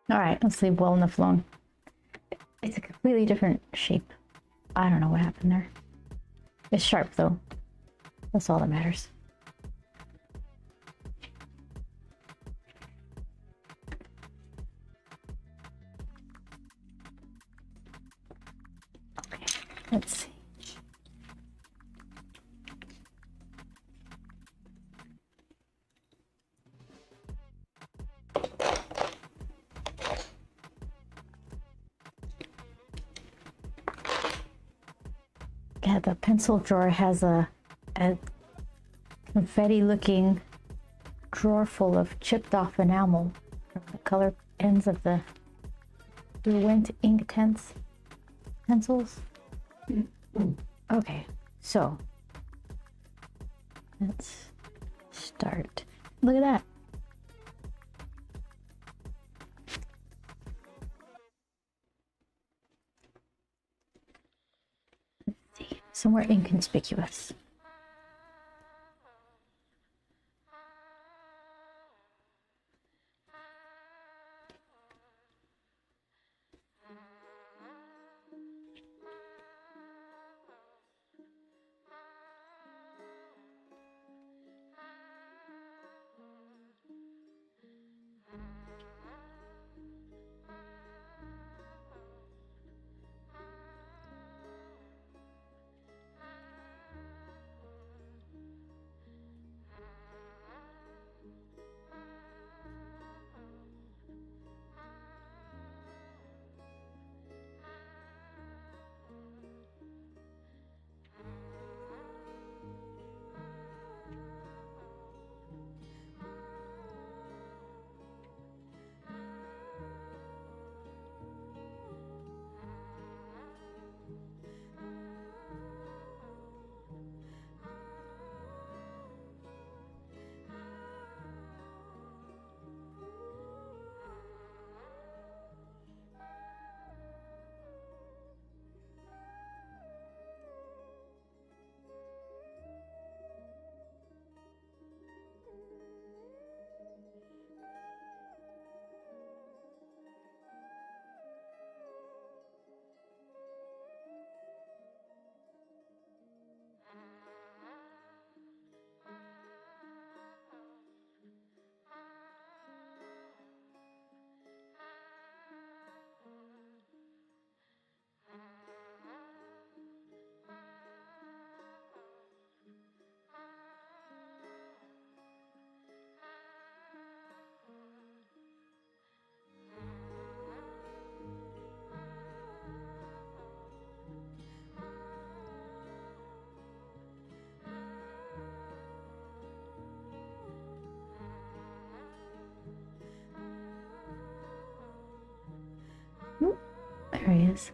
All right, let's leave well enough alone. It's a completely different shape. I don't know what happened there. It's sharp though. That's all that matters. Okay, let's see. Yeah, the pencil drawer has a confetti-looking drawer full of chipped-off enamel from the color ends of the Derwent ink tints pencils. Okay, so let's start. Look at that. Let's see, somewhere inconspicuous. There he is.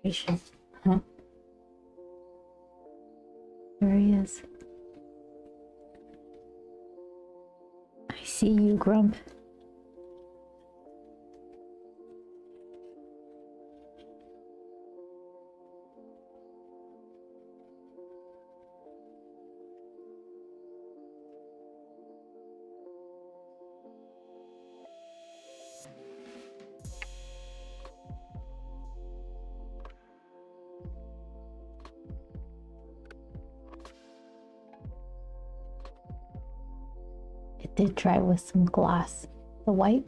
Concentration. Huh? There he is. I see you, Grump. It did dry with some gloss, the white,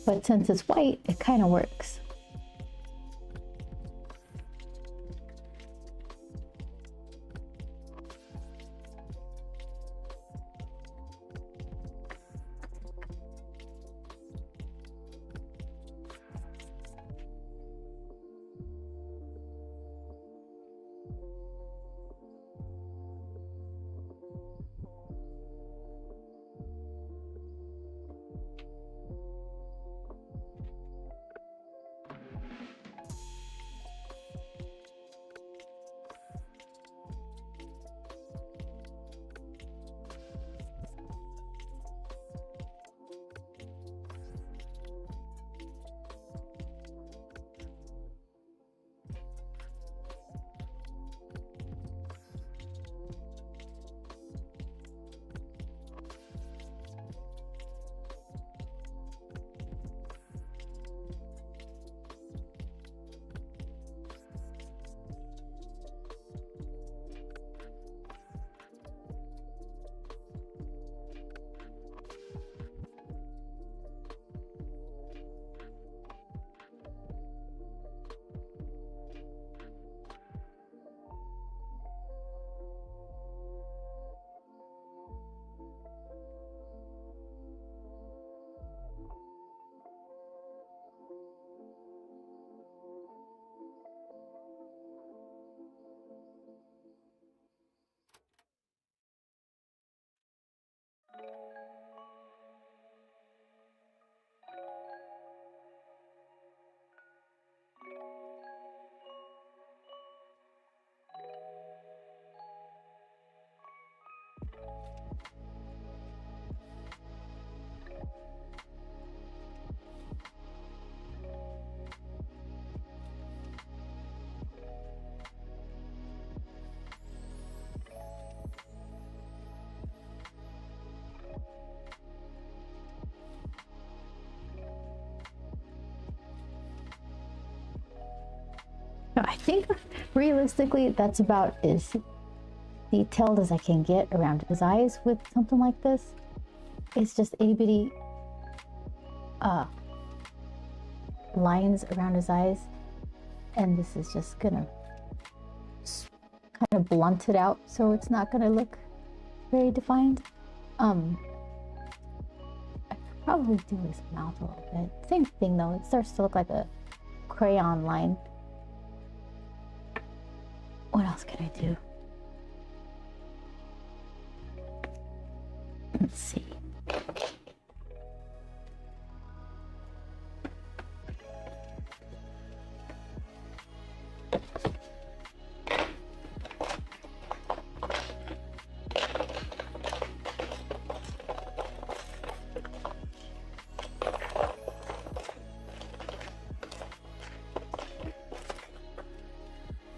but since it's white, it kind of works. I think realistically that's about as detailed as I can get around his eyes with something like this. It's just itty bitty lines around his eyes, and this is just gonna kind of blunt it out so it's not gonna look very defined. I could probably do his mouth a little bit. Same thing though, it starts to look like a crayon line. What else can I do? Let's see.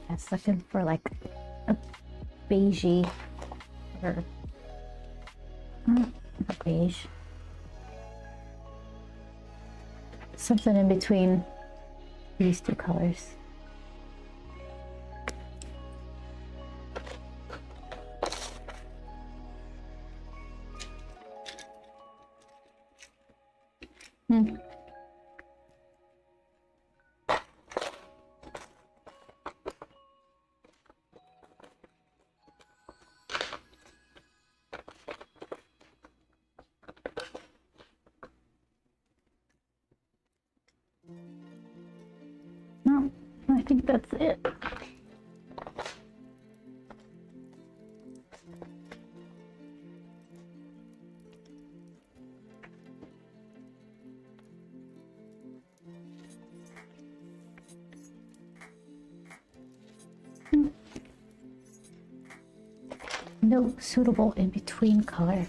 I was looking for like a beigey or not beige, something in between these two colors. No, I think that's it. No suitable in-between color.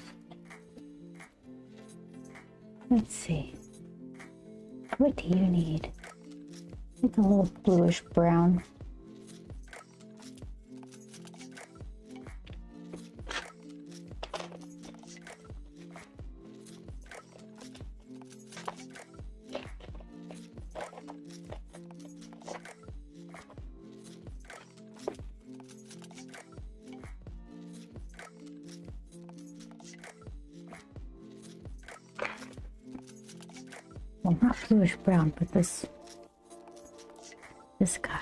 Let's see. What do you need? It's a little bluish brown. Well, not bluish brown, but this guy.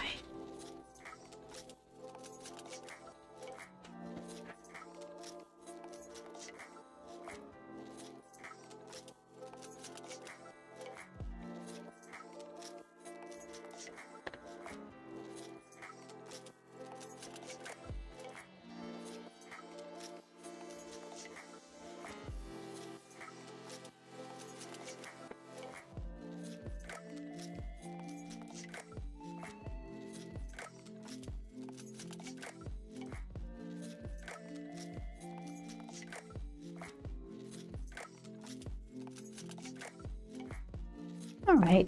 All right.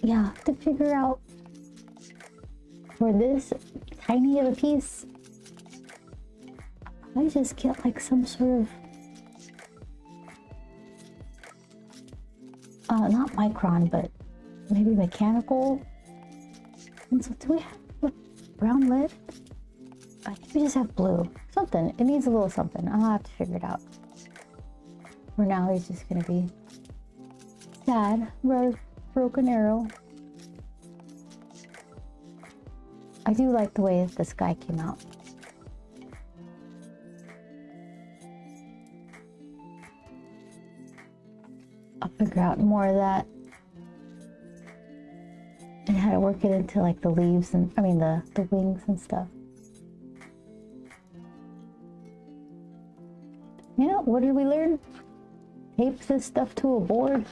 Yeah, I have to figure out for this tiny of a piece. I just get like some sort of not micron, but maybe mechanical. And so do we have brown lead? I think we just have blue. Something. It needs a little something. I'll have to figure it out. For now, he's just gonna be sad. Broken arrow. I do like the way this guy came out. I'll figure out more of that. And how to work it into like the leaves and, I mean the wings and stuff. You know, what did we learn? Tape this stuff to a board.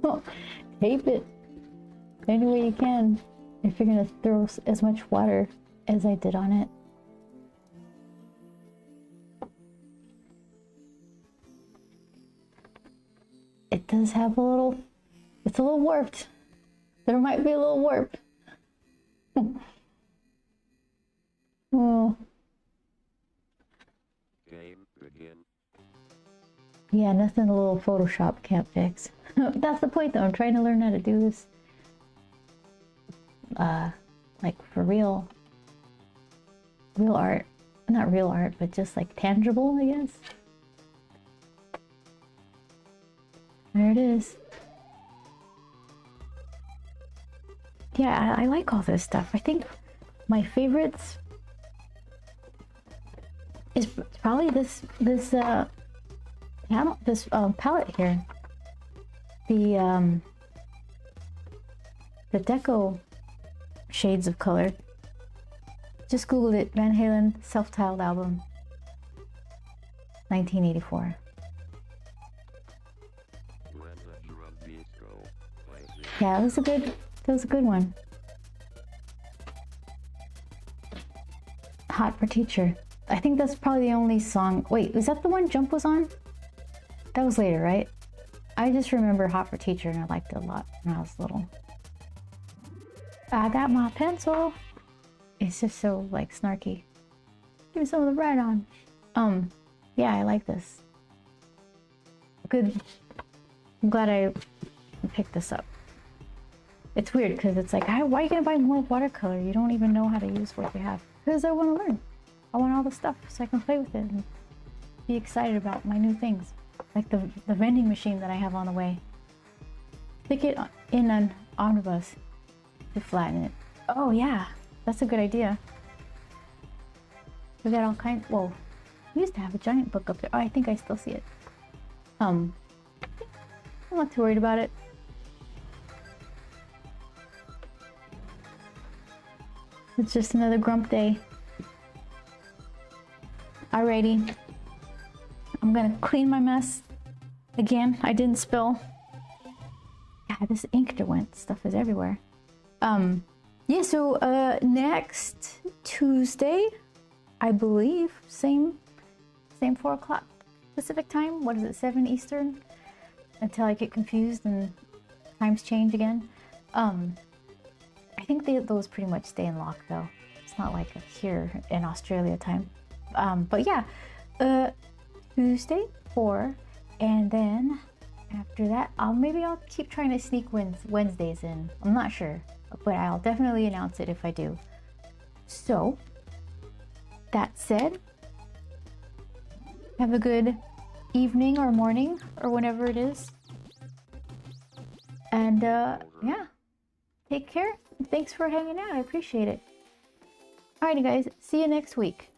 Oh, tape it any way you can if you're gonna throw as much water as I did on it. It does have a little, it's a little warped. There might be a little warp. Oh. Game begin. Yeah, nothing a little Photoshop can't fix. That's the point though, I'm trying to learn how to do this. Like for real art. Not real art, but just like tangible, I guess. There it is. Yeah, I like all this stuff. I think my favorites is probably this palette here. The deco shades of color. Just Googled it, Van Halen self-titled album, 1984. Yeah, it was a good one. Hot for Teacher. I think that's probably the only song. Wait, was that the one Jump was on? That was later, right? I just remember Hot for Teacher and I liked it a lot when I was little. I got my pencil. It's just so like snarky. Give me some of the red on. Yeah, I like this. Good. I'm glad I picked this up. It's weird because it's like, why are you gonna buy more watercolor? You don't even know how to use what you have. Because I want to learn. I want all the stuff so I can play with it and be excited about my new things. Like the vending machine that I have on the way. Stick it in an omnibus to flatten it. Oh yeah, that's a good idea. We got all kinds. Whoa, we used to have a giant book up there. Oh, I think I still see it. I'm not too worried about it. It's just another Grump day. Alrighty. I'm gonna clean my mess. Again, I didn't spill. Yeah, this ink went. Stuff is everywhere. Yeah, so next Tuesday, I believe, same 4 o'clock Pacific time. What is it, 7 Eastern? Until I get confused and times change again. I think those pretty much stay in lock though. It's not like here in Australia time. But yeah, Tuesday 4, and then after that, maybe I'll keep trying to sneak Wednesdays in. I'm not sure, but I'll definitely announce it if I do. So, that said, have a good evening or morning or whenever it is. And yeah, take care. Thanks for hanging out. I appreciate it. Alrighty, guys. See you next week.